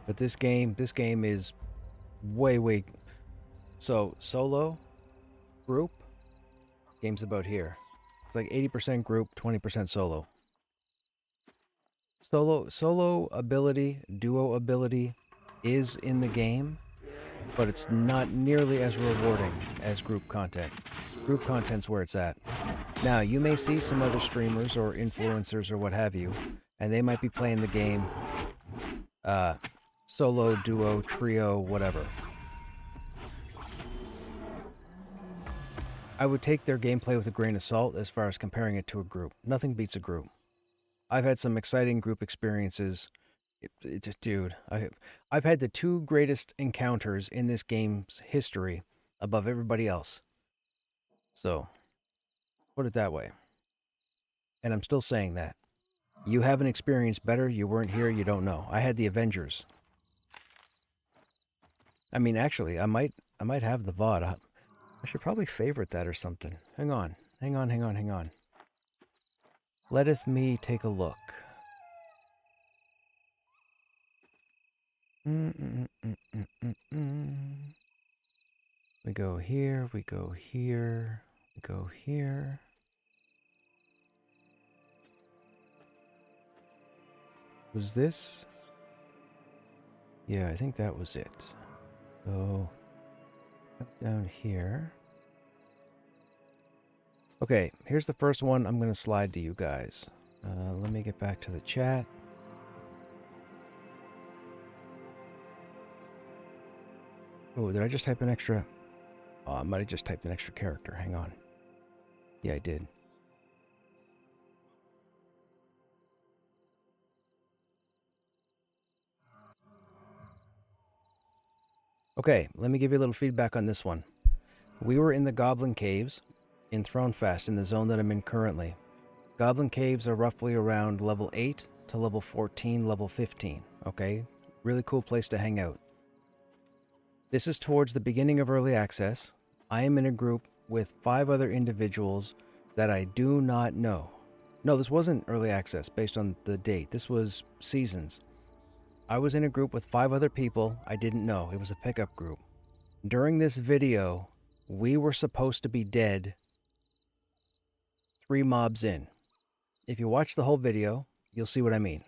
But this game is way... So, solo, group, game's about here. It's like 80% group, 20% solo. Solo ability, duo ability, is in the game, but it's not nearly as rewarding as group content. Group content's where it's at. Now, you may see some other streamers or influencers or what have you, and they might be playing the game solo, duo, trio, whatever. I would take their gameplay with a grain of salt as far as comparing it to a group. Nothing beats a group. I've had some exciting group experiences. Dude, I've had the 2 greatest encounters in this game's history above everybody else. So, put it that way. And I'm still saying that. You haven't experienced better, you weren't here, you don't know. I had the Avengers. I mean, actually, I might have the VOD. I should probably favorite that or something. Hang on. Letteth me take a look. We go here, we go here, we go here. Was this? Yeah, I think that was it. So, down here. Okay, here's the first one I'm going to slide to you guys. Let me get back to the chat. Oh, did I just type an extra? Oh, I might have just typed an extra character. Hang on. Yeah, I did. Okay, let me give you a little feedback on this one. We were in the Goblin Caves in Thronefast, in the zone that I'm in currently. Goblin Caves are roughly around level 8 to level 14, level 15, okay? Really cool place to hang out. This is towards the beginning of early access. I am in a group with 5 other individuals that I do not know. No, this wasn't early access based on the date. This was seasons. I was in a group with 5 other people I didn't know. It was a pickup group. During this video, we were supposed to be dead 3 mobs in. If you watch the whole video, you'll see what I mean.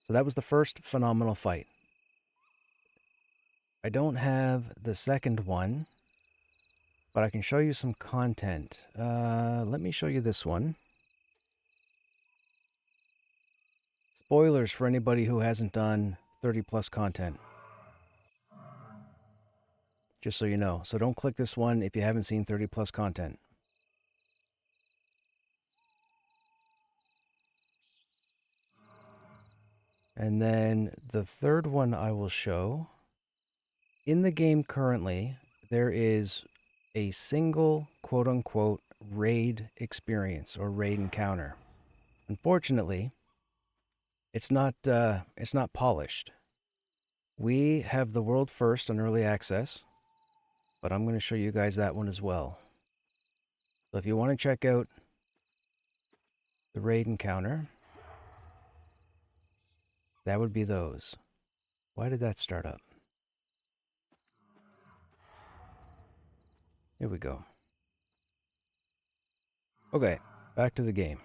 So that was the first phenomenal fight. I don't have the second one, but I can show you some content. Let me show you this one. Spoilers for anybody who hasn't done 30 plus content. Just so you know. So don't click this one if you haven't seen 30 plus content. And then the third one I will show. In the game currently, there is a single quote-unquote raid experience or raid encounter. Unfortunately, it's not polished. We have the world first on early access, but I'm going to show you guys that one as well. So if you want to check out the raid encounter, that would be those. Why did that start up? Here we go. Okay, back to the game.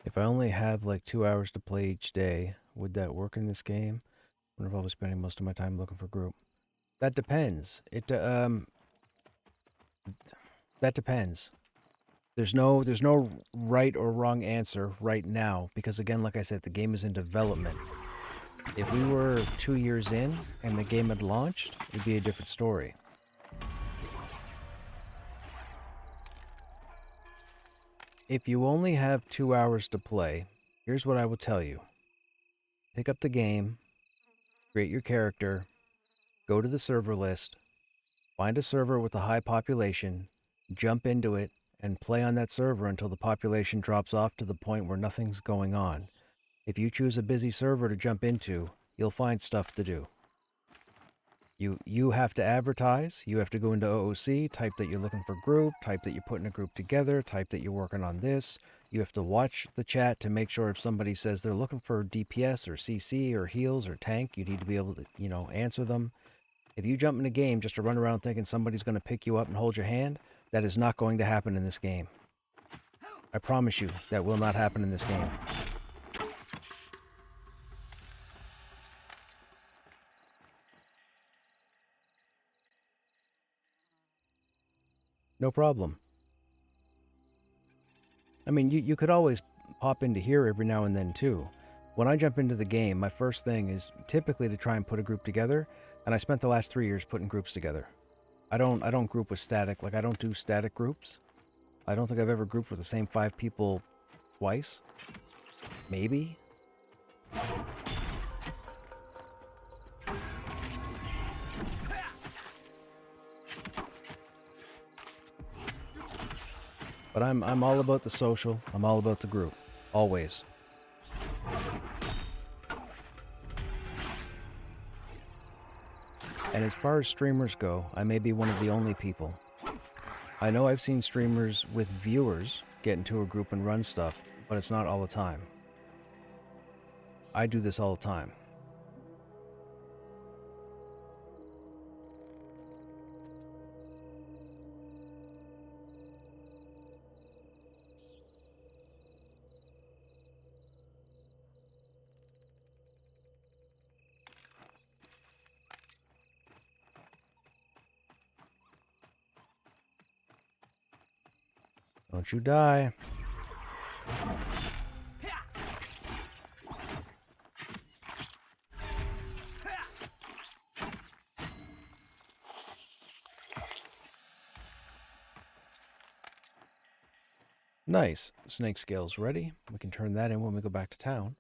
If I only have like 2 hours to play each day, would that work in this game? I wonder if I'll be spending most of my time looking for group. That depends. That depends. There's no right or wrong answer right now because again, like I said, the game is in development. If we were 2 years in and the game had launched, it'd be a different story. If you only have 2 hours to play, here's what I will tell you. Pick up the game, create your character, go to the server list, find a server with a high population, jump into it, and play on that server until the population drops off to the point where nothing's going on. If you choose a busy server to jump into, you'll find stuff to do. You have to advertise, you have to go into OOC, type that you're looking for group, type that you're putting a group together, type that you're working on this. You have to watch the chat to make sure if somebody says they're looking for DPS or CC or heals or tank, you need to be able to, answer them. If you jump in a game just to run around thinking somebody's going to pick you up and hold your hand, that is not going to happen in this game. I promise you, that will not happen in this game. No problem. I mean, you could always pop into here every now and then too. When I jump into the game, my first thing is typically to try and put a group together, and I spent the last 3 years putting groups together. I don't group with static, like I don't do static groups. I don't think I've ever grouped with the same 5 people twice. Maybe. But I'm all about the social. I'm all about the group. Always. And as far as streamers go, I may be one of the only people. I know I've seen streamers with viewers get into a group and run stuff, but it's not all the time. I do this all the time. Don't you die. Nice. Snake scale's ready. We can turn that in when we go back to town.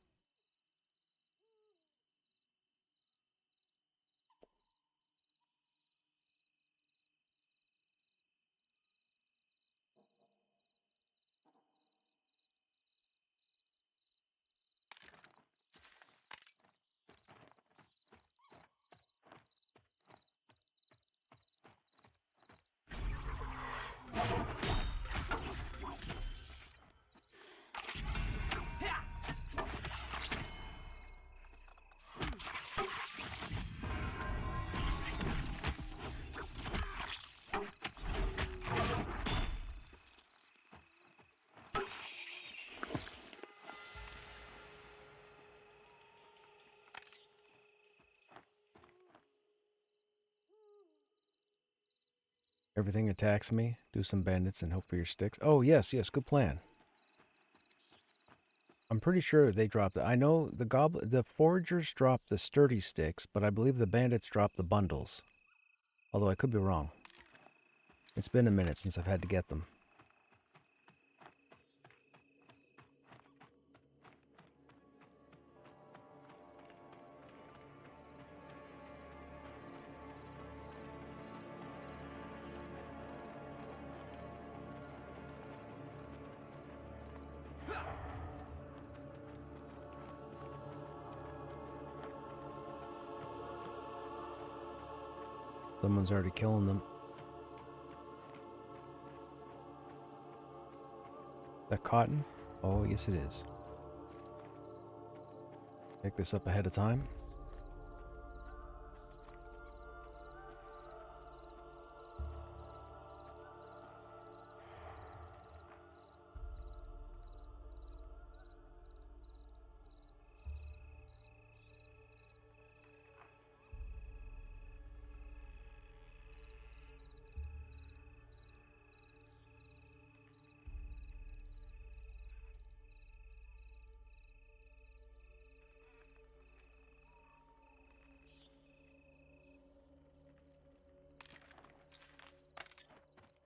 Everything attacks me. Do some bandits and hope for your sticks. Oh, yes, good plan. I'm pretty sure they dropped it. I know the foragers dropped the sturdy sticks, but I believe the bandits dropped the bundles. Although I could be wrong. It's been a minute since I've had to get them. Someone's already killing them. That cotton? Oh, yes it is. Pick this up ahead of time.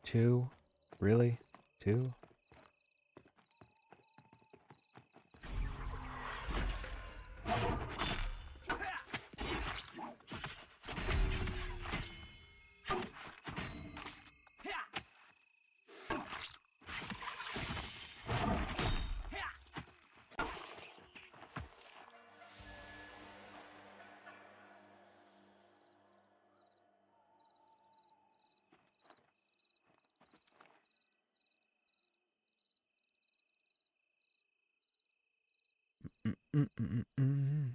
2? Really? 2? Mm-mm-mm-mm.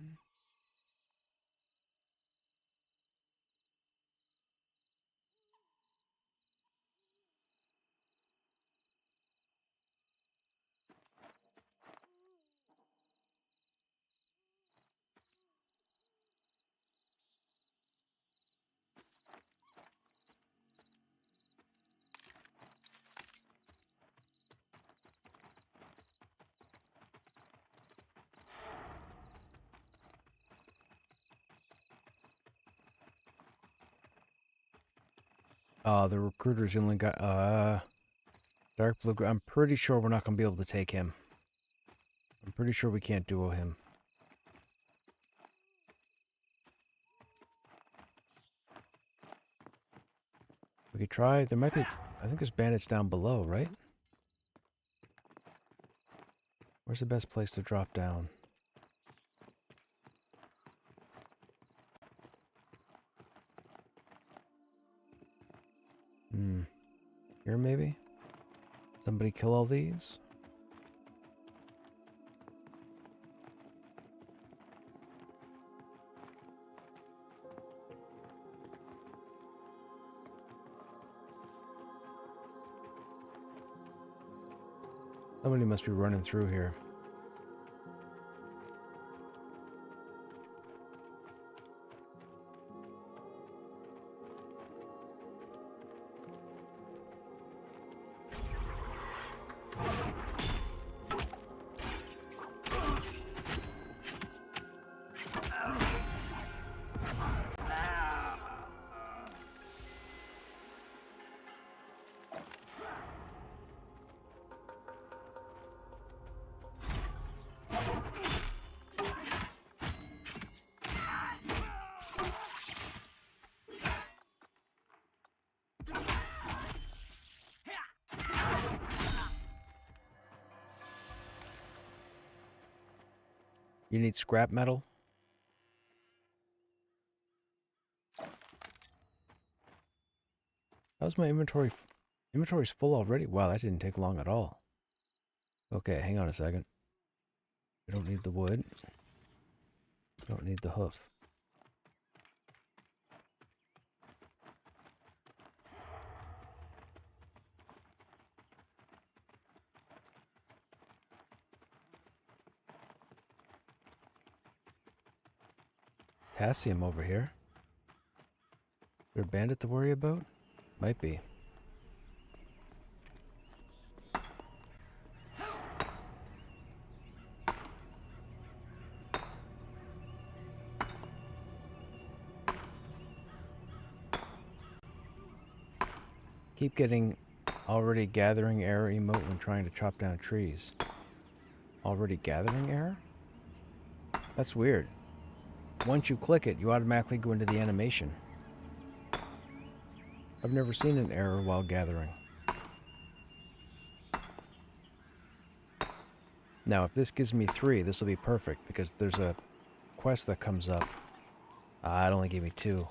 The recruiter's only got, dark blue. I'm pretty sure we're not going to be able to take him. I'm pretty sure we can't duo him. We could try. There might be, I think there's bandits down below, right? Where's the best place to drop down? Here maybe? Somebody kill all these? Somebody must be running through here. You need scrap metal? How's my inventory? Inventory's full already? Wow, that didn't take long at all. Okay, hang on a second. We don't need the wood. Don't need the hoof. Potassium over here. Is there a bandit to worry about? Might be. Keep getting already gathering error emote when trying to chop down trees. Already gathering error? That's weird. Once you click it, you automatically go into the animation. I've never seen an error while gathering. Now, if this gives me 3, this will be perfect, because there's a quest that comes up. Ah, it only gave me 2.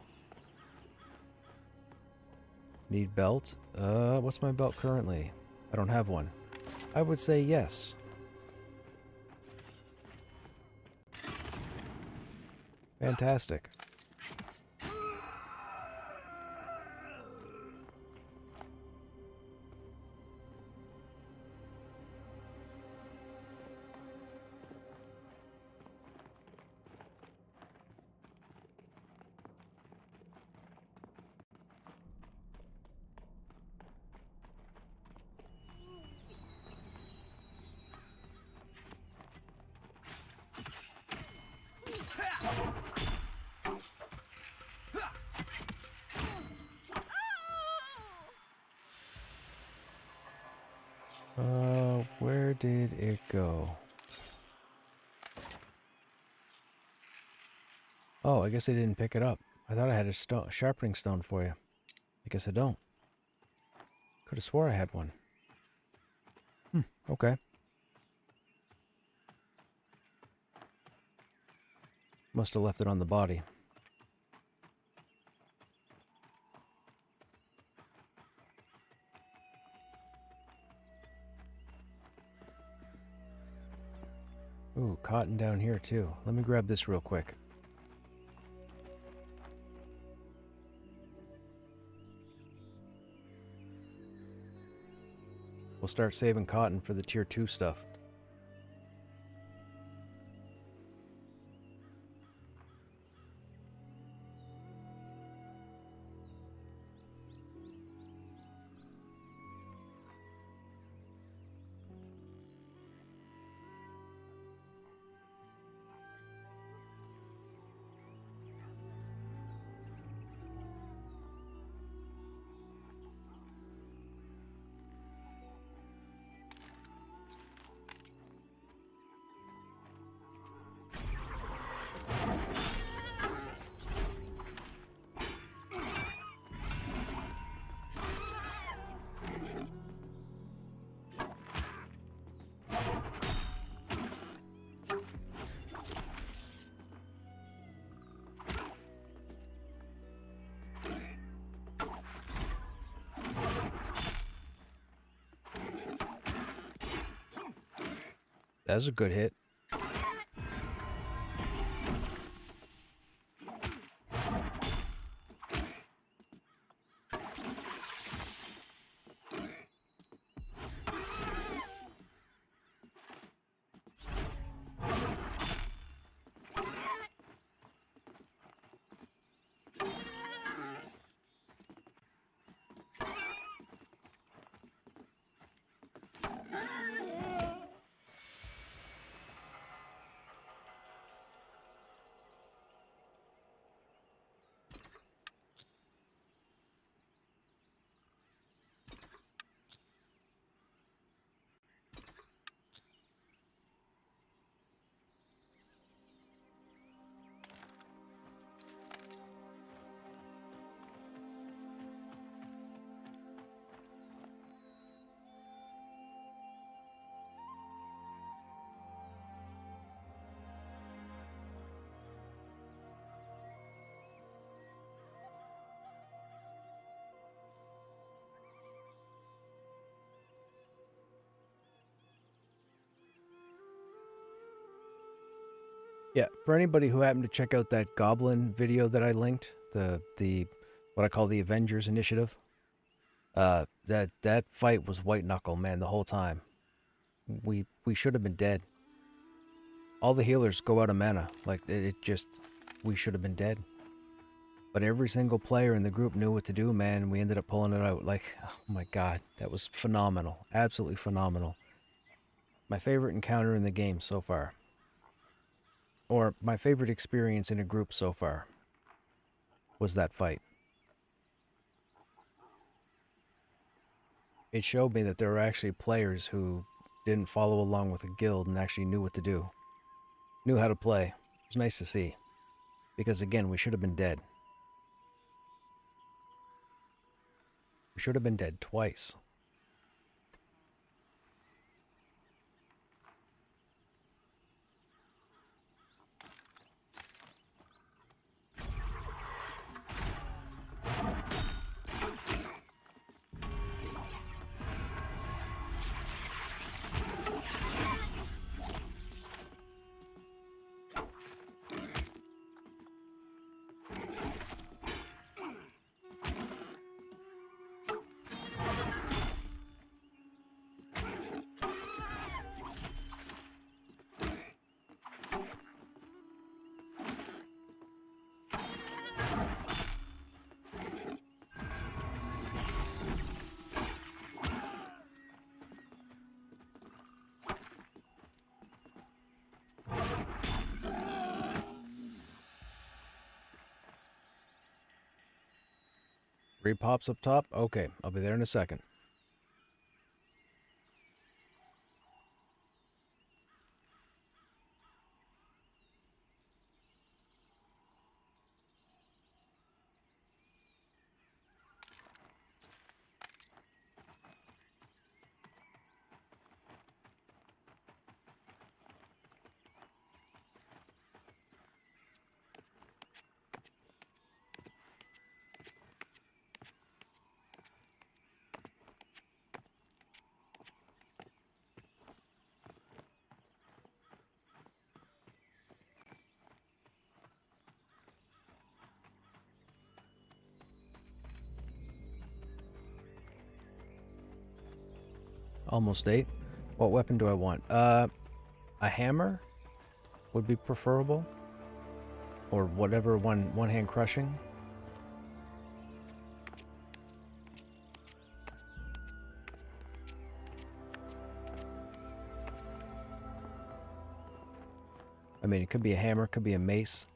Need belt? What's my belt currently? I don't have one. I would say yes. Fantastic. Where did it go? Oh, I guess I didn't pick it up. I thought I had a sharpening stone for you. I guess I don't. Could have swore I had one. Okay. Must have left it on the body. Ooh, cotton down here too. Let me grab this real quick. We'll start saving cotton for the tier 2 stuff. That was a good hit. Yeah, for anybody who happened to check out that goblin video that I linked, the what I call the Avengers Initiative, that fight was white knuckle, man, the whole time. We should have been dead. All the healers go out of mana. Like it just we should have been dead. But every single player in the group knew what to do, man, and we ended up pulling it out. Like, oh my god, that was phenomenal. Absolutely phenomenal. My favorite encounter in the game so far. Or my favorite experience in a group so far was that fight. It showed me that there were actually players who didn't follow along with a guild and actually knew what to do. Knew how to play. It was nice to see. Because again, we should have been dead. We should have been dead twice. Three pops up top? Okay, I'll be there in a second. Almost 8. What weapon do I want? A hammer would be preferable. Or whatever, one-hand crushing. I mean, it could be a hammer, could be a mace.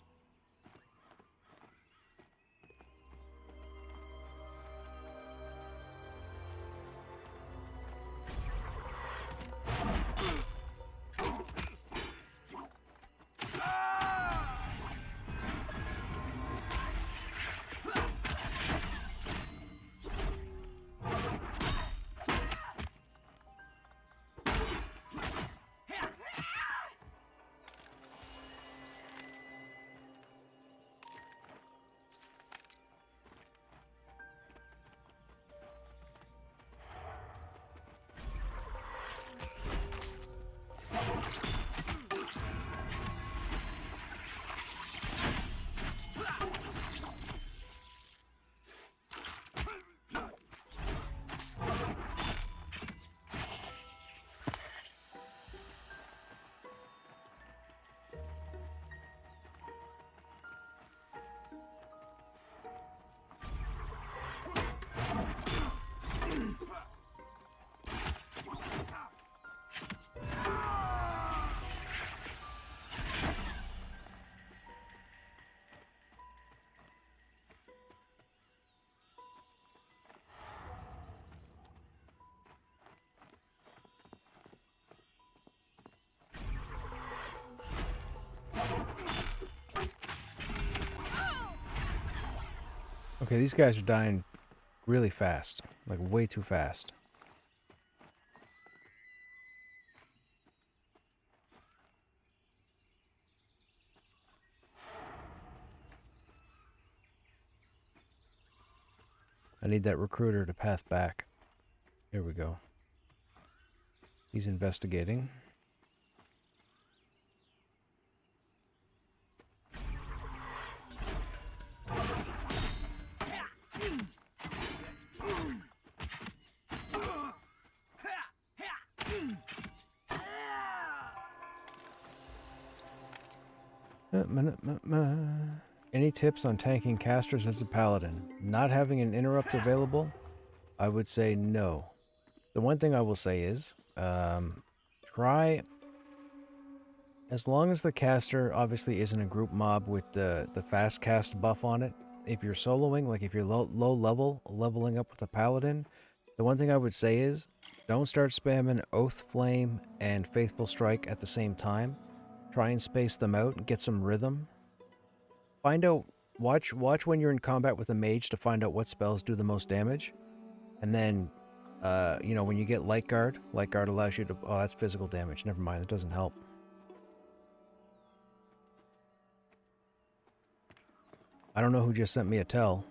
Okay, these guys are dying really fast. Like, way too fast. I need that recruiter to path back. Here we go. He's investigating. Any tips on tanking casters as a paladin? Not having an interrupt available? I would say no. The one thing I will say is, try, as long as the caster obviously isn't a group mob with the fast cast buff on it, if you're soloing, like if you're low level, leveling up with a paladin, the one thing I would say is, don't start spamming Oath Flame and Faithful Strike at the same time. Try and space them out and get some rhythm. Find out, watch when you're in combat with a mage to find out what spells do the most damage. And then, you know, when you get Light Guard allows you to, oh, that's physical damage. Never mind, that doesn't help. I don't know who just sent me a tell.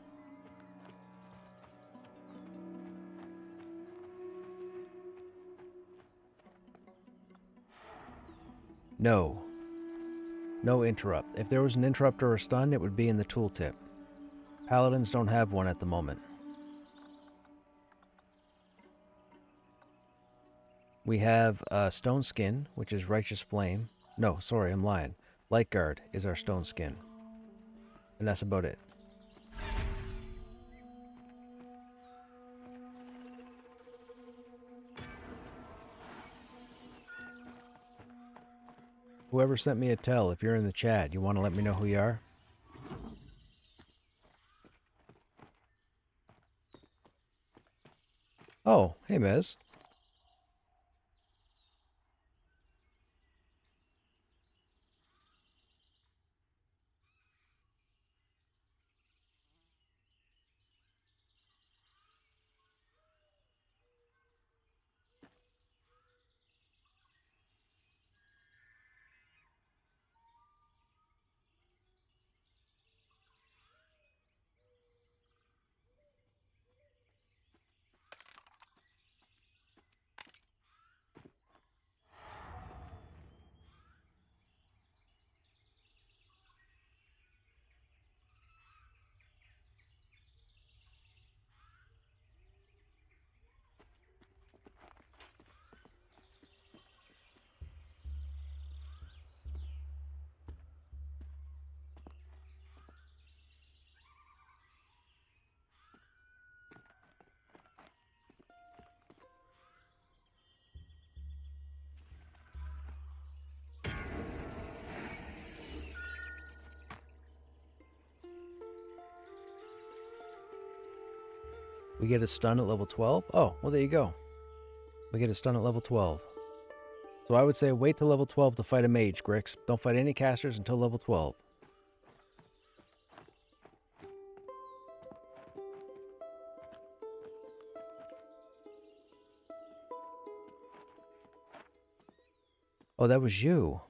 No. No interrupt. If there was an interrupt or a stun, it would be in the tooltip. Paladins don't have one at the moment. We have Stone Skin, which is Righteous Flame. No, sorry, I'm lying. Light Guard is our Stone Skin. And that's about it. Whoever sent me a tell, if you're in the chat, you want to let me know who you are? Oh, hey, Mez. We get a stun at level 12? Oh, well, there you go. We get a stun at level 12. So I would say wait till level 12 to fight a mage, Grix. Don't fight any casters until level 12. Oh, that was you.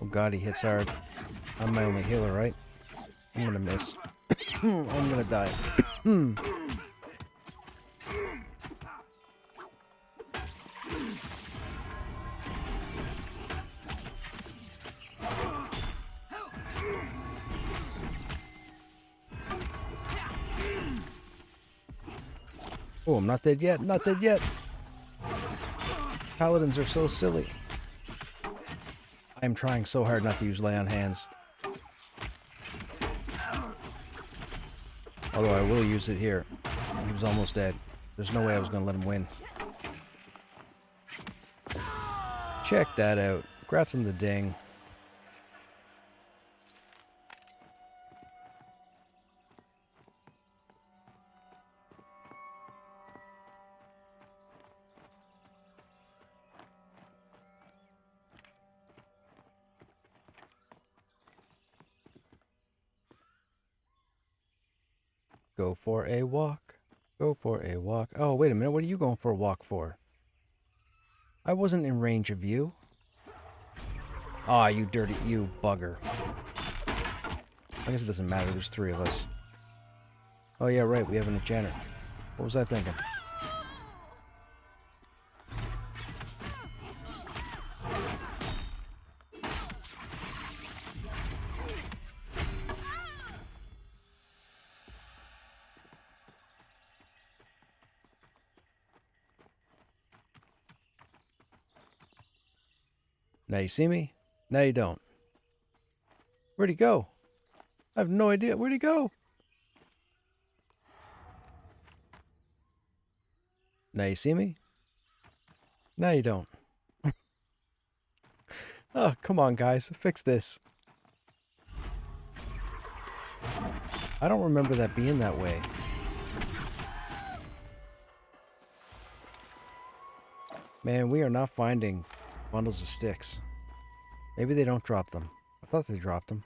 Oh god, he hits hard. I'm my only healer, right? I'm gonna miss. I'm gonna die. Oh, I'm not dead yet. Not dead yet. Paladins are so silly. I'm trying so hard not to use lay on hands. Although I will use it here. He was almost dead. There's no way I was going to let him win. Check that out. Congrats on the ding. Go for a walk. Go for a walk. Oh, wait a minute. What are you going for a walk for? I wasn't in range of you. Aw, you dirty, you bugger. I guess it doesn't matter. There's 3 of us. Oh, yeah, right. We have an enchanter. What was I thinking? Now you see me? Now you don't. Where'd he go? I have no idea. Where'd he go? Now you see me? Now you don't. Oh, come on, guys. Fix this. I don't remember that being that way. Man, we are not finding bundles of sticks. Maybe they don't drop them. I thought they dropped them.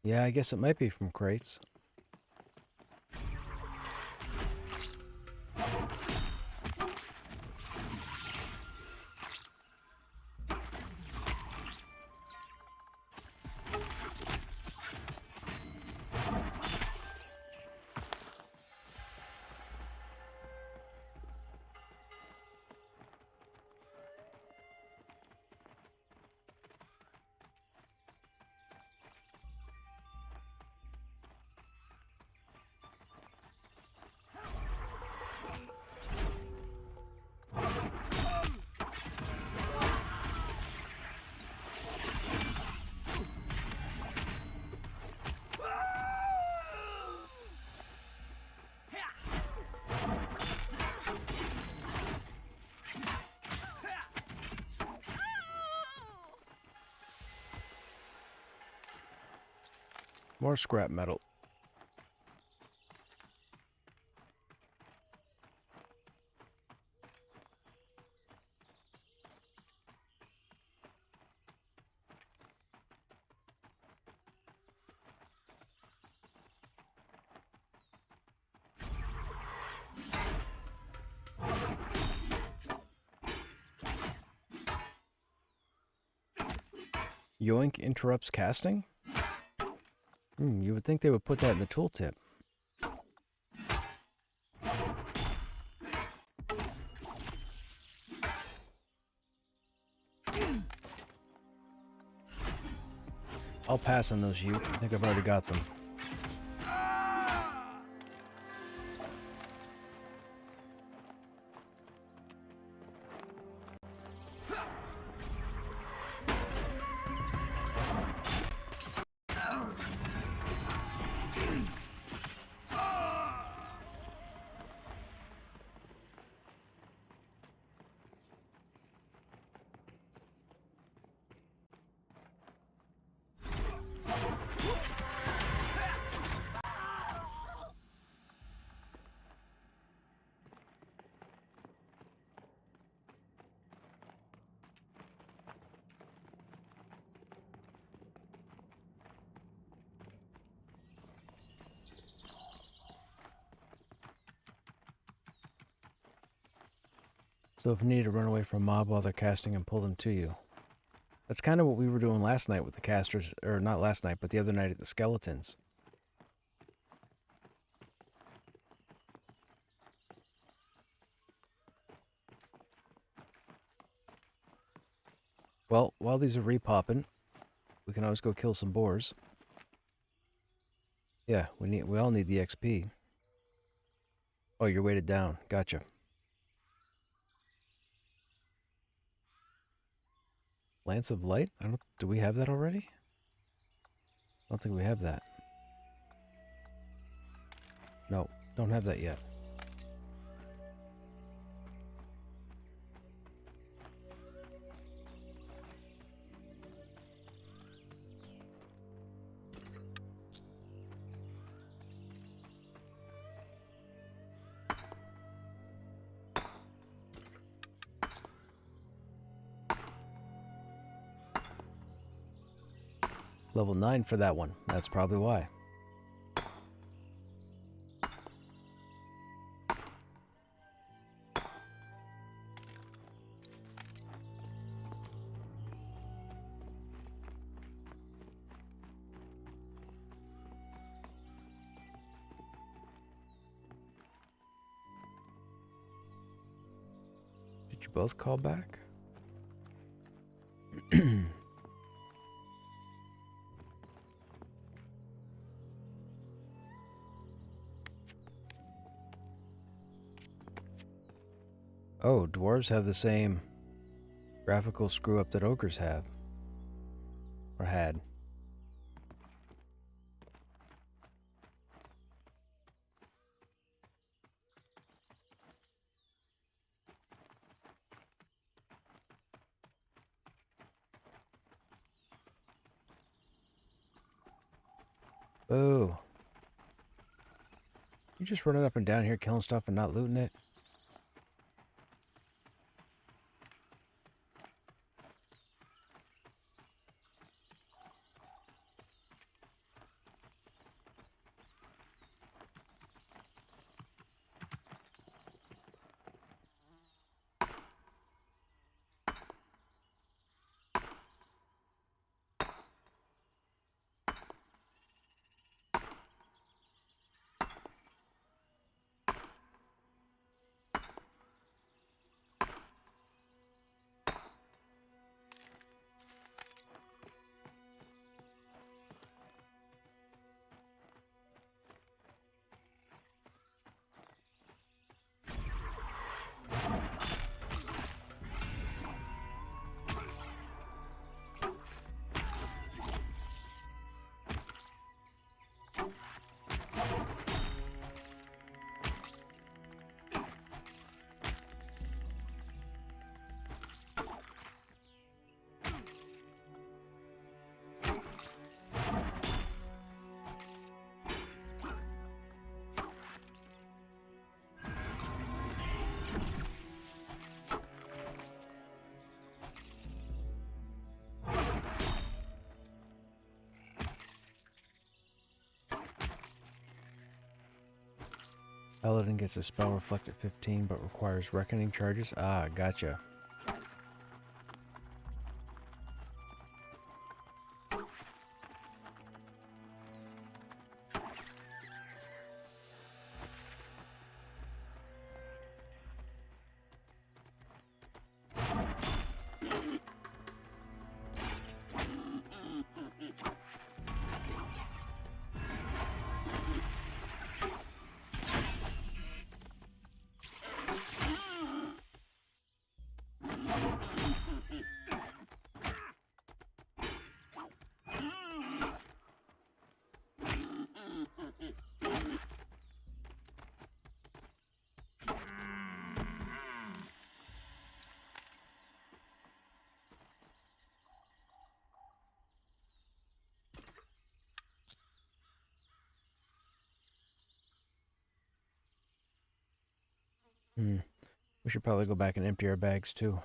Yeah, I guess it might be from crates. More scrap metal. Yoink interrupts casting? You would think they would put that in the tooltip. I'll pass on those Ute. I think I've already got them. So if you need to run away from a mob while they're casting and pull them to you. That's kind of what we were doing last night with the casters, or not last night, but the other night at the skeletons. Well, while these are repopping, we can always go kill some boars. Yeah, we all need the XP. Oh, you're weighted down. Gotcha. Lance of Light? Do we have that already? I don't think we have that. No, don't have that yet. Level 9 for that one. That's probably why. Did you both call back? Oh, dwarves have the same graphical screw-up that ogres have. Or had. Boo. You just running up and down here killing stuff and not looting it? Paladin gets a spell reflect at 15, but requires reckoning charges. Ah, gotcha. We should probably go back and empty our bags too.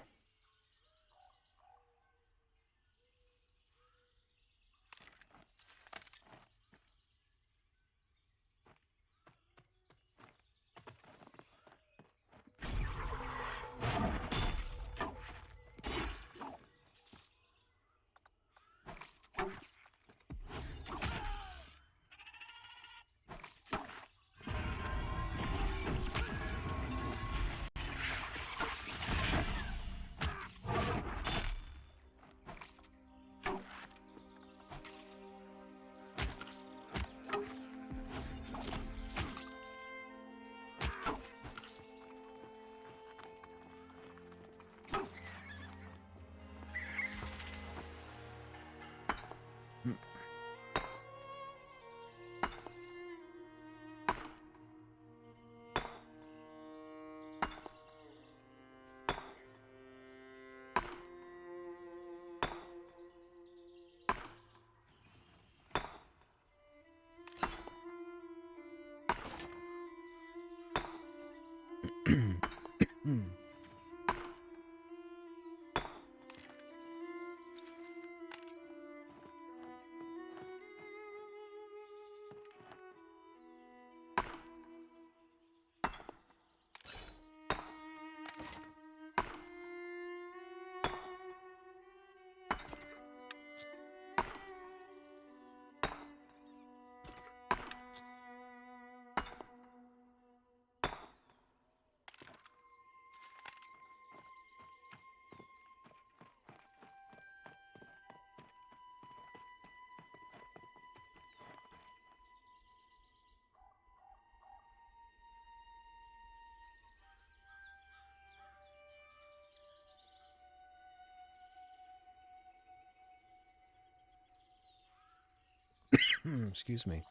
Excuse me.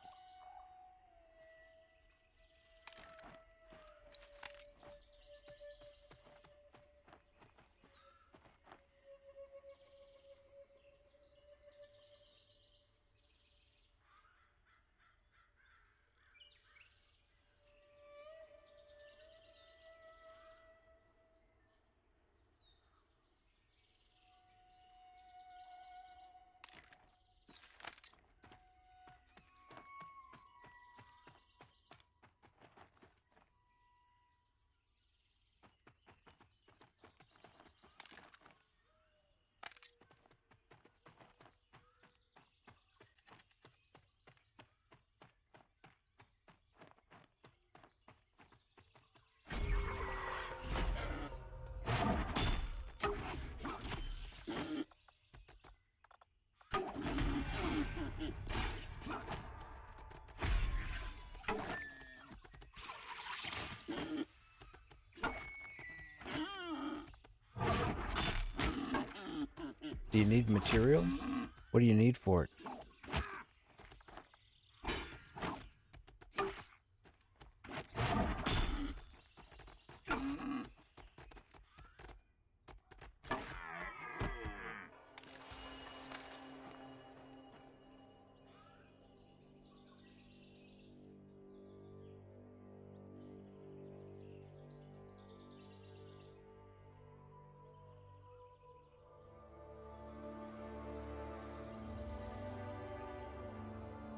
Do you need material? What do you need for it?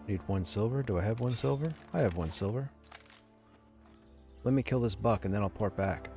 Need 1 silver? Do I have 1 silver? I have 1 silver. Let me kill this buck and then I'll port back.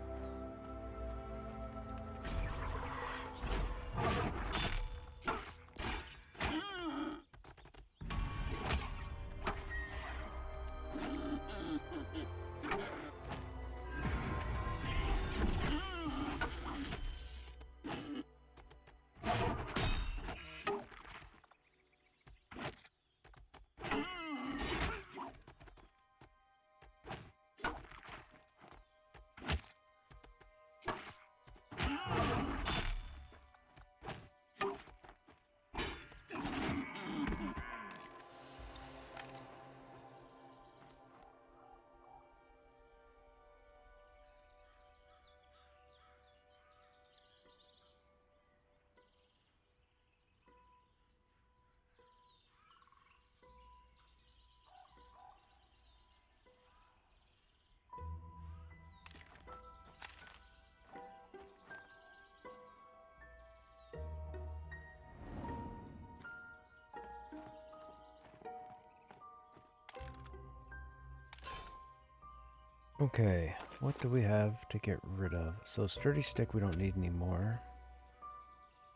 Okay, what do we have to get rid of? So sturdy stick we don't need anymore.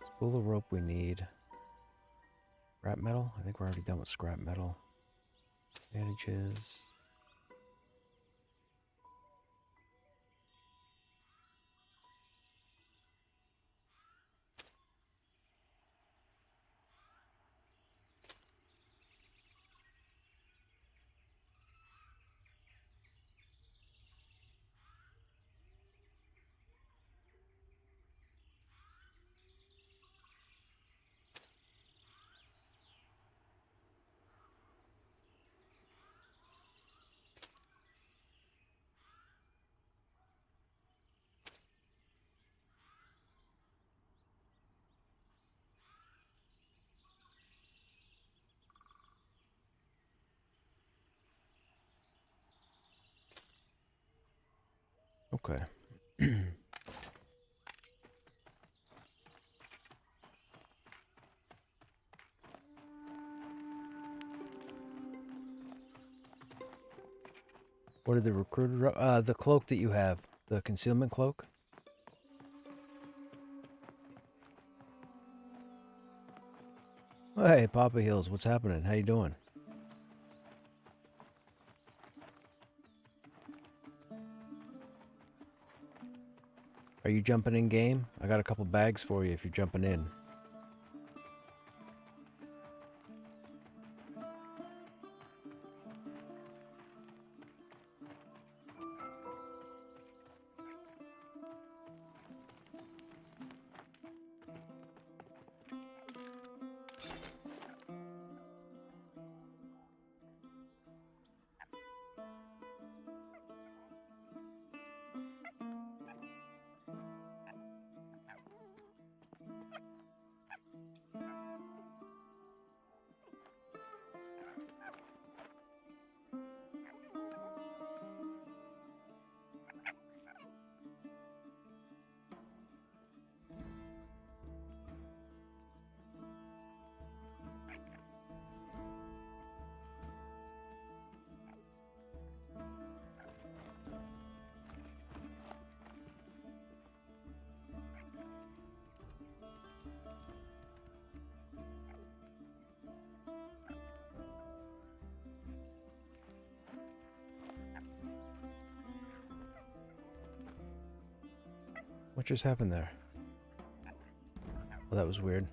Spool of rope we need. Scrap metal? I think we're already done with scrap metal. Bandages. Okay. What did the recruiter... the cloak that you have. The concealment cloak? Hey, Papa Heels, what's happening? How you doing? Are you jumping in game? I got a couple bags for you if you're jumping in. What just happened there? Well, that was weird.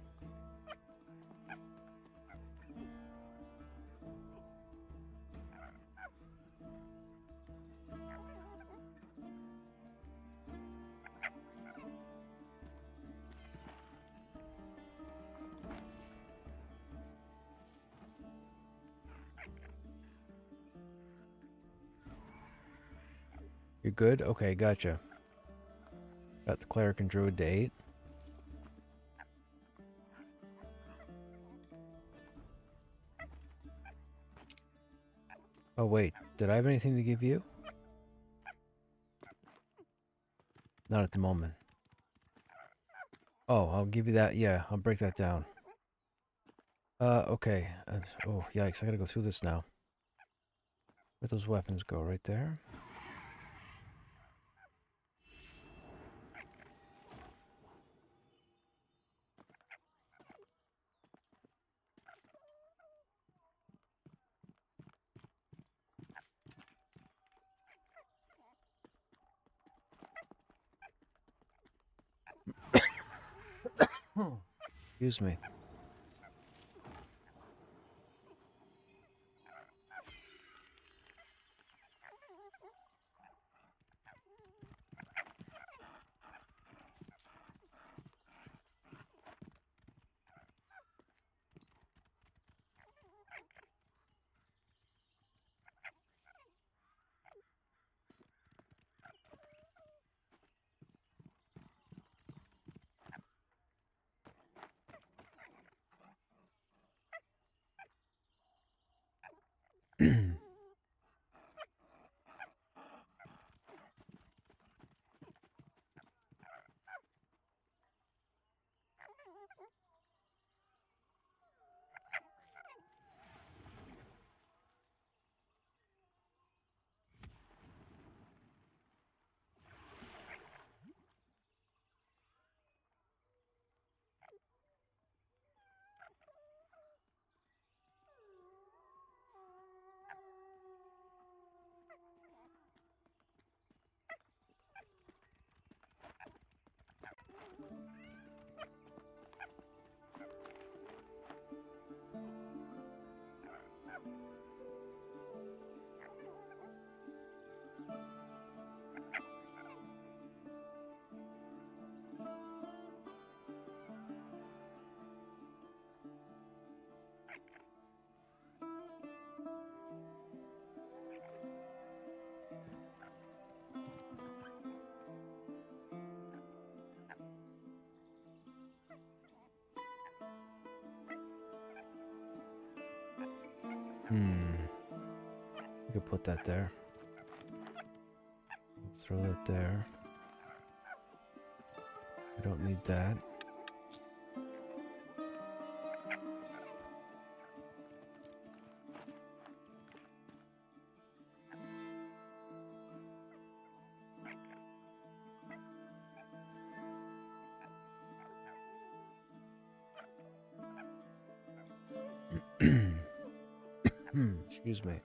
You're good? Okay, gotcha. Got the cleric and druid to 8. Oh wait, did I have anything to give you? Not at the moment. Oh, I'll give you that. Yeah, I'll break that down. Okay. Oh, yikes, I gotta go through this now. Where'd those weapons go? Right there? Excuse me. You could put that there. Throw that there. I don't need that. Excuse me.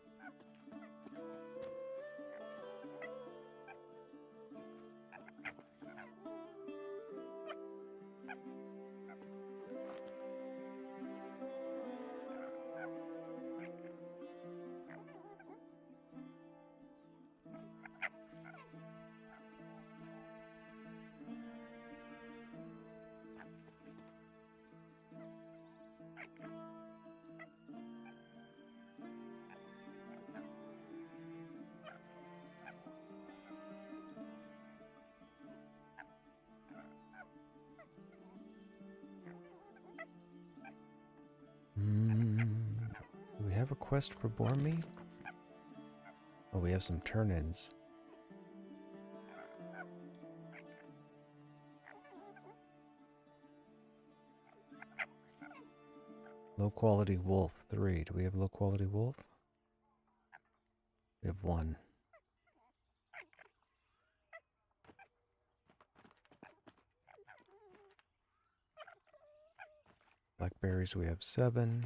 Do we have a quest for boar meat? Oh, we have some turn-ins. Low quality wolf, 3. Do we have low quality wolf? We have 1. Blackberries, we have 7.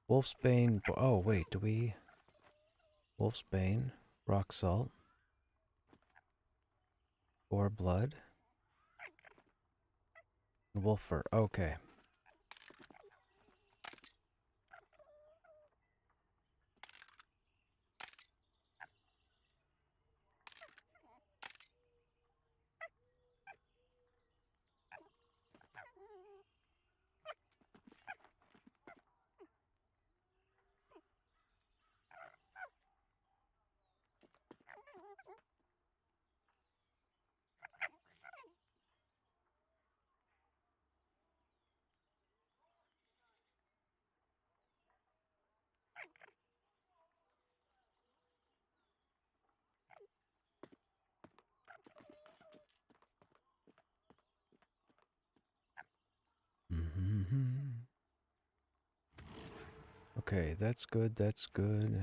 Wolfsbane, oh wait, do we... Wolfsbane, rock salt, boar blood, wolf fur, okay. Okay, that's good, that's good.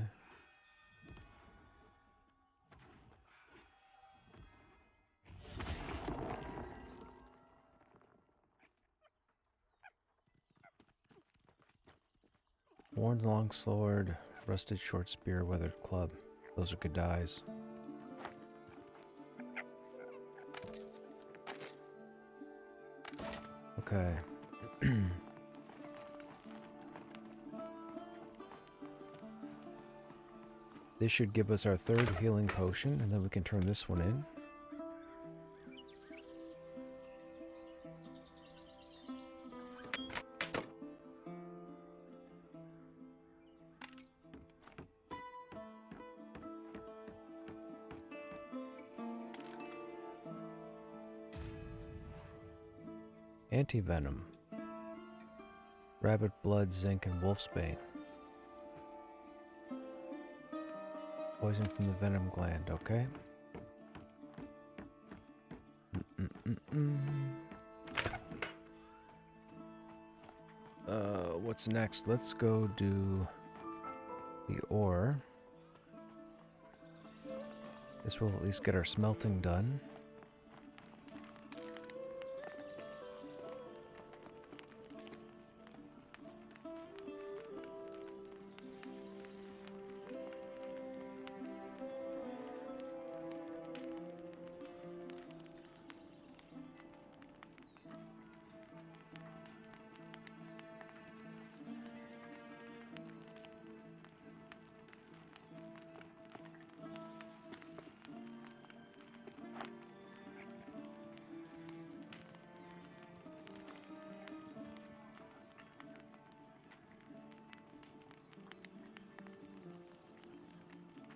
Worn longsword, rusted short spear, weathered club. Those are good dyes. Okay. This should give us our 3rd healing potion, and then we can turn this one in. Anti-venom. Rabbit blood, zinc, and wolfsbane. Poison from the venom gland, okay. What's next? Let's go do the ore. This will at least get our smelting done.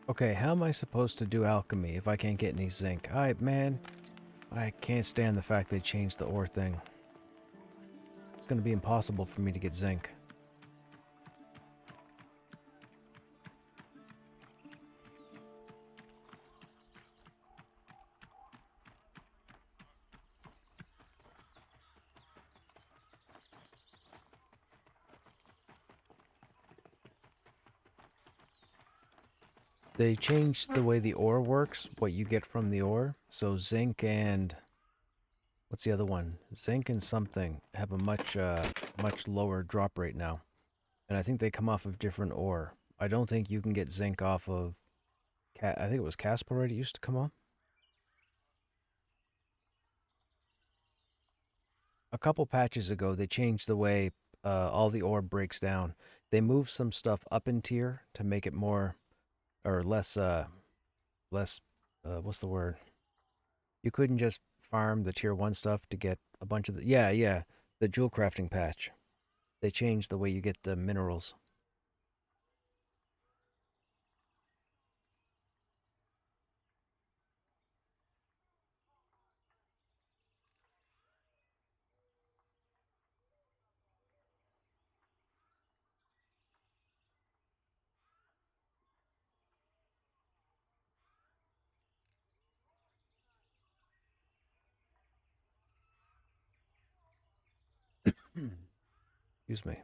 Okay, how am I supposed to do alchemy if I can't get any zinc? Man, I can't stand the fact they changed the ore thing. It's gonna be impossible for me to get zinc. They changed the way the ore works, what you get from the ore. So zinc and... what's the other one? Zinc and something have a much lower drop rate now. And I think they come off of different ore. I don't think you can get zinc off of... I think it was Casperite it used to come off. A couple patches ago, they changed the way all the ore breaks down. They moved some stuff up in tier to make it more... or less, what's the word? You couldn't just farm the tier 1 stuff to get a bunch of the... yeah, the jewel crafting patch. They changed the way you get the minerals. Excuse me.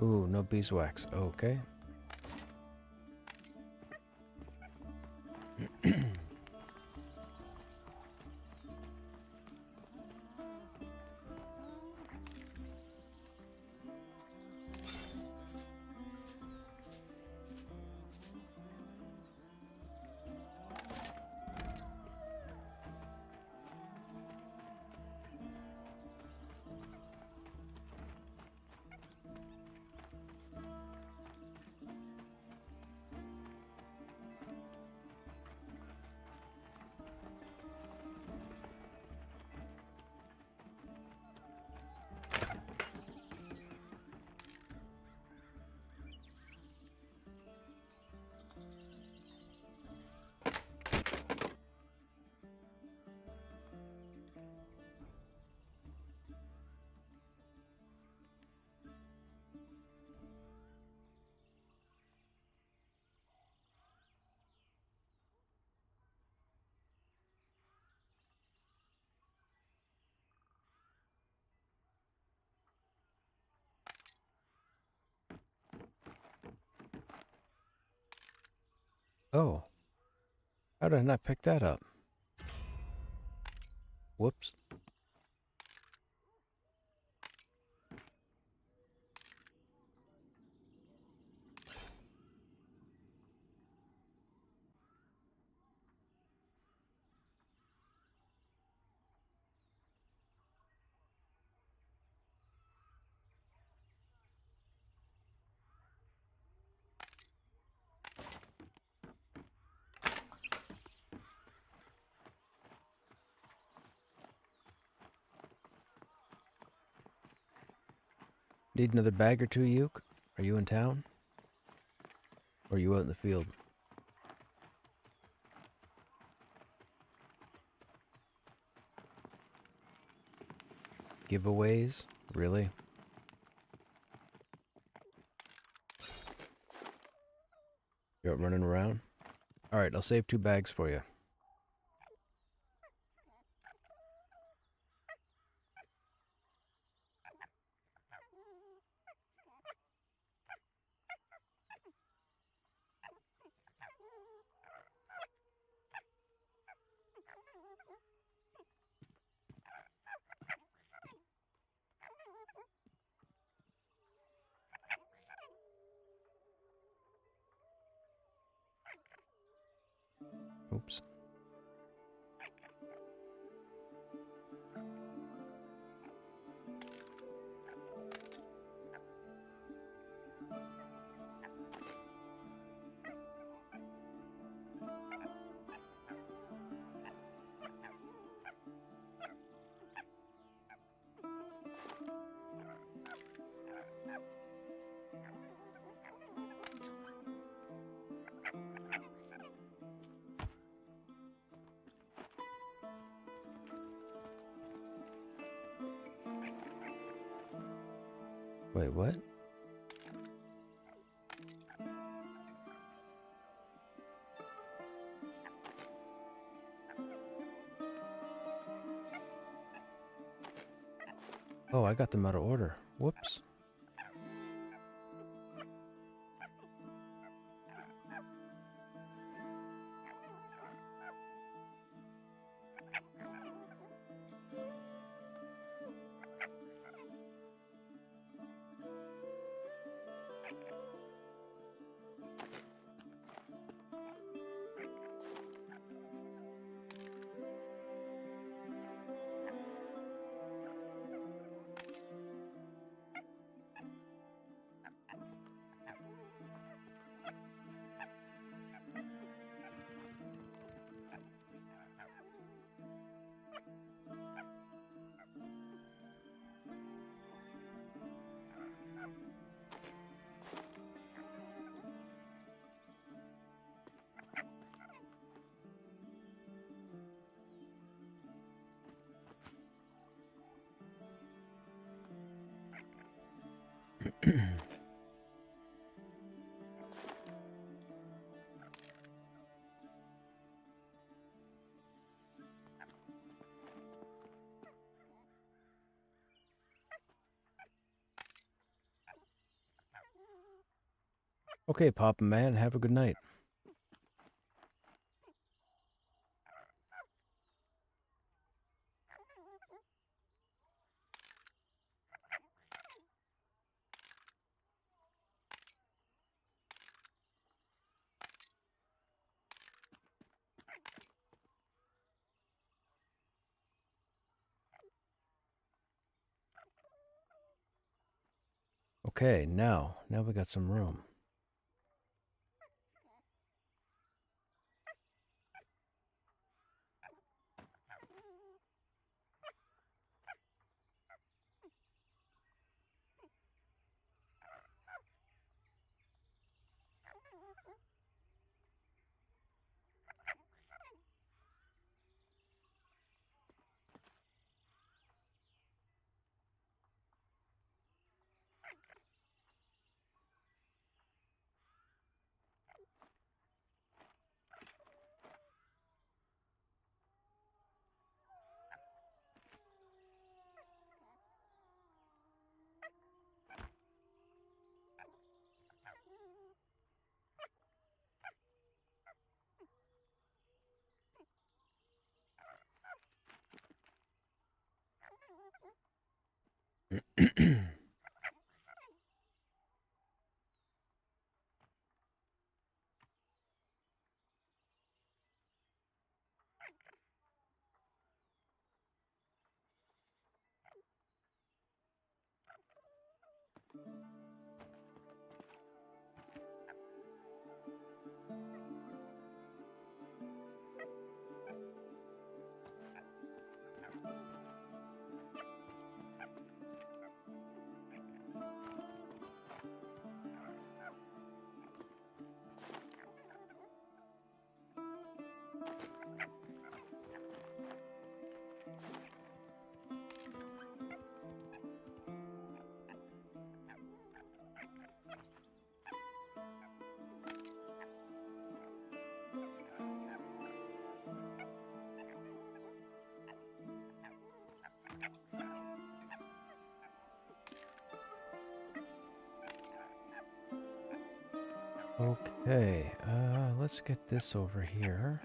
Ooh, no beeswax. Okay. Oh, how did I not pick that up? Whoops. Need another bag or two, Uke? Are you in town? Or are you out in the field? Giveaways? Really? You're out running around? Alright, I'll save 2 bags for you. Oops. Wait, what? Oh, I got them out of order. Whoops. Okay, Papa Man, have a good night. Okay, now we got some room. Okay, let's get this over here.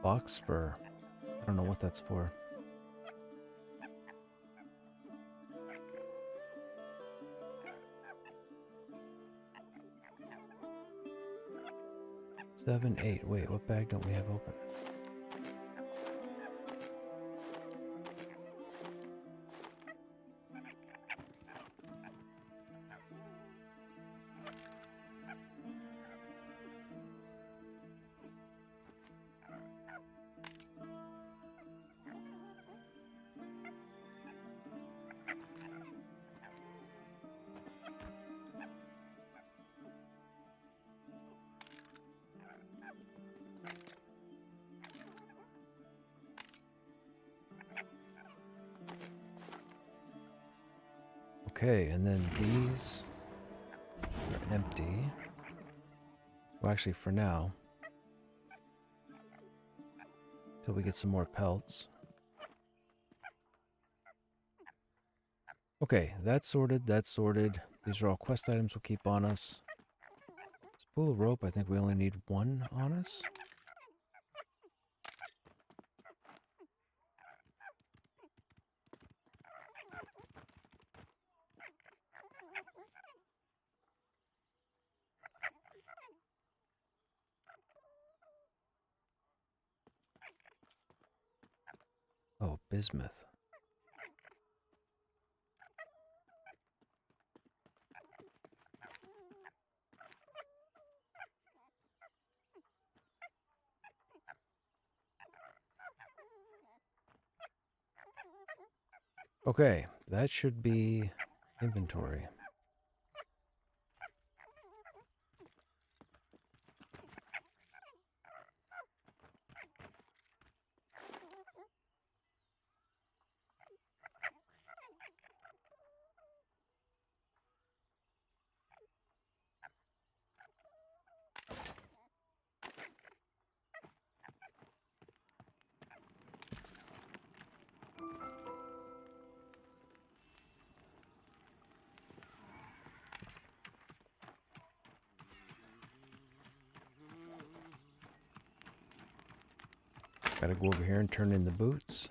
Box fur. I don't know what that's for. Seven, eight. Wait, what bag don't we have open? Okay, and then these are empty. Well, actually, for now. Till we get some more pelts. Okay, that's sorted, that's sorted. These are all quest items we'll keep on us. Spool of rope, I think we only need one on us. Oh, bismuth. Okay, that should be inventory. Gotta go over here and turn in the boots.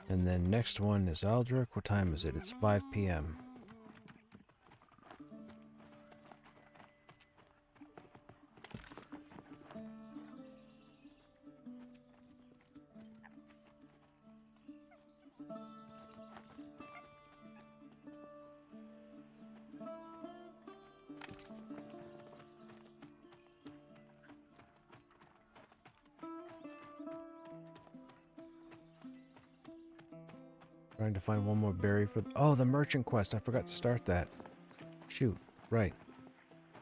And then next one is Aldrich. What time is it? It's 5 p.m. Trying to find one more berry for... Oh, the merchant quest. I forgot to start that. Shoot. Right.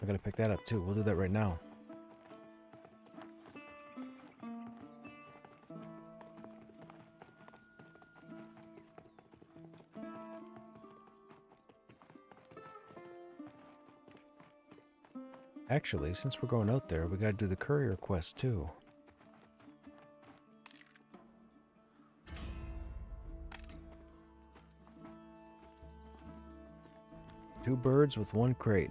I gotta pick that up too. We'll do that right now. Actually, since we're going out there, we gotta do the courier quest too. Two birds with one crate.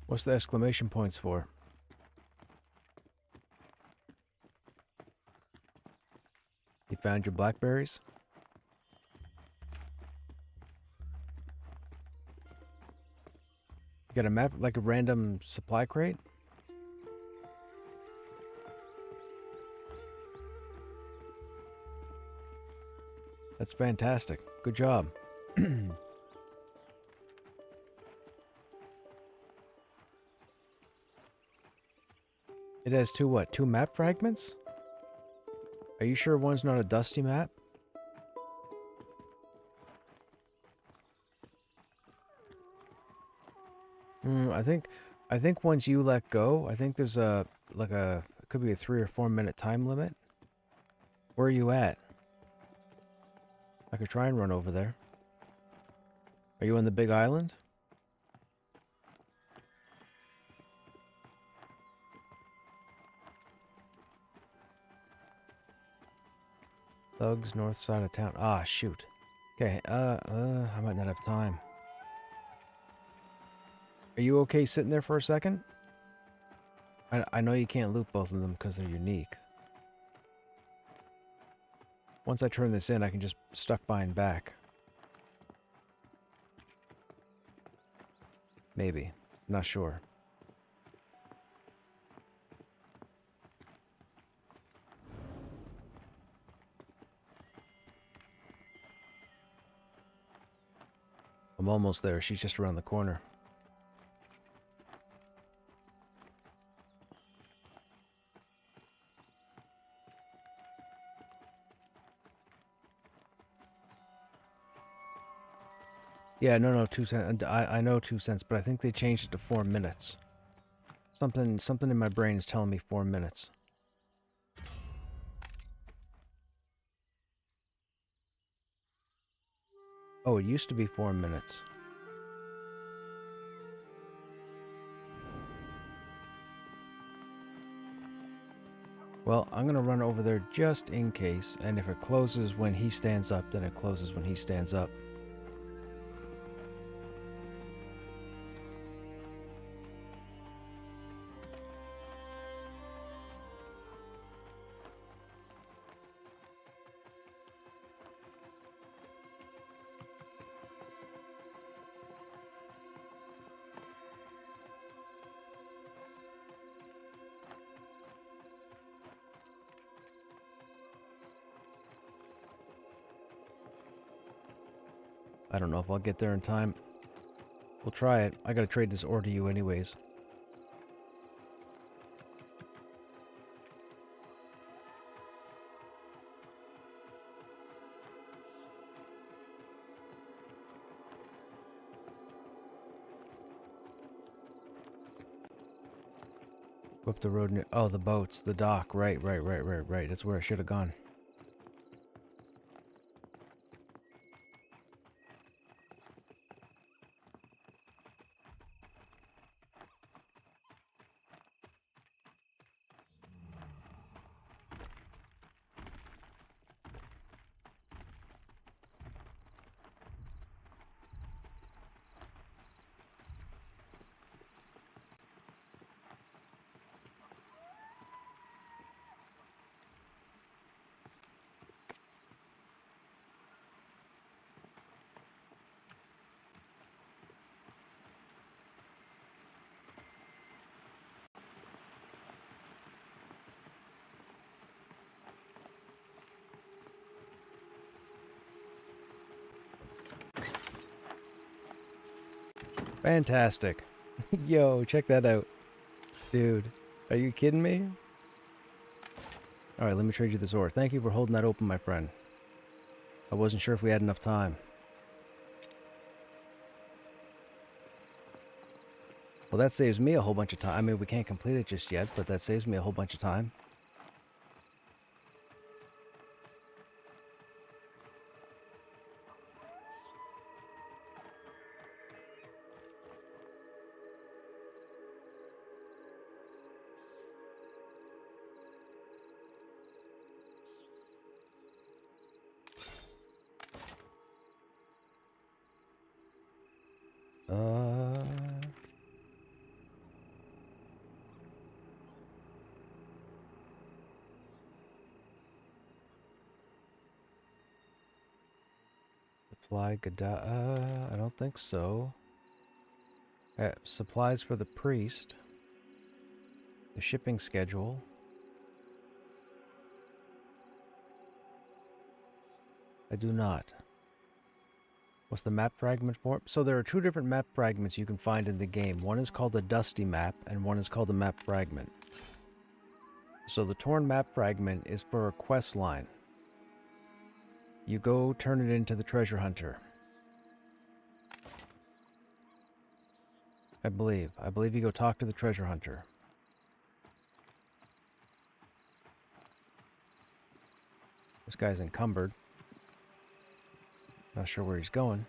What's the exclamation points for? You found your blackberries? You got a map, like a random supply crate? That's fantastic. Good job. It has two what? Two map fragments? Are you sure one's not a dusty map? I think once you let go, I think there's a it could be a 3 or 4 minute time limit. Where are you at? I could try and run over there. Are you on the big island? Thugs, north side of town. Ah, shoot. Okay, I might not have time. Are you okay sitting there for a second? I know you can't loot both of them because they're unique. Once I turn this in, I can just stuck by and back. Maybe. Not sure. I'm almost there. She's just around the corner. Yeah, no, 2 cents. I know 2 cents, but I think they changed it to 4 minutes. Something in my brain is telling me 4 minutes. Oh, it used to be 4 minutes. Well, I'm gonna run over there just in case, and if it closes when he stands up, then it closes when he stands up. I don't know if I'll get there in time. We'll try it. I gotta trade this ore to you anyways. Go up the road near... Oh, the boats. The dock. Right. That's where I should have gone. Fantastic. Yo, check that out. Dude, are you kidding me? Alright, let me trade you this ore. Thank you for holding that open, my friend. I wasn't sure if we had enough time. Well, that saves me a whole bunch of time. I mean, we can't complete it just yet, but that saves me a whole bunch of time. Supply Gada. I don't think so. Supplies for the priest. The shipping schedule. I do not. What's the map fragment for? So there are two different map fragments you can find in the game. One is called a dusty map, and one is called a map fragment. So the torn map fragment is for a quest line. You go turn it into the treasure hunter. I believe you go talk to the treasure hunter. This guy's encumbered. Not sure where he's going.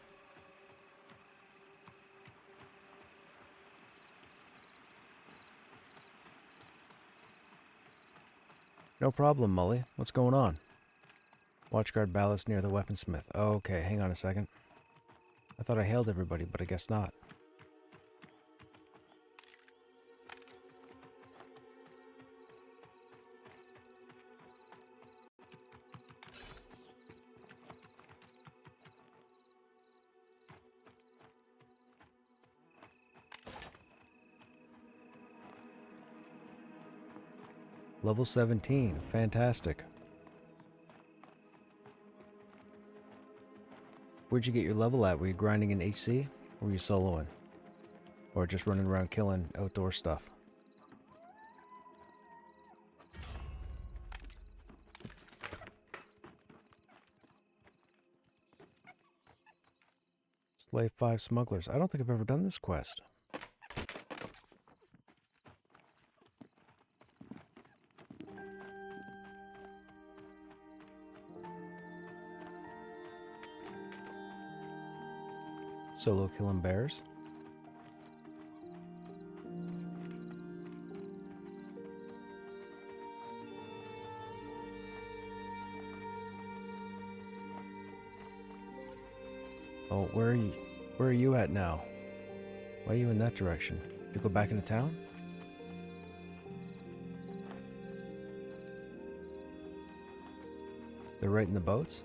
No problem, Mully. What's going on? Watchguard ballast near the weaponsmith. Okay, hang on a second. I thought I hailed everybody, but I guess not. Level 17. Fantastic. Where'd you get your level at? Were you grinding in HC? Or were you soloing? Or just running around killing outdoor stuff? Slay 5 smugglers. I don't think I've ever done this quest. Solo killing bears. Oh, where are you at now? Why are you in that direction? Did you go back into town? They're right in the boats?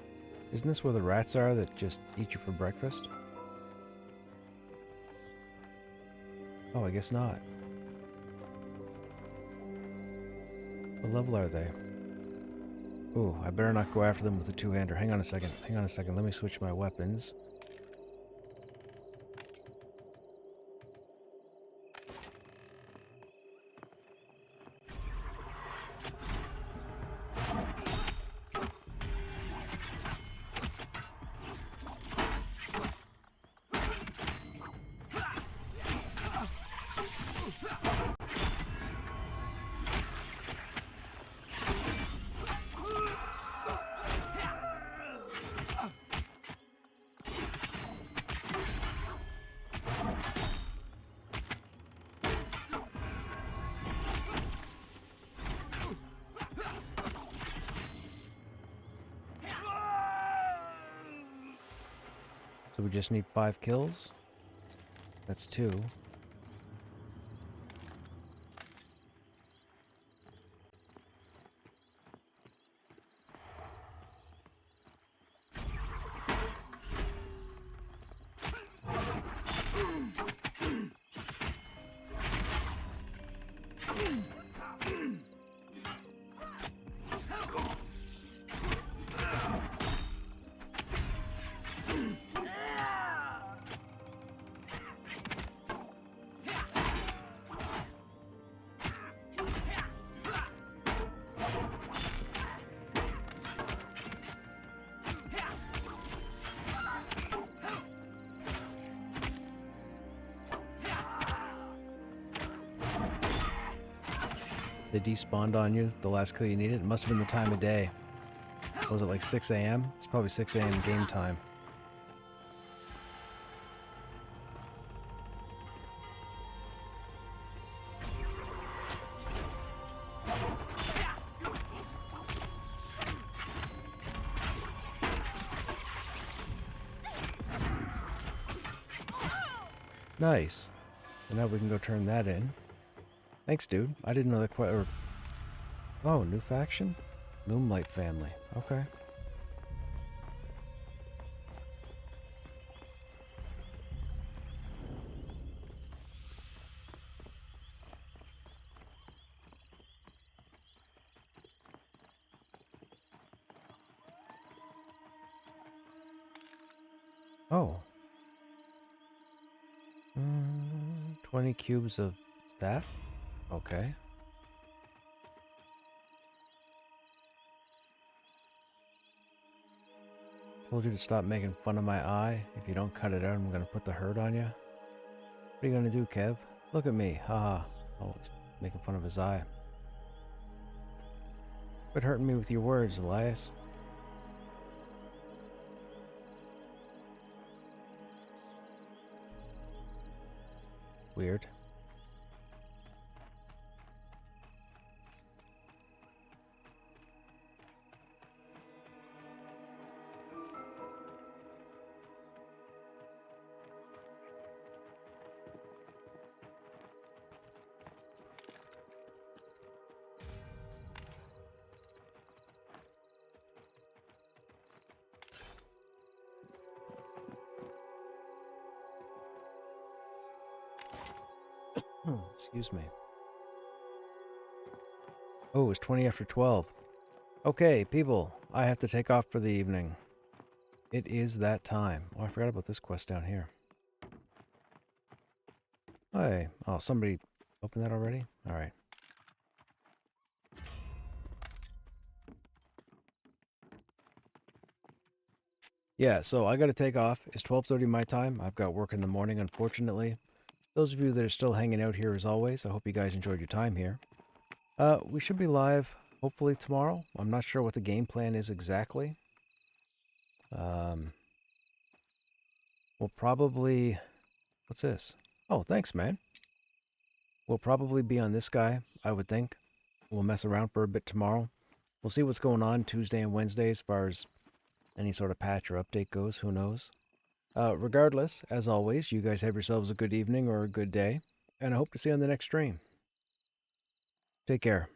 Isn't this where the rats are that just eat you for breakfast? Oh, I guess not. What level are they? Ooh, I better not go after them with a two-hander. Hang on a second. Hang on a second. Let me switch my weapons. So we just need 5 kills? That's 2. They despawned on you, the last kill you needed? It must have been the time of day. What was it, like 6 a.m.? It's probably 6 a.m. game time. Nice. So now we can go turn that in. Thanks, dude. I didn't know that quite... Oh, new faction? Moonlight family. Okay. Oh. 20 cubes of that? Okay. Told you to stop making fun of my eye. If you don't cut it out, I'm gonna put the hurt on you. What are you gonna do, Kev? Look at me. Haha. Oh, he's making fun of his eye. Quit hurting me with your words, Elias. Weird. Excuse me. Oh, it's 20 after 12. Okay, people, I have to take off for the evening. It is that time. Oh, I forgot about this quest down here. Hey, oh, somebody opened that already? Alright. Yeah, so I gotta take off. It's 12:30 my time. I've got work in the morning, unfortunately. Those of you that are still hanging out here as always, I hope you guys enjoyed your time here. We should be live, hopefully tomorrow. I'm not sure what the game plan is exactly. We'll probably... What's this? Oh, thanks, man. We'll probably be on this guy, I would think. We'll mess around for a bit tomorrow. We'll see what's going on Tuesday and Wednesday as far as any sort of patch or update goes. Who knows? Regardless, as always, you guys have yourselves a good evening or a good day, and I hope to see you on the next stream. Take care.